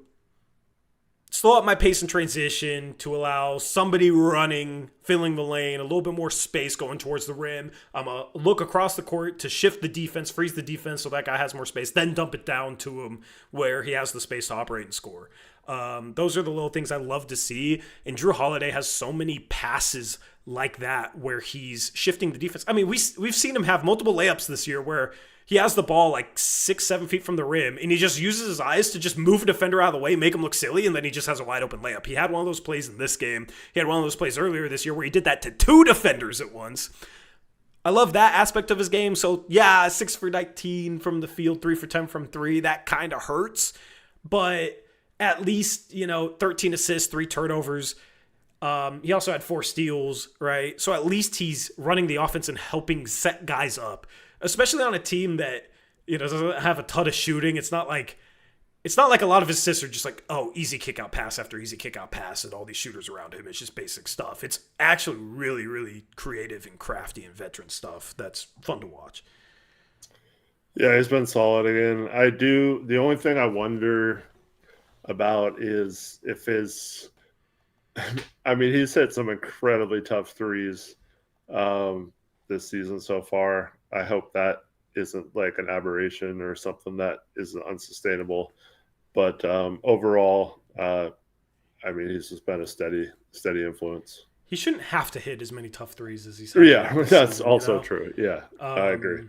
slow up my pace in transition to allow somebody running, filling the lane, a little bit more space going towards the rim. I'm going to look across the court to shift the defense, freeze the defense so that guy has more space, then dump it down to him where he has the space to operate and score. Those are the little things I love to see. And Drew Holiday has so many passes like that where he's shifting the defense. I mean, we've seen him have multiple layups this year where he has the ball like 6-7 feet from the rim, and he just uses his eyes to just move a defender out of the way, make him look silly, and then he just has a wide open layup. He had one of those plays in this game. He had one of those plays earlier this year where he did that to 2 defenders at once. I love that aspect of his game. So yeah, 6 for 19 from the field, 3 for 10 from 3. That kind of hurts, but at least, 13 assists, 3 turnovers. He also had 4 steals, right? So at least he's running the offense and helping set guys up, especially on a team that, doesn't have a ton of shooting. It's not like a lot of his assists are just like, oh, easy kick out pass after easy kick out pass and all these shooters around him. It's just basic stuff. It's actually really, really creative and crafty and veteran stuff that's fun to watch.
Yeah, he's been solid again. The only thing I wonder about is if his he's hit some incredibly tough threes this season so far. I hope that isn't like an aberration or something that is unsustainable. But overall, he's just been a steady influence.
He shouldn't have to hit as many tough threes as he's had.
Yeah, that's also true. Yeah, I agree.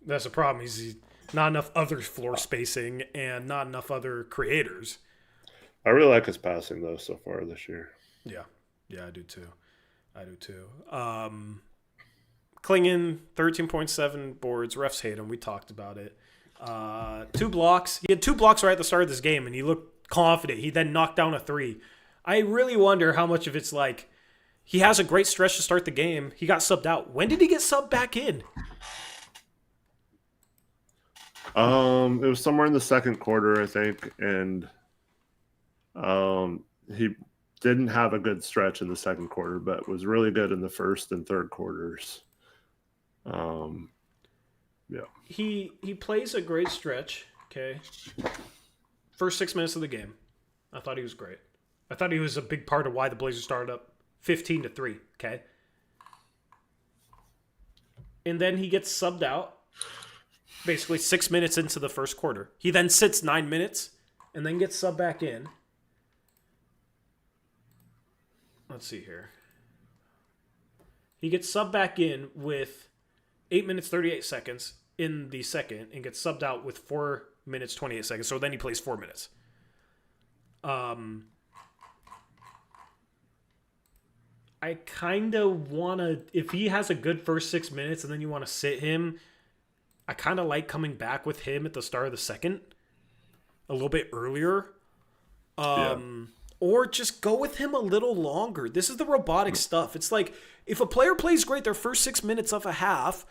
That's a problem. He's not enough other floor spacing and not enough other creators.
I really like his passing, though, so far this year.
Yeah, I do too. Klingon, 13.7 boards. Refs hate him. We talked about it. 2 blocks. He had 2 blocks right at the start of this game, and he looked confident. He then knocked down a 3. I really wonder how much of it's like he has a great stretch to start the game. He got subbed out. When did he get subbed back in?
It was somewhere in the second quarter, I think, and he didn't have a good stretch in the second quarter, but was really good in the first and third quarters. Yeah.
He plays a great stretch, okay? First 6 minutes of the game, I thought he was great. I thought he was a big part of why the Blazers started up 15-3, okay? And then he gets subbed out basically 6 minutes into the first quarter. He then sits 9 minutes and then gets subbed back in. Let's see here. He gets subbed back in with 8 minutes, 38 seconds in the second and gets subbed out with 4 minutes, 28 seconds. So then he plays 4 minutes. I kind of want to, if he has a good first 6 minutes and then you want to sit him, I kind of like coming back with him at the start of the second a little bit earlier. Or just go with him a little longer. This is the robotic stuff. It's like if a player plays great their first 6 minutes of a half,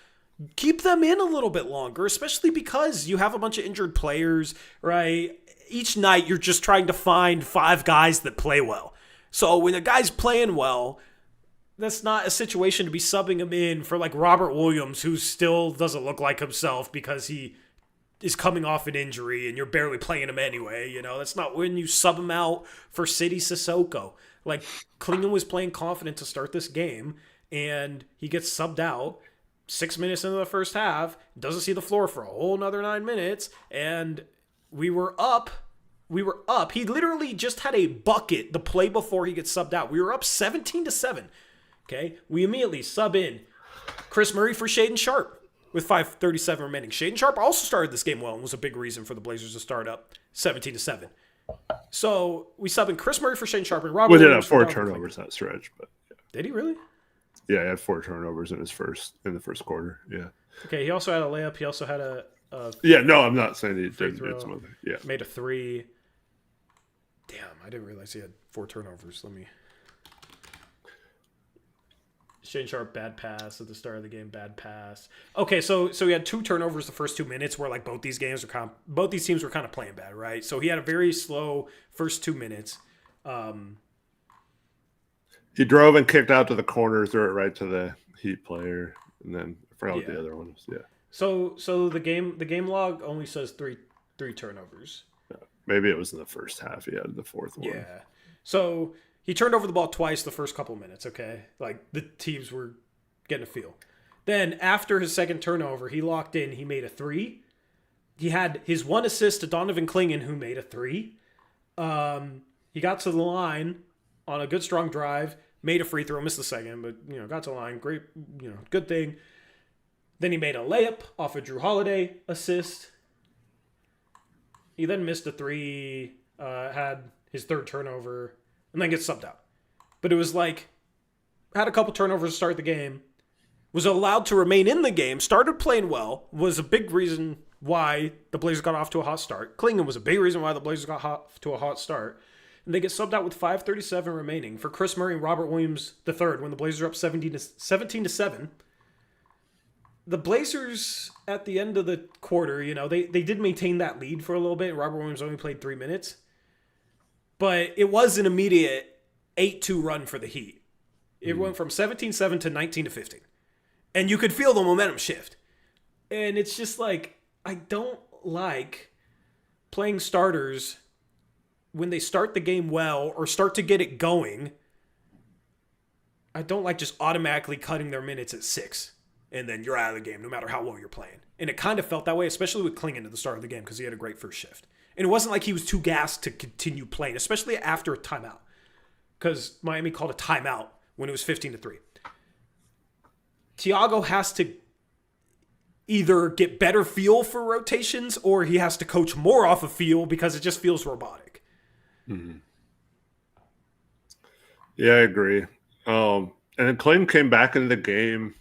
keep them in a little bit longer, especially because you have a bunch of injured players, right? Each night you're just trying to find 5 guys that play well. So when a guy's playing well, that's not a situation to be subbing him in for like Robert Williams, who still doesn't look like himself because he is coming off an injury and you're barely playing him anyway. That's not when you sub him out for City Sissoko. Like, Klingon was playing confident to start this game, and he gets subbed out 6 minutes into the first half, doesn't see the floor for a whole another 9 minutes, and we were up. He literally just had a bucket the play before he gets subbed out. We were up 17-7. Okay? We immediately sub in Chris Murray for Shaedon Sharpe with 5:37 remaining. Shaedon Sharpe also started this game well and was a big reason for the Blazers to start up 17-7. So we sub in Chris Murray for Shaedon Sharpe and Robert.
We did have 4 turnovers that stretch, but yeah.
Did he really?
Yeah, he had 4 turnovers in the first quarter. Yeah.
Okay, he also had a layup. He also had a
Yeah, no, I'm not saying he didn't
throw.
get some other. Yeah.
Made a 3. Damn, I didn't realize he had 4 turnovers. Let me. Shane Sharp, bad pass at the start of the game, bad pass. Okay, so he had 2 turnovers the first 2 minutes, where like both these teams were kind of playing bad, right? So he had a very slow first 2 minutes.
He drove and kicked out to the corner, threw it right to the Heat player, and then I forgot what the other one was. Yeah.
So the game log only says three turnovers.
Maybe it was in the first half. He had the fourth one.
Yeah. So he turned over the ball twice the first couple minutes. Okay, like the teams were getting a feel. Then after his second turnover, he locked in. He made a 3. He had his 1 assist to Donovan Clingan, who made a 3. He got to the line on a good strong drive, made a free throw, missed the second, but got to the line. Great, good thing. Then he made a layup off a Drew Holiday assist. He then missed a 3, had his third turnover, and then gets subbed out. But it was like, had a couple turnovers to start the game, was allowed to remain in the game, started playing well, was a big reason why the Blazers got off to a hot start. Clingan was a big reason why the Blazers got off to a hot start. And they get subbed out with 5:37 remaining for Chris Murray and Robert Williams III when the Blazers are up 17-7. The Blazers, at the end of the quarter, they did maintain that lead for a little bit. Robert Williams only played 3 minutes. But it was an immediate 8-2 run for the Heat. It went from 17-7 to 19-15. And you could feel the momentum shift. And it's just like, I don't like playing starters when they start the game well or start to get it going. I don't like just automatically cutting their minutes at 6 and then you're out of the game no matter how well you're playing. And it kind of felt that way, especially with Clingan at the start of the game because he had a great first shift. And it wasn't like he was too gassed to continue playing, especially after a timeout, because Miami called a timeout when it was 15-3. Thiago has to either get better feel for rotations or he has to coach more off of feel because it just feels robotic.
Mm-hmm. Yeah, I agree. And then Clinton came back into the game,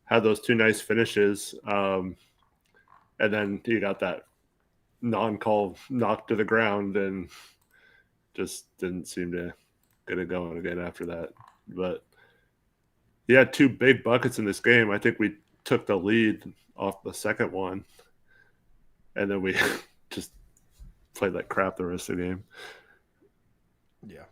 had those 2 nice finishes, and then he got that non-call knocked to the ground and just didn't seem to get it going again after that. But he had 2 big buckets in this game. I think we took the lead off the second one, and then we just played like crap the rest of the game.
Yeah.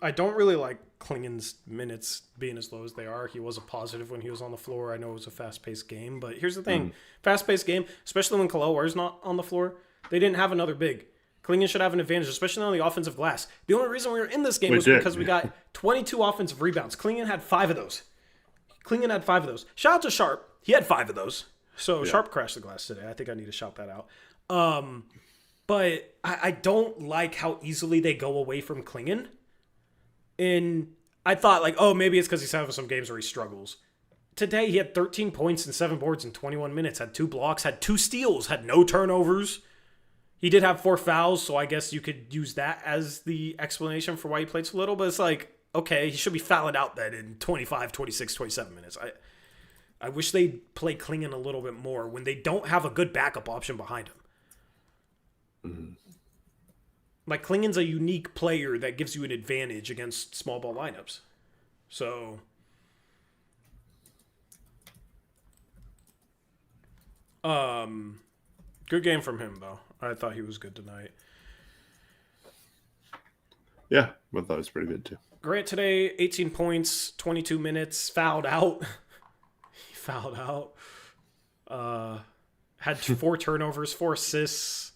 I don't really like Clingan's minutes being as low as they are. He was a positive when he was on the floor. I know it was a fast-paced game, but here's the thing. Fast-paced game, especially when Kalowar's not on the floor, they didn't have another big. Clingan should have an advantage, especially on the offensive glass. The only reason we were in this game was because we got 22 offensive rebounds. Clingan had 5 of those. Shout out to Sharp. He had 5 of those. So yeah. Sharp crashed the glass today. I think I need to shout that out. But I don't like how easily they go away from Clingan. And I thought, like, oh, maybe it's because he's having some games where he struggles. Today, he had 13 points and 7 boards in 21 minutes, had 2 blocks, had 2 steals, had no turnovers. He did have 4 fouls, so I guess you could use that as the explanation for why he played so little. But it's like, okay, he should be fouling out then in 25, 26, 27 minutes. I wish they'd play Clingan a little bit more when they don't have a good backup option behind him. Mm-hmm. Like, Clingan's a unique player that gives you an advantage against small ball lineups. So, good game from him, though. I thought he was good tonight.
Yeah, I thought it was pretty good, too.
Grant today, 18 points, 22 minutes, fouled out. He fouled out. Had 4 turnovers, 4 assists.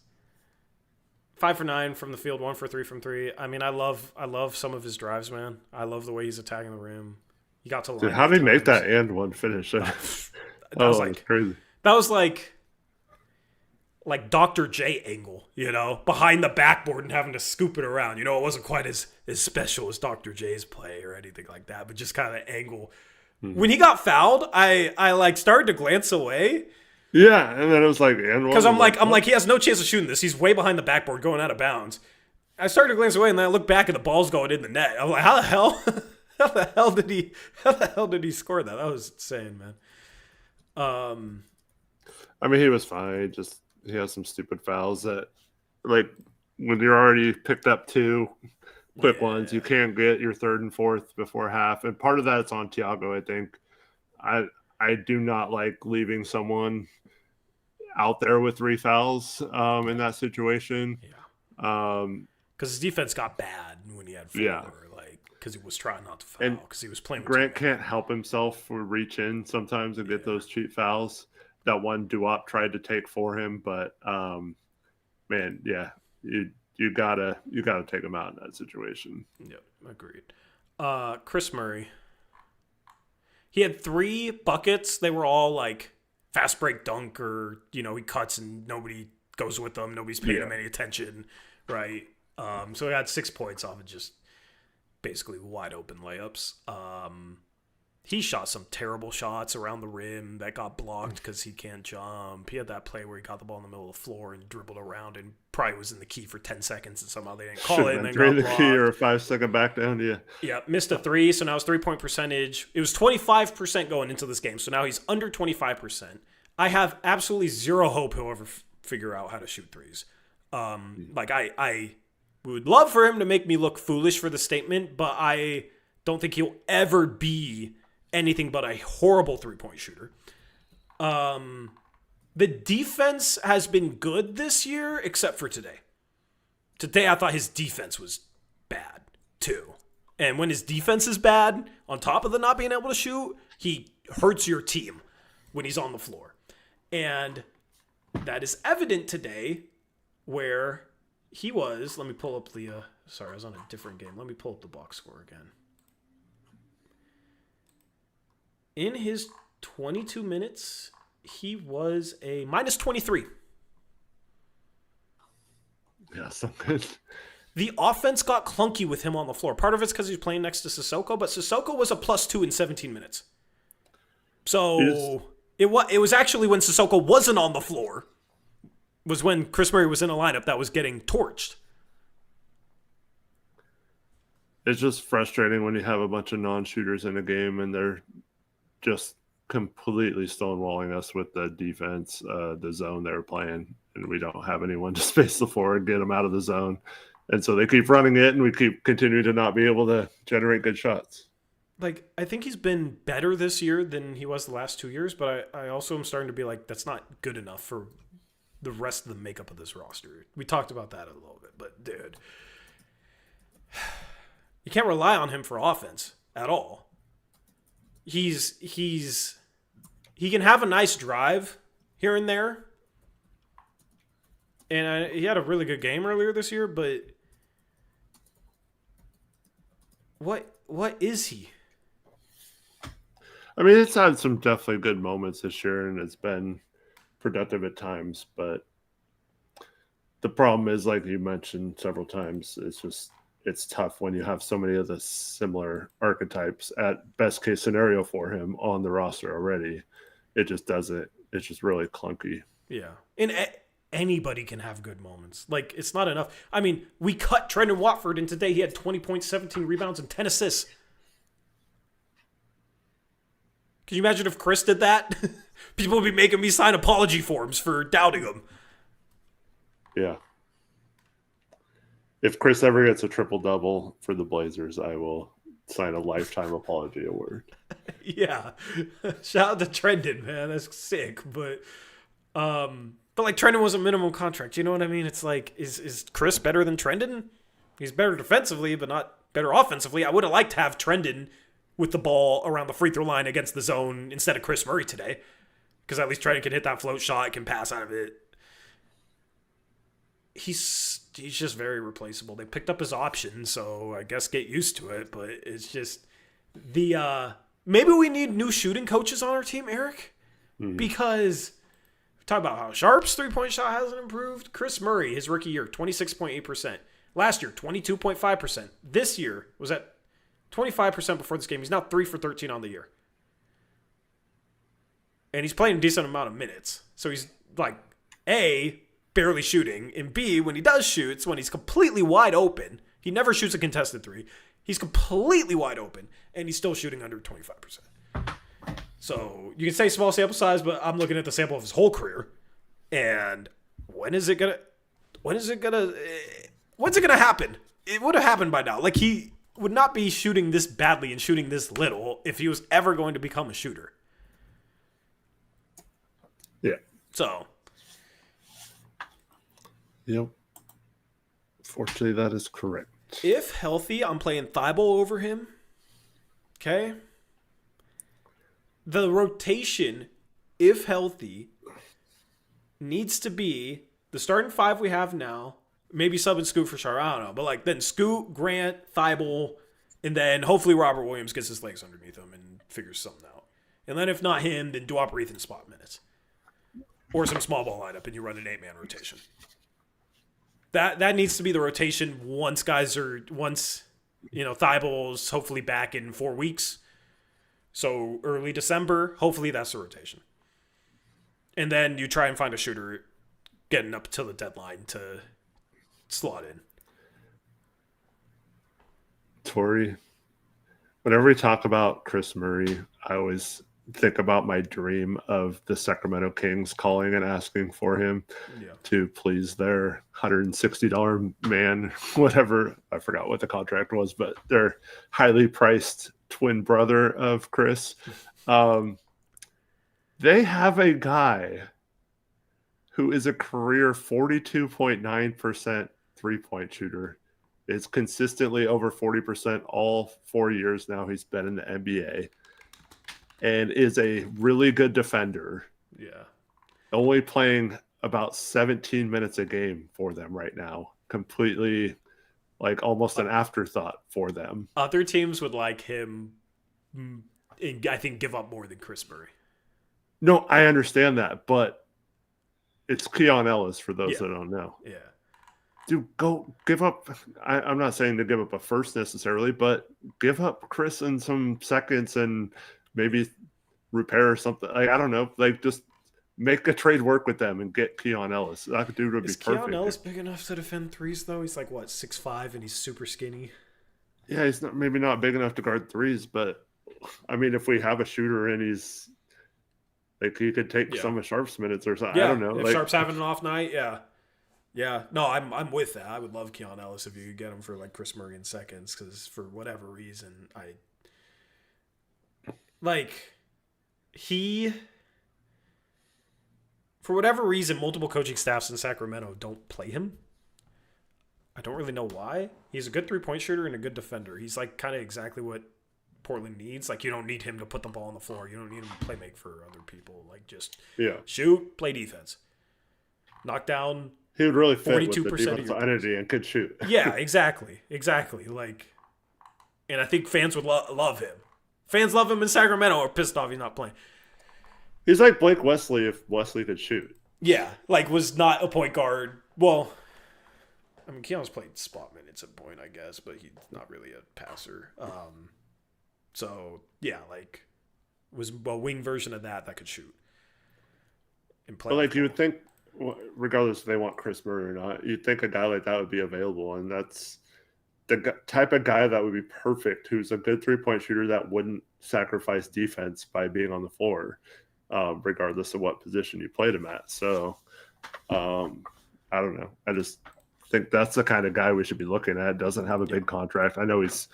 5 for 9 from the field, 1 for 3 from 3. I mean, I love some of his drives, man. I love the way he's attacking the rim. He got to line.
Dude, how did he make that and one finish?
That was crazy. That was like Dr. J angle, behind the backboard and having to scoop it around. It wasn't quite as special as Dr. J's play or anything like that, but just kind of the angle. Mm-hmm. When he got fouled, I started to glance away.
Yeah, and then it was like,
because I'm like, he has no chance of shooting this. He's way behind the backboard, going out of bounds. I started to glance away, and then I looked back, and the ball's going in the net. I'm like, how the hell? How the hell did he score that? That was insane, man.
I mean, he was fine. He has some stupid fouls that, like, when you're already picked up 2 quick ones, you can't get your 3rd and 4th before half. And part of that's on Thiago, I think. I do not like leaving someone out there with 3 fouls in that situation.
Yeah. Because his defense got bad when he had 4.
Yeah.
Because he was trying not to foul. Because he was playing.
Grant can't help himself or reach in sometimes and get those cheap fouls. That one Duop tried to take for him, but man, yeah, you gotta take him out in that situation.
Yep, agreed. Chris Murray. He had 3 buckets. They were all like fast break dunk, or he cuts and nobody goes with them. Nobody's paying him any attention, right? So he had 6 points off of just basically wide open layups. He shot some terrible shots around the rim that got blocked because he can't jump. He had that play where he got the ball in the middle of the floor and dribbled around and probably was in the key for 10 seconds and somehow they didn't call it. And then got blocked.
Key or a 5-second back down, yeah.
Yeah, missed a 3, so now his 3-point percentage. It was 25% going into this game, so now he's under 25%. I have absolutely zero hope he'll ever figure out how to shoot threes. I would love for him to make me look foolish for the statement, but I don't think he'll ever be anything but a horrible 3-point shooter. The defense has been good this year, except for today. Today, I thought his defense was bad, too. And when his defense is bad, on top of the not being able to shoot, he hurts your team when he's on the floor. And that is evident today where he was. Let me pull up the... sorry, I was on a different game. Let me pull up the box score again. In his 22 minutes, he was a minus 23.
Yeah, so good.
The offense got clunky with him on the floor. Part of it's because he's playing next to Sissoko, but Sissoko was a +2 in 17 minutes. So it was actually when Sissoko wasn't on the floor, was when Chris Murray was in a lineup that was getting torched.
It's just frustrating when you have a bunch of non-shooters in a game and they're just completely stonewalling us with the defense, the zone they were playing, and we don't have anyone to space the floor and get them out of the zone. And so they keep running it, and we keep continuing to not be able to generate good shots.
Like, I think he's been better this year than he was the last 2 years, but I also am starting to be like, that's not good enough for the rest of the makeup of this roster. We talked about that a little bit, but dude, you can't rely on him for offense at all. He can have a nice drive here and there, and he had a really good game earlier this year. But what is he?
I mean, it's had some definitely good moments this year, and it's been productive at times. But the problem is, like you mentioned several times, it's tough when you have so many of the similar archetypes at best case scenario for him on the roster already. It just doesn't. It's just really clunky.
Yeah. And anybody can have good moments. Like, it's not enough. I mean, we cut Trendon Watford, and today he had 20 points, 17 rebounds, and 10 assists. Can you imagine if Chris did that? People would be making me sign apology forms for doubting him.
Yeah. If Chris ever gets a triple-double for the Blazers, I will sign a lifetime apology award.
Yeah. Shout out to Trendon, man. That's sick. But like, Trendon was a minimum contract. You know what I mean? It's like, is Chris better than Trendon? He's better defensively, but not better offensively. I would have liked to have Trendon with the ball around the free throw line against the zone instead of Chris Murray today. Because at least Trendon can hit that float shot, can pass out of it. He's just very replaceable. They picked up his option, so I guess get used to it. But it's just maybe we need new shooting coaches on our team, Eric, because we talk about how Sharp's 3-point shot hasn't improved. Chris Murray, his rookie year, 26.8%. Last year, 22.5%. This year was at 25% before this game. He's now 3 for 13 on the year, and he's playing a decent amount of minutes. So he's like barely shooting, and B, when he does shoot, it's when he's completely wide open. He never shoots a contested 3. He's completely wide open, and he's still shooting under 25%. So you can say small sample size, but I'm looking at the sample of his whole career. And when's it gonna happen? It would have happened by now. Like, he would not be shooting this badly and shooting this little if he was ever going to become a shooter.
Yeah.
So.
Yep. Fortunately, that is correct.
If healthy, I'm playing Thibault over him. Okay? The rotation, if healthy, needs to be the starting 5 we have now, maybe subbing Scoot for Char, I don't know, but like then Scoot, Grant, Thibault, and then hopefully Robert Williams gets his legs underneath him and figures something out. And then if not him, then Duop or Ethan spot minutes. Or some small ball lineup and you run an 8-man rotation. That needs to be the rotation once Thibault's hopefully back in 4 weeks. So early December, hopefully that's the rotation. And then you try and find a shooter getting up till the deadline to slot in.
Tori, whenever we talk about Chris Murray, I always think about my dream of the Sacramento Kings calling and asking for him to please their $160 man, whatever. I forgot what the contract was, but their highly priced twin brother of Chris. They have a guy who is a career 42.9% three-point shooter. Is consistently over 40% all 4 years now he's been in the NBA. And is a really good defender.
Yeah.
Only playing about 17 minutes a game for them right now. Completely, like, almost an afterthought for them.
Other teams would like him, I think, give up more than Chris Murray.
No, I understand that, but it's Keon Ellis for those that don't know.
Yeah.
Dude, go give up. I'm not saying to give up a first necessarily, but give up Chris and some seconds and maybe repair or something. Like, I don't know. Like, just make a trade work with them and get Keon Ellis. That dude would be perfect.
Is Keon Ellis big enough to defend threes, though? He's like, what, 6'5", and he's super skinny?
Yeah, he's maybe not big enough to guard threes, but, I mean, if we have a shooter and he's, like, he could take some of Sharp's minutes or something.
Yeah,
I don't know.
If Sharp's having an off night, yeah. Yeah, no, I'm with that. I would love Keon Ellis if you could get him for, like, Chris Murray in seconds, because for whatever reason, for whatever reason, multiple coaching staffs in Sacramento don't play him. I don't really know why. He's a good three-point shooter and a good defender. He's like kind of exactly what Portland needs. Like, you don't need him to put the ball on the floor. You don't need him to play make for other people. Like, just shoot, play defense. Knock down.
He would really fit
42%
with the defensive energy and could shoot.
Yeah, exactly. Like, and I think fans would love him. Fans love him in Sacramento are pissed off he's not playing.
He's like Blake Wesley if Wesley could shoot.
Yeah, like was not a point guard. Well, I mean, Keon's played spot minutes at point, I guess, but he's not really a passer. So, yeah, like, was a wing version of that could shoot. And play.
But, like, you would think, regardless if they want Chris Murray or not, you'd think a guy like that would be available, and that's the type of guy that would be perfect, who's a good three-point shooter that wouldn't sacrifice defense by being on the floor, regardless of what position you played him at. So, I don't know. I just think that's the kind of guy we should be looking at. Doesn't have a big contract. I know he's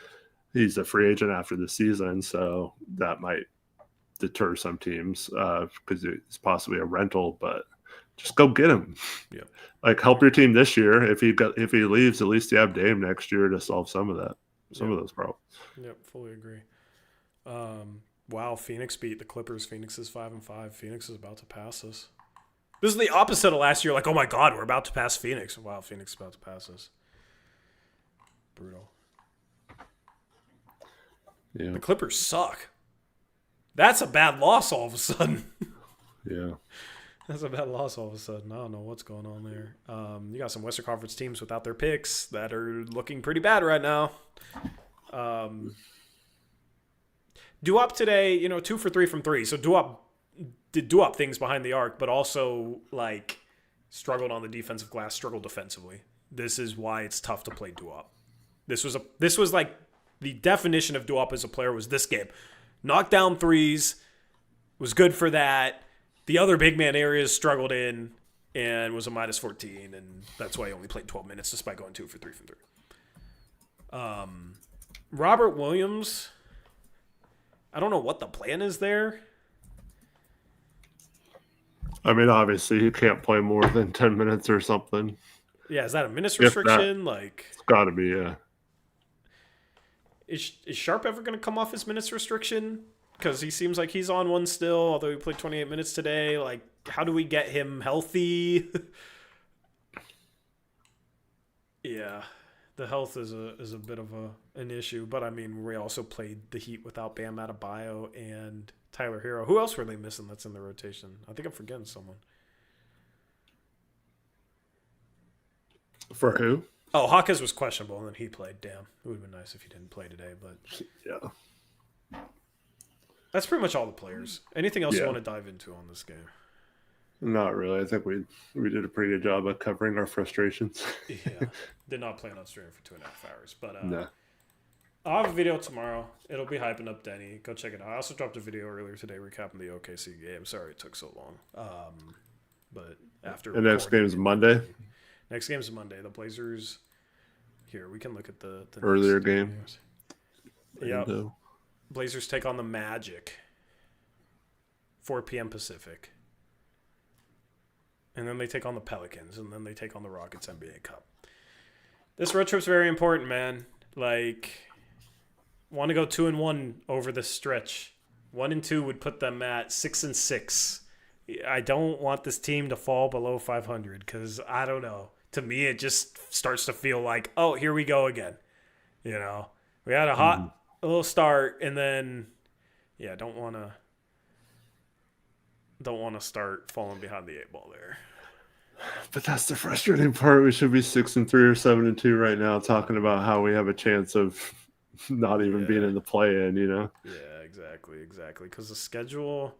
a free agent after the season, so that might deter some teams because it's possibly a rental, but just go get him.
Yeah.
Like, help your team this year. If he leaves, at least you have Dame next year to solve some of those problems.
Yep, fully agree. Wow, Phoenix beat the Clippers. Phoenix is 5-5. Phoenix is about to pass us. This is the opposite of last year. Like, oh my God, we're about to pass Phoenix. Wow, Phoenix is about to pass us. Brutal.
Yeah.
The Clippers suck. That's a bad loss all of a sudden.
Yeah.
That's a bad loss all of a sudden. I don't know what's going on there. You got some Western Conference teams without their picks that are looking pretty bad right now. Duop today, 2 for 3 from 3. So Duop did Duop things behind the arc, but also, like, struggled on the defensive glass, struggled defensively. This is why it's tough to play Duop. This was the definition of doo-wop as a player was this game. Knock down threes, was good for that. The other big man areas struggled in and was a minus 14, and that's why he only played 12 minutes despite going 2 for 3 from 3. Robert Williams, I don't know what the plan is there.
I mean, obviously, he can't play more than 10 minutes or something.
Yeah, is that a minutes restriction?
It's got to be, yeah.
Is Sharp ever going to come off his minutes restriction? Because he seems like he's on one still, although he played 28 minutes today. Like, how do we get him healthy? Yeah, the health is a bit of an issue. But, I mean, we also played the Heat without Bam Adebayo and Tyler Hero. Who else were they missing that's in the rotation? I think I'm forgetting someone.
For who?
Oh, Hawkins was questionable, and then he played. Damn, it would have been nice if he didn't play today. But
yeah,
that's pretty much all the players. Anything else you want to dive into on this game?
Not really. I think we did a pretty good job of covering our frustrations.
Yeah, did not plan on streaming for 2.5 hours, but
no.
I'll have a video tomorrow. It'll be hyping up Deni. Go check it out. I also dropped a video earlier today recapping the OKC game. Sorry it took so long. But after
the next game is Monday.
Next game is Monday. The Blazers. Here we can look at the
earlier game.
Yeah. Blazers take on the Magic. 4 p.m. Pacific. And then they take on the Pelicans, and then they take on the Rockets NBA Cup. This road trip's very important, man. Like, want to go 2-1 over this stretch. 1-2 would put them at 6-6. I don't want this team to fall below 500 because I don't know. To me, it just starts to feel like, oh, here we go again. You know, we had a little start, and then, yeah, don't want to start falling behind the 8 ball there.
But that's the frustrating part. We should be 6-3 or 7-2 right now, talking about how we have a chance of not even being in the play-in. You know?
Yeah, exactly. Because the schedule.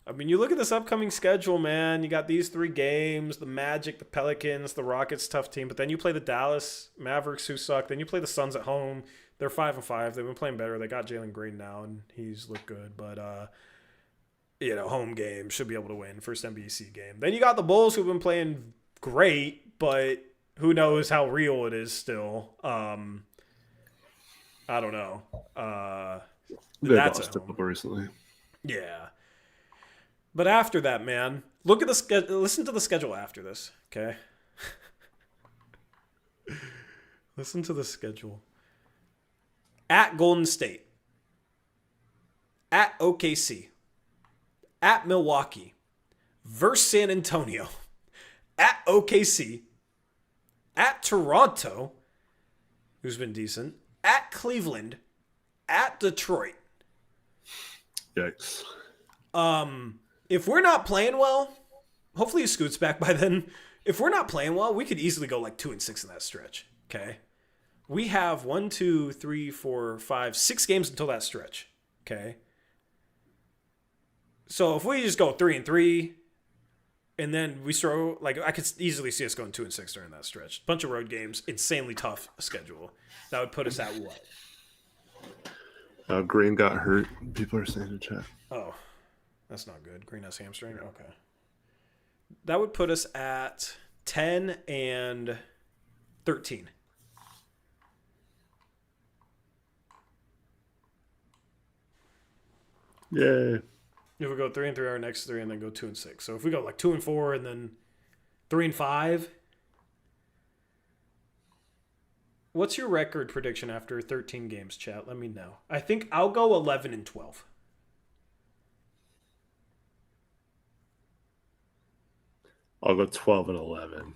I mean, you look at this upcoming schedule, man. You got these 3 games: the Magic, the Pelicans, the Rockets, tough team. But then you play the Dallas Mavericks, who suck. Then you play the Suns at home. They're 5-5. They've been playing better. They got Jalen Green now, and he's looked good. But home game should be able to win. First NBC game. Then you got the Bulls, who've been playing great, but who knows how real it is still. I don't know.
They lost a couple recently.
Yeah. But after that, man, look at the schedule. Listen to the schedule after this, okay? Listen to the schedule. At Golden State. At OKC. At Milwaukee. Versus San Antonio. At OKC. At Toronto, who's been decent. At Cleveland. At Detroit.
Yikes.
If we're not playing well, hopefully he scoots back by then. If we're not playing well, we could easily go like 2-6 in that stretch. Okay. We have 1, 2, 3, 4, 5, 6 games until that stretch. Okay. So if we just go 3-3, and then we throw, like, I could easily see us going 2-6 during that stretch. Bunch of road games, insanely tough schedule. That would put us at what?
Green got hurt. People are saying in chat.
Oh. That's not good. Green has hamstring? Okay. That would put us at 10-13.
Yay.
If we go 3-3 our next 3 and then go 2-6. So if we go like 2-4 and then 3-5. What's your record prediction after 13 games, chat? Let me know. I think I'll go 11-12.
I'll go 12-11.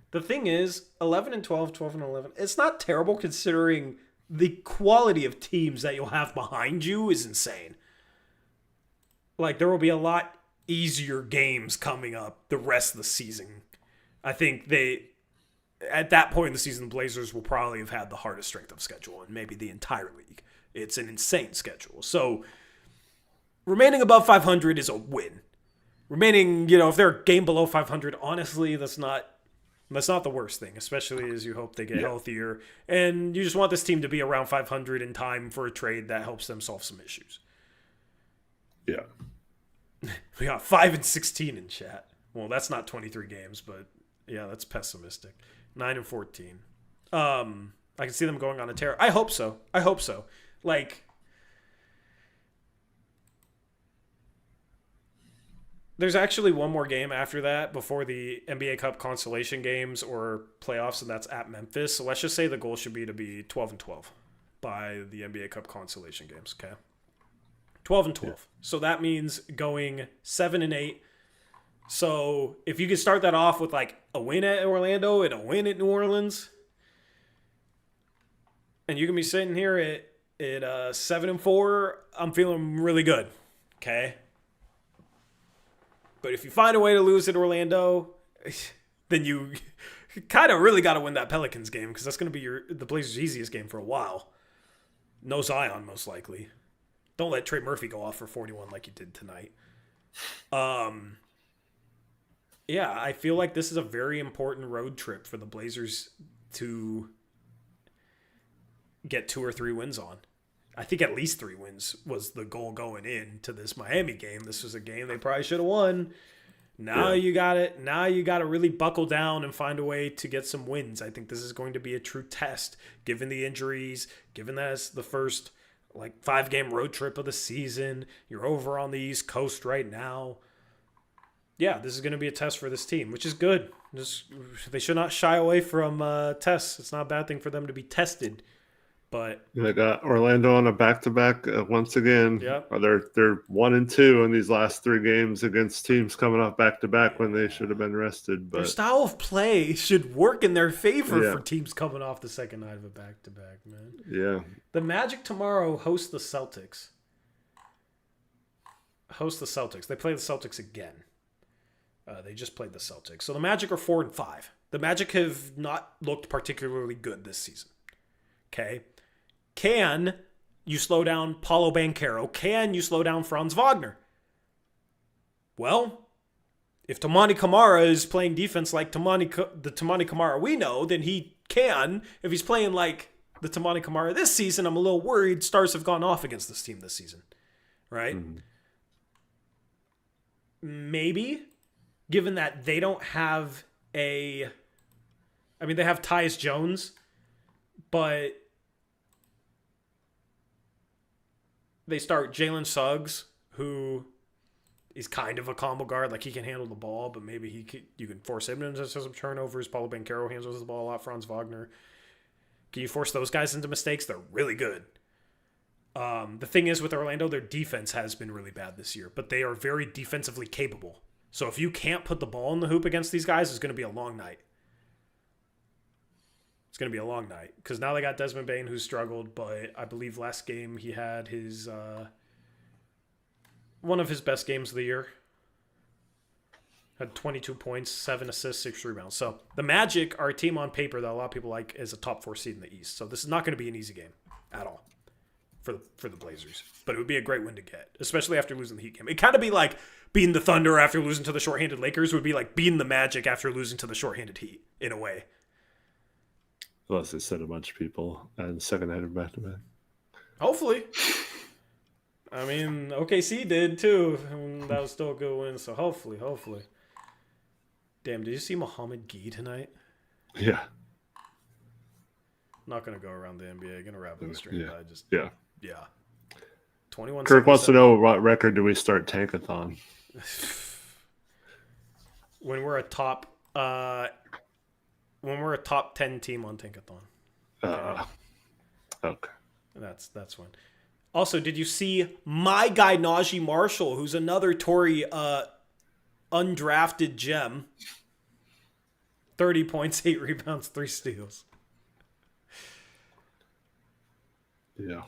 The thing is, 11-12, 12-11, it's not terrible considering the quality of teams that you'll have behind you is insane. Like, there will be a lot easier games coming up the rest of the season. I think at that point in the season, the Blazers will probably have had the hardest strength of schedule in maybe the entire league. It's an insane schedule. So, remaining above 500 is a win. Remaining, if they're a game below 500, honestly, that's not And that's not the worst thing, especially as you hope they get healthier. And you just want this team to be around 500 in time for a trade that helps them solve some issues.
Yeah.
We got 5-16 in chat. Well, that's not 23 games, but yeah, that's pessimistic. 9-14. I can see them going on a tear. I hope so. Like, there's actually one more game after that before the NBA Cup consolation games or playoffs, and that's at Memphis. So let's just say the goal should be to be 12-12 by the NBA Cup consolation games, okay? 12-12. Yeah. So that means going 7-8. So if you could start that off with like a win at Orlando and a win at New Orleans, and you can be sitting here at 7-4, I'm feeling really good, okay? But if you find a way to lose at Orlando, then you kind of really got to win that Pelicans game, because that's going to be the Blazers' easiest game for a while. No Zion, most likely. Don't let Trey Murphy go off for 41 like you did tonight. Yeah, I feel like this is a very important road trip for the Blazers to get 2 or 3 wins on. I think at least 3 wins was the goal going into this Miami game. This was a game they probably should have won. Now you got it. Now you got to really buckle down and find a way to get some wins. I think this is going to be a true test, given the injuries, given that it's the first 5-game road trip of the season. You're over on the East Coast right now. Yeah, this is going to be a test for this team, which is good. They should not shy away from tests. It's not a bad thing for them to be tested. But
they got Orlando on a back-to-back once again.
Yep.
They're 1-2 in these last 3 games against teams coming off back-to-back when they should have been rested. But
their style of play should work in their favor for teams coming off the second night of a back-to-back, man.
Yeah.
The Magic tomorrow host the Celtics. They play the Celtics again. They just played the Celtics. So the Magic are 4-5. The Magic have not looked particularly good this season. Okay. Can you slow down Paulo Banchero? Can you slow down Franz Wagner? Well, if Tamani Kamara is playing defense like the Tamani Kamara we know, then he can. If he's playing like the Tamani Kamara this season, I'm a little worried stars have gone off against this team this season. Right? Mm-hmm. Maybe, given that they don't have they have Tyus Jones, but they start Jalen Suggs, who is kind of a combo guard. Like, he can handle the ball, but maybe you can force him into some turnovers. Paulo Banchero handles the ball a lot. Franz Wagner. Can you force those guys into mistakes? They're really good. The thing is with Orlando, their defense has been really bad this year, but they are very defensively capable. So if you can't put the ball in the hoop against these guys, it's going to be a long night. It's going to be a long night because now they got Desmond Bane, who struggled, but I believe last game he had his one of his best games of the year. Had 22 points, 7 assists, 6 rebounds. So the Magic are a team on paper that a lot of people like as a top 4 seed in the East. So this is not going to be an easy game at all for the Blazers. But it would be a great win to get, especially after losing the Heat game. It'd kind of be like beating the Thunder after losing to the shorthanded Lakers would be like beating the Magic after losing to the shorthanded Heat, in a way.
Unless they said a bunch of people and the second night of back-to-back.
Hopefully. I mean, OKC did too. And that was still a good win, so hopefully. Damn, did you see Mohamed Gee tonight?
Yeah.
Not going to go around the NBA. Going to wrap up the stream.
Yeah.
Yeah. 21.
Kirk wants to know, what record do we start Tankathon?
When we're a top 10 team on Tankathon.
Okay.
That's when. Also, did you see my guy Najee Marshall, who's another Tory undrafted gem? 30 points, 8 rebounds, 3 steals.
Yeah.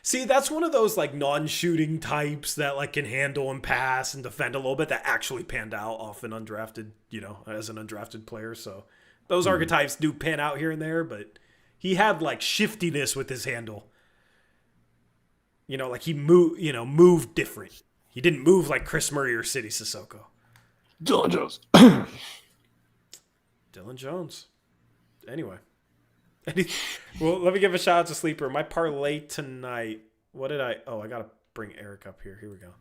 See, that's one of those like non-shooting types that like can handle and pass and defend a little bit that actually panned out off an undrafted, as an undrafted player. So those archetypes do pan out here and there, but he had like shiftiness with his handle. Like he moved different. He didn't move like Chris Murray or City Sissoko.
Dylan Jones.
Dylan Jones. Anyway. Well, let me give a shout out to Sleeper. My parlay tonight. What did I... Oh, I got to bring Eric up here. Here we go.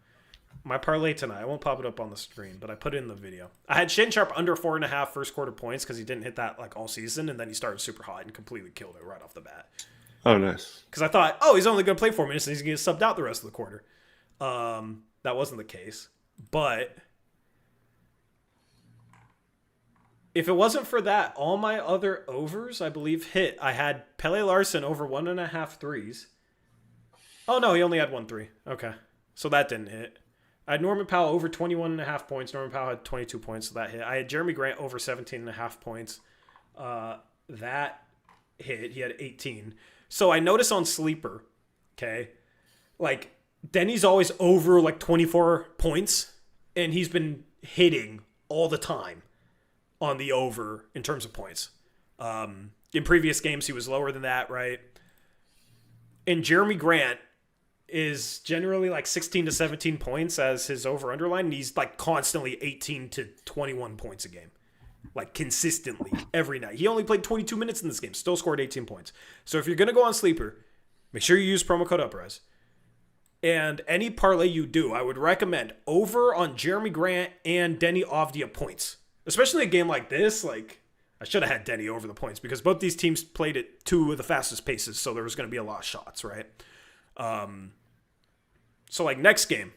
My parlay tonight. I won't pop it up on the screen, but I put it in the video. I had Shannon Sharp under 4.5 first quarter points because he didn't hit that like all season, and then he started super hot and completely killed it right off the bat.
Oh, nice.
Because I thought, he's only going to play 4 minutes and he's going to get subbed out the rest of the quarter. That wasn't the case. But if it wasn't for that, all my other overs, I believe, hit. I had Pele Larson over 1.5 threes. Oh, no, he only had 1 3. Okay. So that didn't hit. I had Norman Powell over 21.5 points. Norman Powell had 22 points, so that hit. I had Jeremy Grant over 17.5 points. That hit. He had 18. So I notice on Sleeper, okay, like Denny's always over like 24 points, and he's been hitting all the time on the over in terms of points. In previous games, he was lower than that, right? And Jeremy Grant is generally like 16 to 17 points as his over underline, and he's like constantly 18 to 21 points a game. Like consistently every night. He only played 22 minutes in this game, still scored 18 points. So if you're going to go on Sleeper, make sure you use promo code Uprise. And any parlay you do, I would recommend over on Jeremy Grant and Deni Avdija points. Especially a game like this, like I should have had Deni over the points because both these teams played at 2 of the fastest paces, so there was going to be a lot of shots, right? So like next game,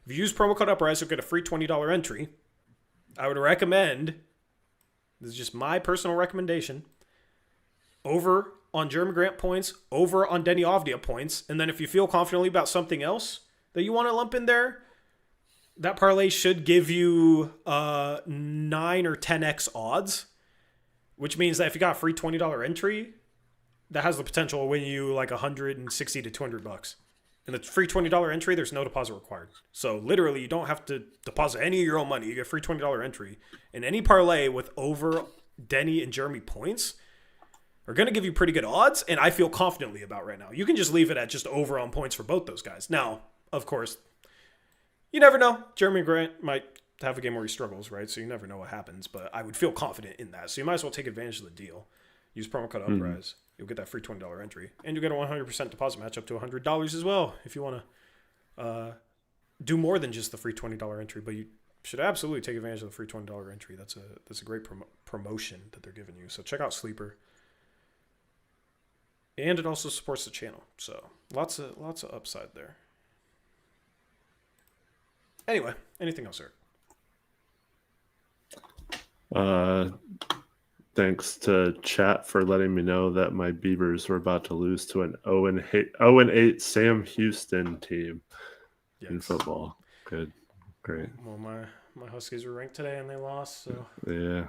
if you use promo code Uprise, you'll get a free $20 entry. I would recommend, this is just my personal recommendation, over on Jeremy Grant points, over on Deni Avdija points, and then if you feel confidently about something else that you want to lump in there, that parlay should give you 9 or 10x odds, which means that if you got a free $20 entry, that has the potential to win you like $160 to $200. And the free $20 entry, there's no deposit required. So literally, you don't have to deposit any of your own money. You get a free $20 entry. And any parlay with over Deni and Jeremy points are going to give you pretty good odds, and I feel confidently about right now. You can just leave it at just over on points for both those guys. Now, of course, you never know. Jeremy Grant might have a game where he struggles, right? So you never know what happens, but I would feel confident in that. So you might as well take advantage of the deal. Use promo code Uprise. You'll get that free $20 entry. And you'll get a 100% deposit match up to $100 as well if you want to do more than just the free $20 entry. But you should absolutely take advantage of the free $20 entry. That's a great promotion that they're giving you. So check out Sleeper. And it also supports the channel. So lots of upside there. Anyway, anything else, Eric?
Thanks to chat for letting me know that my Beavers were about to lose to an 0-8 Sam Houston team in football. Good. Great.
Well, my Huskies were ranked today and they lost, so.
Yeah.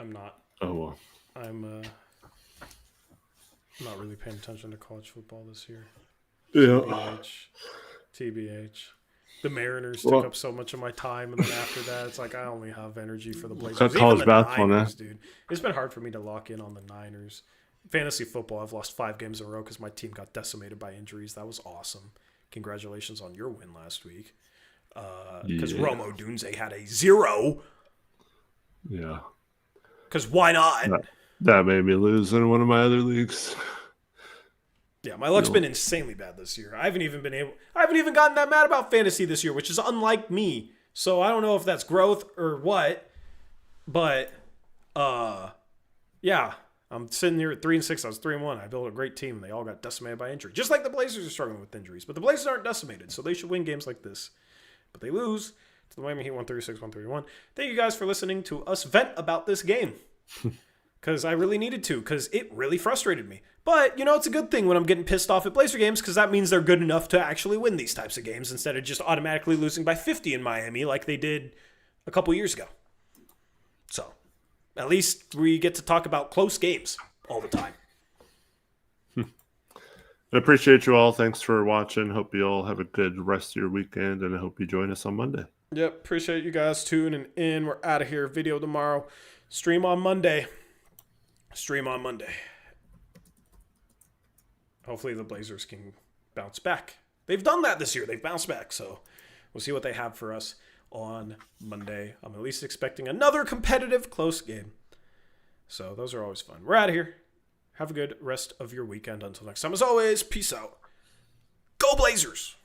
I'm not.
Oh, well.
I'm not really paying attention to college football this year.
Yeah.
TBH. The Mariners took up so much of my time, and then after that, it's like I only have energy for the Blazers.
College basketball now,
dude. It's been hard for me to lock in on the Niners. Fantasy football, I've lost 5 games in a row because my team got decimated by injuries. That was awesome. Congratulations on your win last week. Because Rome Odunze had a 0.
Yeah.
Because why not?
That made me lose in one of my other leagues.
Yeah, my luck's been insanely bad this year. I haven't even gotten that mad about fantasy this year, which is unlike me. So I don't know if that's growth or what. But yeah, I'm sitting here at 3-6. I was 3-1. I built a great team. They all got decimated by injury. Just like the Blazers are struggling with injuries. But the Blazers aren't decimated, so they should win games like this. But they lose to the Miami Heat 136-131. Thank you guys for listening to us vent about this game. Because I really needed to, because it really frustrated me. But, it's a good thing when I'm getting pissed off at Blazer games, because that means they're good enough to actually win these types of games instead of just automatically losing by 50 in Miami like they did a couple years ago. So, at least we get to talk about close games all the time.
I appreciate you all. Thanks for watching. Hope you all have a good rest of your weekend, and I hope you join us on Monday.
Yep, appreciate you guys tuning in. We're out of here. Video tomorrow. Stream on Monday. Hopefully the Blazers can bounce back. They've done that this year. They've bounced back, so We'll see what they have for us on Monday. I'm at least expecting another competitive close game. So those are always fun. We're out of here. Have a good rest of your weekend. Until next time, as always, peace out. Go Blazers!